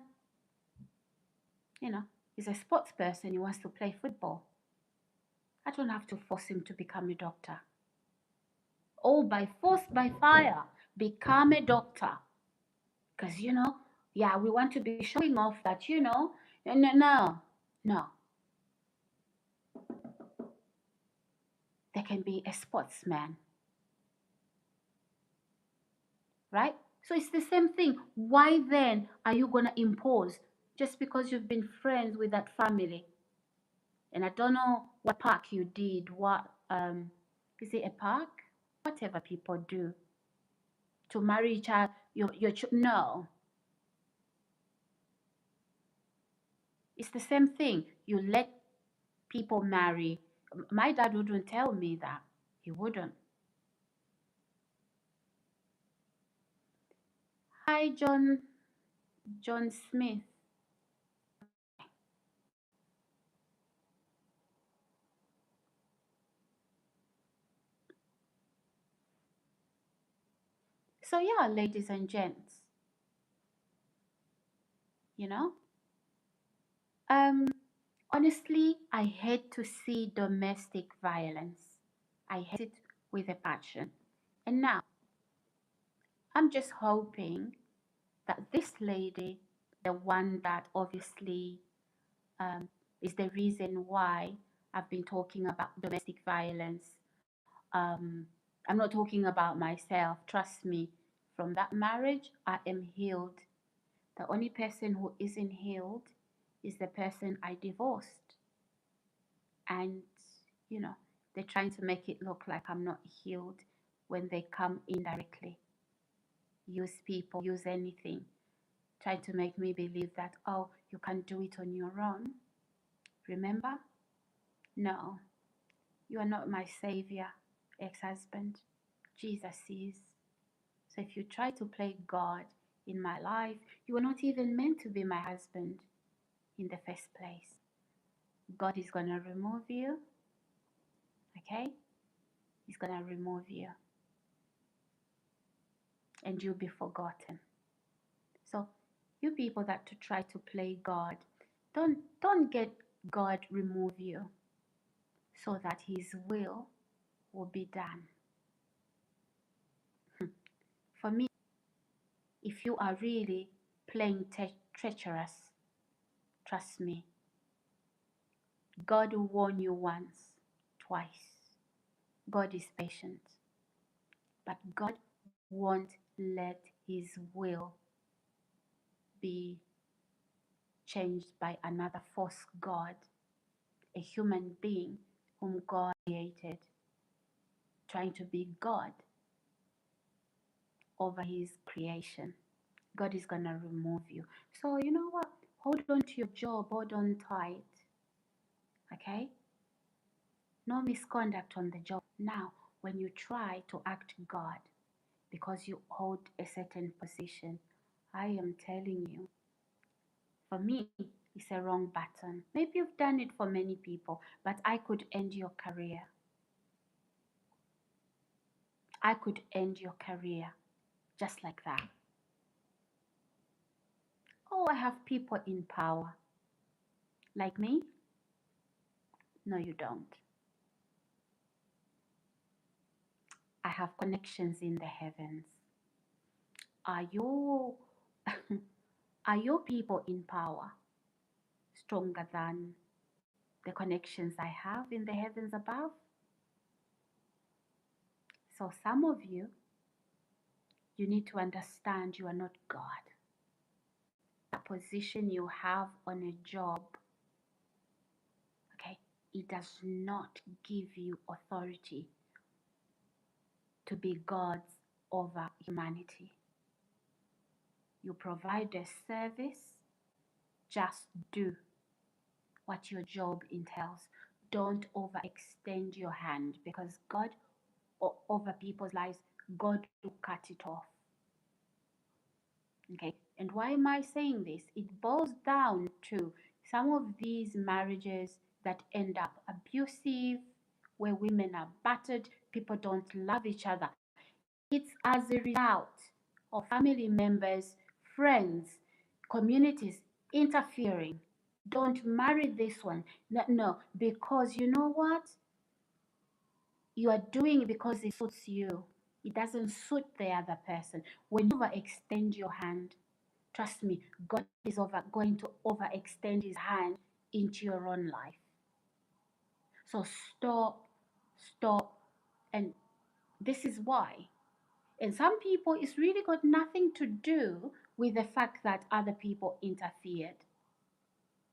you know, he's a sports person, he wants to play football, I don't have to force him to become a doctor. Oh, by force, by fire, become a doctor. Because, yeah, we want to be showing off that, no. They can be a sportsman, right? So it's the same thing. Why then are you going to impose just because you've been friends with that family? And I don't know what park you did. What is it a park? Whatever people do to marry each other. No, it's the same thing. You let people marry. My dad wouldn't tell me that. He wouldn't. Hi, John Smith. So yeah, ladies and gents, you know, um, honestly, I hate to see domestic violence. I hate it with a passion. And now, I'm just hoping that this lady, the one that obviously is the reason why I've been talking about domestic violence. Um, I'm not talking about myself. Trust me, from that marriage, I am healed. The only person who isn't healed is the person I divorced. And, you know, they're trying to make it look like I'm not healed when they come indirectly. Use people, use anything, trying to make me believe that, oh, you can do it on your own. Remember? No, you are not my savior, ex-husband. Jesus is. So if you try to play God in my life, you were not even meant to be my husband in the first place. God is going to remove you, okay? He's going to remove you and you'll be forgotten. So you people that to try to play God, don't get God remove you so that his will be done. For me, if you are really playing treacherous, trust me, God will warn you once, twice. God is patient, but God won't let his will be changed by another false God, a human being whom God created, trying to be God over his creation. God is going to remove you. So, you know what? Hold on to your job, hold on tight. Okay? No misconduct on the job. Now, when you try to act God because you hold a certain position, I am telling you, for me, It's a wrong button. Maybe you've done it for many people, but I could end your career. I could end your career just like that. Oh, I have people in power. Like me? No, you don't. I have connections in the heavens. Are your are your people in power stronger than the connections I have in the heavens above? So some of you, you need to understand you are not God. That position you have on a job, okay, it does not give you authority to be gods over humanity. You provide a service, just do what your job entails. Don't overextend your hand, because God, over people's lives, God will cut it off. Okay, and why am I saying this? It boils down to some of these marriages that end up abusive, where women are battered, people don't love each other. It's as a result of family members, friends, communities interfering. Don't marry this one. No, no, because you know what? You are doing it because it suits you. It doesn't suit the other person. When you overextend your hand, trust me, God is going to overextend his hand into your own life. So stop, and this is why. And some people, it's really got nothing to do with the fact that other people interfered.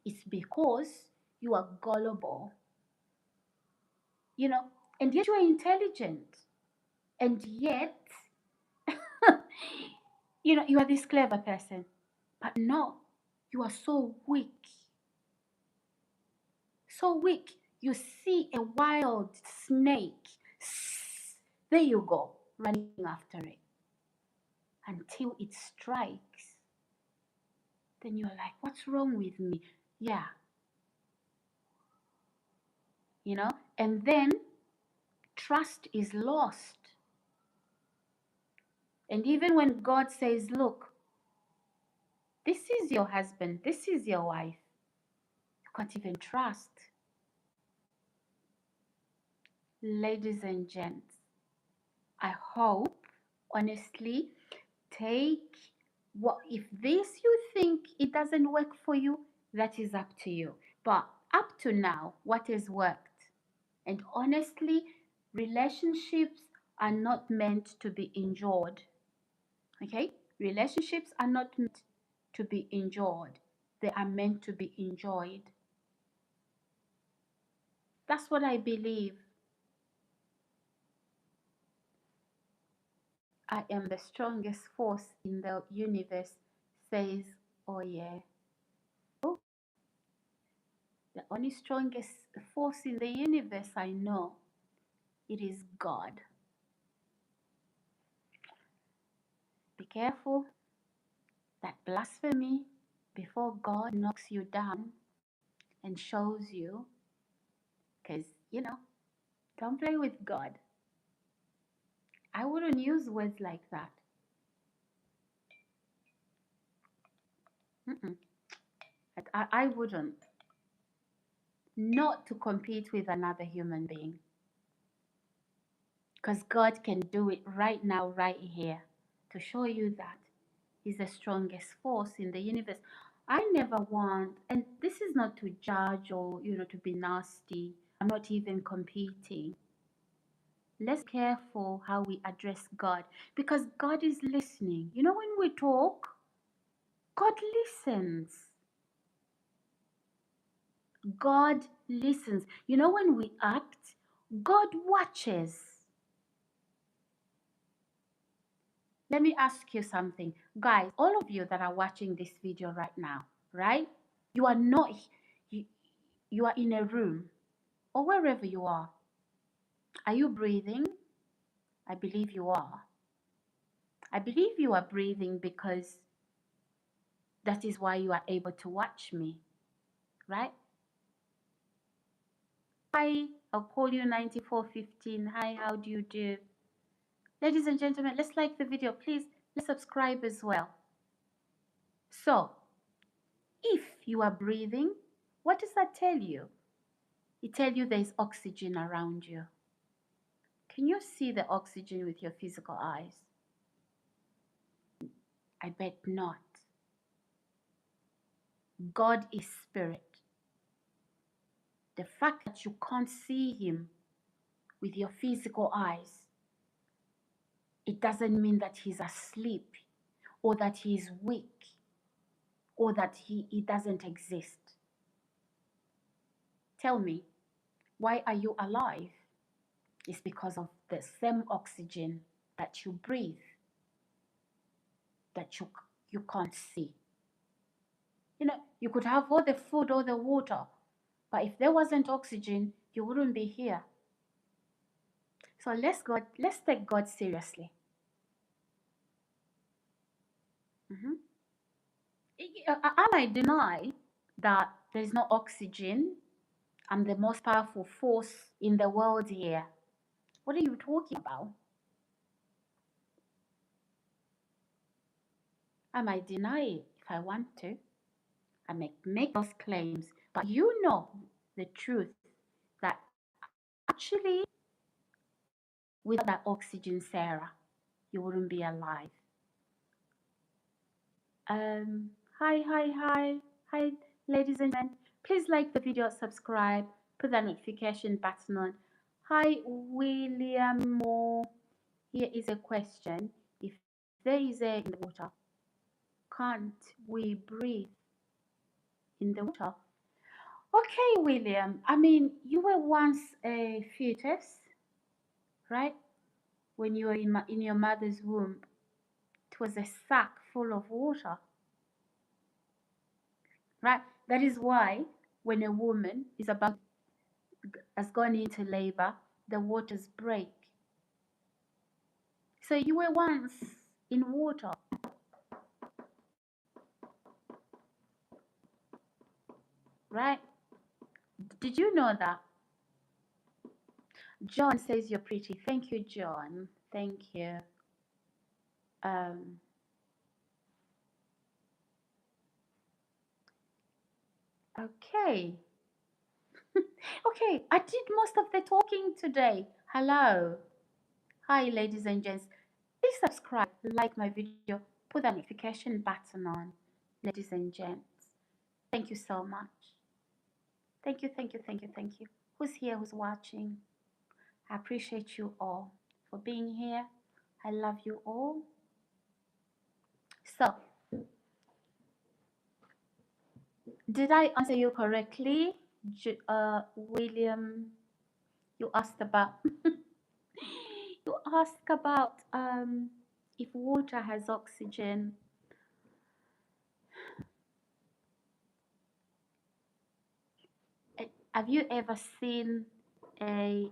It's because you are gullible, you know, and yet you are intelligent. And yet, you are this clever person. But no, you are so weak. So weak. You see a wild snake. There you go, running after it until it strikes. Then you're like, what's wrong with me? Yeah, and then trust is lost. And even when God says, look, this is your husband, this is your wife, you can't even trust. Ladies and gents, I hope, honestly, take if this you think it doesn't work for you, that is up to you. But up to now, what has worked? And honestly, relationships are not meant to be enjoyed. Okay? Relationships are not meant to be enjoyed. They are meant to be enjoyed. That's what I believe. I am the strongest force in the universe, says, oh yeah. Oh, the only strongest force in the universe I know, it is God. Be careful that blasphemy before God knocks you down and shows you, because, don't play with God. I wouldn't use words like that. Mm-mm. I wouldn't. Not to compete with another human being. Because God can do it right now, right here, to show you that He's the strongest force in the universe. I never want, and this is not to judge or, to be nasty. I'm not even competing. Let's be careful how we address God, because God is listening. When we talk, God listens. God listens. When we act, God watches. Let me ask you something. Guys, all of you that are watching this video right now, right? You are not, you are in a room or wherever you are. Are you breathing? I believe you are. I believe you are breathing because that is why you are able to watch me. right? Hi, I'll call you 9415. Hi, how do you do? Ladies and gentlemen, let's like the video. Please, let's subscribe as well. So, if you are breathing, what does that tell you? It tells you there's oxygen around you. Can you see the oxygen with your physical eyes? I bet not. God is spirit. The fact that you can't see him with your physical eyes, it doesn't mean that he's asleep or that he's weak or that he doesn't exist. Tell me, why are you alive? It's because of the same oxygen that you breathe that you can't see. You know, you could have all the food, all the water, but if there wasn't oxygen, you wouldn't be here. So let's take God seriously. Mhm. I might deny that there's no oxygen. I'm the most powerful force in the world here. What are you talking about? I might deny it if I want to. I make those claims, but you know the truth that actually, without that oxygen, Sarah, you wouldn't be alive. Hi, ladies and gentlemen. Please like the video, subscribe, put that notification button on. Hi, William Moore. Here is a question. If there is air in the water, can't we breathe in the water? Okay, William. I mean, you were once a fetus, right? When you were in your mother's womb, it was a sack full of water, right? That is why when a woman has gone into labor, the waters break. So you were once in water, right? Did you know that? John says you're pretty. Thank you, John. Thank you. Um, okay. Okay, I did most of the talking today. Hello. Hi, ladies and gents. Please subscribe, like my video, put the notification button on, ladies and gents. Thank you so much. Thank you, thank you, thank you, thank you. Who's here, who's watching? I appreciate you all for being here. I love you all. So, did I answer you correctly? William, you asked about you asked about if water has oxygen. Have you ever seen a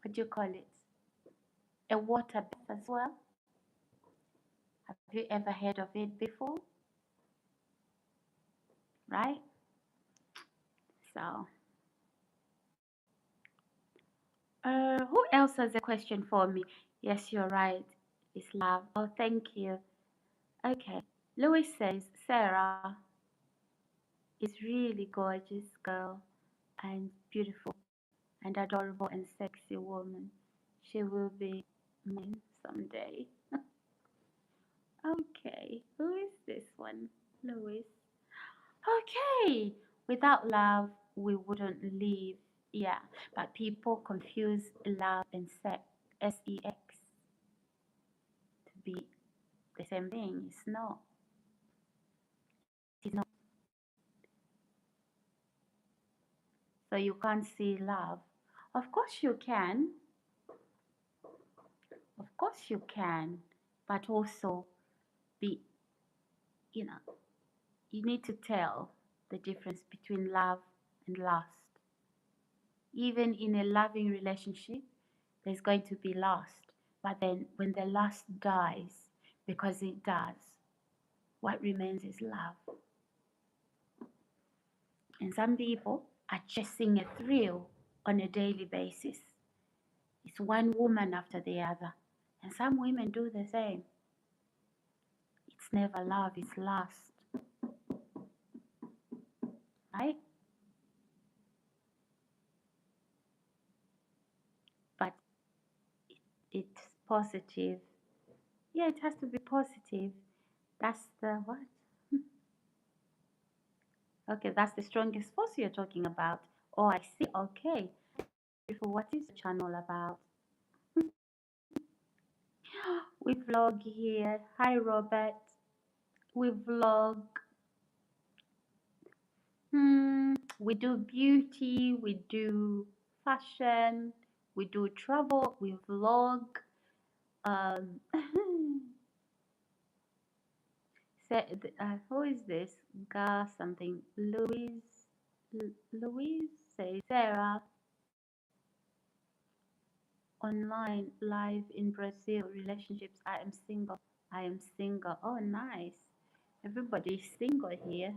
what do you call it? A water bath as well? Have you ever heard of it before? Right? So, who else has a question for me? Yes, you're right. It's love. Oh, thank you. Okay. Louis says Sarah is really gorgeous girl and beautiful and adorable and sexy woman. She will be mine someday. Okay. Who is this one? Louis. Okay. Without love, we wouldn't live. Yeah. But people confuse love and sex, sex, to be the same thing. It's not. It's not. So you can't see love. Of course you can. Of course you can. But also be, you know, you need to tell the difference between love and lust. Even in a loving relationship, there's going to be lust. But then when the lust dies, because it does, what remains is love. And some people are chasing a thrill on a daily basis. It's one woman after the other. And some women do the same. It's never love, it's lust, right? But it's positive. Yeah, it has to be positive. That's the what? Okay, that's the strongest force you're talking about. Oh, I see. Okay. Beautiful. What is the channel about? We vlog here. Hi, Robert. We vlog. We do beauty. We do fashion. We do travel. We vlog. Um, who is this? Something. Louise says Sarah online live in Brazil relationships. I am single. I am single. Oh, nice. Everybody's single here.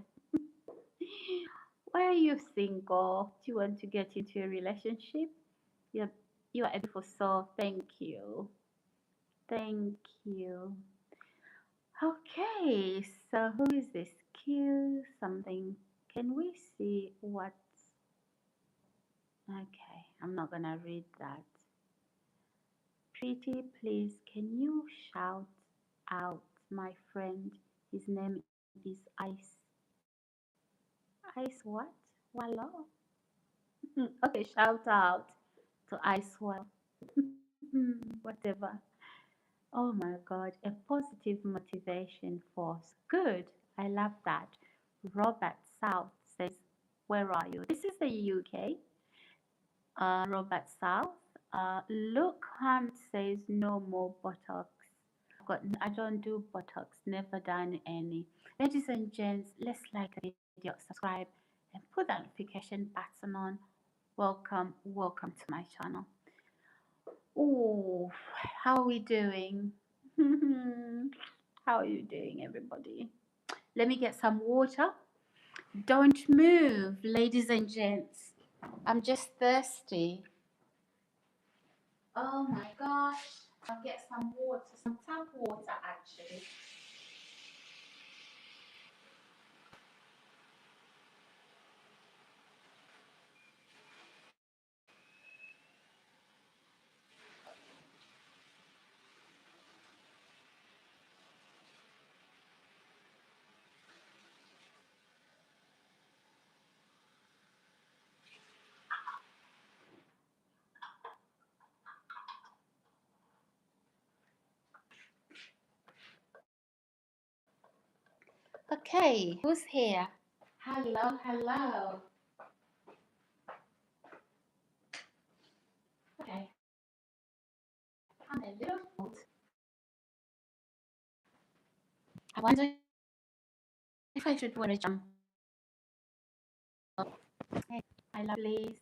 Why are you single? Do you want to get into a relationship? You're you're a beautiful soul. Thank you. Thank you. Okay, so who is this? Q something. Can we see what? Okay, I'm not gonna read that. Pretty, please, can you shout out my friend? His name is Ice. Ice what? Wallow? Okay, shout out to Ice Well. Whatever. Oh my God, a positive motivation force. Good. I love that. Robert South says, where are you? This is the UK. Robert South. Luke Hunt says, no more Botox. I don't do Botox, never done any. Ladies and gents, let's like the video, subscribe, and put that notification button on. Welcome, welcome to my channel. Oh, how are we doing? How are you doing, everybody? Let me get some water. Don't move, ladies and gents. I'm just thirsty. Oh my gosh. I'll get some water, some tap water actually. Okay, who's here? Hello, hello. Okay, I'm a little cold. I wonder if I should wear a jumper. Hey, my lovelies.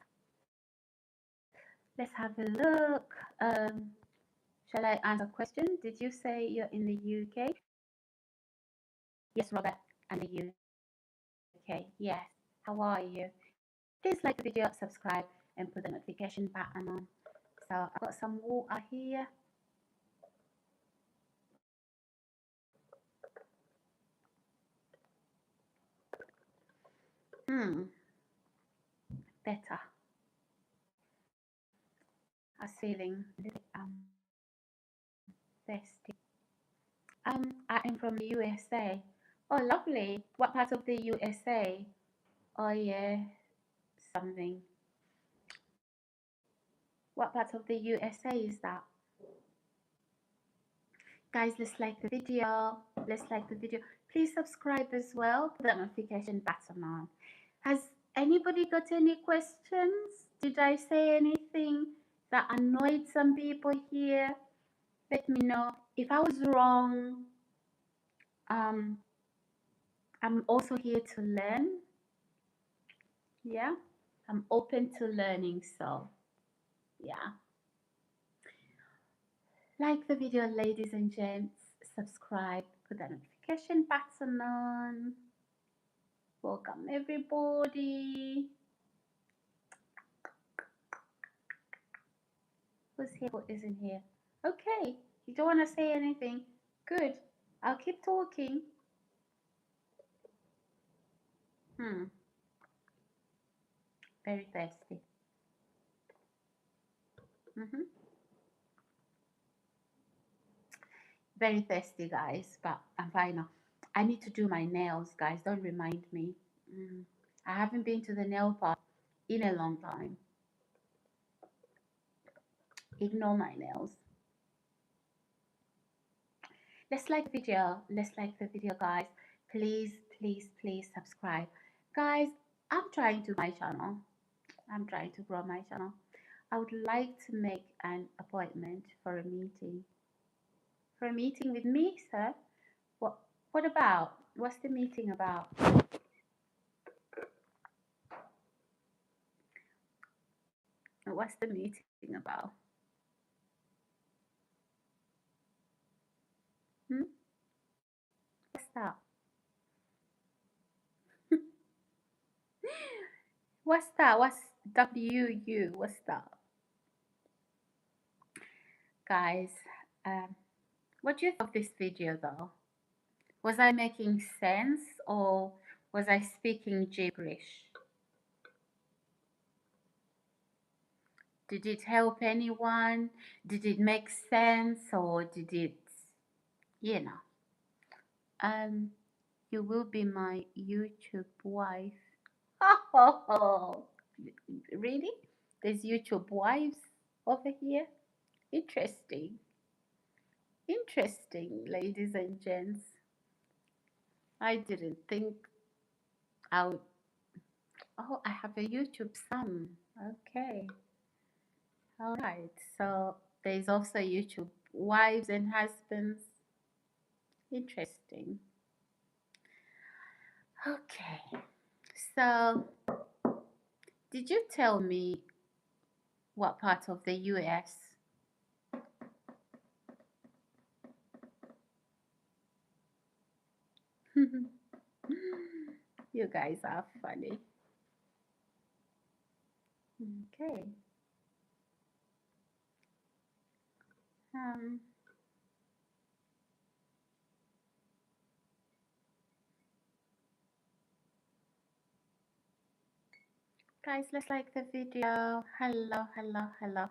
Let's have a look. Shall I answer a question? Did you say you're in the UK? Yes, Robert, I'm in the UK. Yes. How are you? Please like the video, subscribe, and put the notification button on. So I've got some water here. Better. I was feeling a little thirsty. I am from the USA. Oh, lovely. What part of the USA? Oh, yeah, something. What part of the USA is that? Guys, let's like the video. Let's like the video. Please subscribe as well. Put that notification button on. Has anybody got any questions? Did I say anything that annoyed some people here? Let me know. If I was wrong, I'm also here to learn. Yeah, I'm open to learning. So, yeah. Like the video, ladies and gents. Subscribe. Put that notification button on. Welcome everybody. Who's here? Who isn't here? Okay, you don't want to say anything. Good. I'll keep talking. Very thirsty. hmm Very thirsty, guys. But I'm fine now. I need to do my nails, guys. Don't remind me. I haven't been to the nail part in a long time. Ignore my nails. Let's like the video. Let's like the video, guys. Please, please, please subscribe. Guys, I'm trying to my channel. I'm trying to grow my channel. I would like to make an appointment for a meeting. For a meeting with me, sir? What about? What's the meeting about? What's the meeting about? Hmm? What's that? What's that? What's WU? What's that? Guys, what do you think of this video though? Was I making sense or was I speaking gibberish? Did it help anyone? Did it make sense or did it, you know? You will be my YouTube wife. Oh, really? There's YouTube wives over here? Interesting. Interesting, ladies and gents. I didn't think I would. Oh, I have a YouTube son. Okay. All right. So there's also YouTube wives and husbands. Interesting. Okay. So did you tell me what part of the US? You guys are funny. Okay. Um, guys, let's like the video. Hello, hello, hello.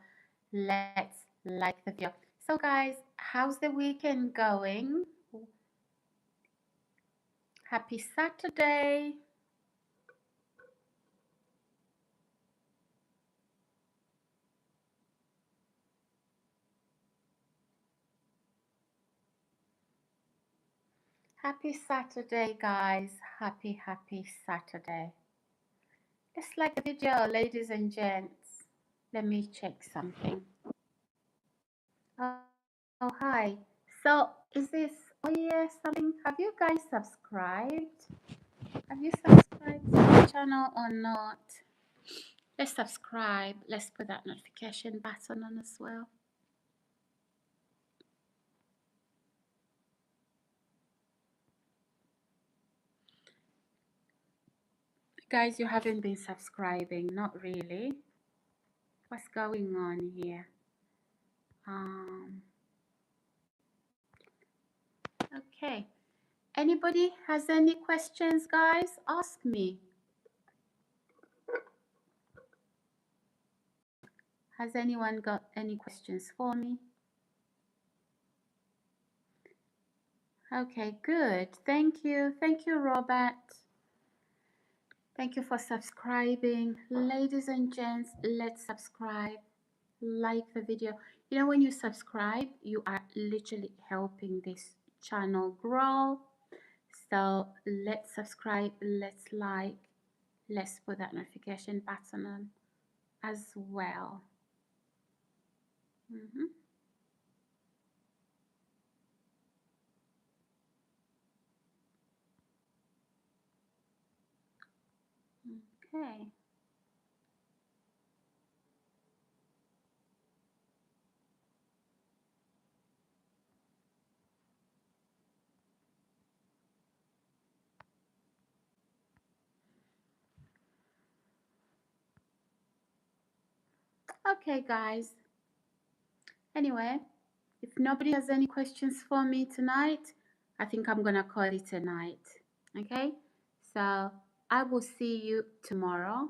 Let's like the video. So, guys, how's the weekend going? Happy Saturday. Happy Saturday, guys. Happy Saturday. Let's like the video, ladies and gents. Let me check something. Oh, hi. So, is this, oh yeah, something, have you guys subscribed? Have you subscribed to the channel or not? Let's subscribe. Let's put that notification button on as well. Guys, you haven't been subscribing, not really. What's going on here? Okay. Anybody has any questions, guys? Ask me. Has anyone got any questions for me? Okay, good. Thank you. Thank you, Robert. Thank you for subscribing. Ladies and gents, let's subscribe. Like the video. You know, when you subscribe, you are literally helping this channel grow. So let's subscribe, let's like, let's put that notification button on as well. Okay. Okay, guys. Anyway, if nobody has any questions for me tonight, I think I'm gonna call it a night. Okay? So I will see you tomorrow.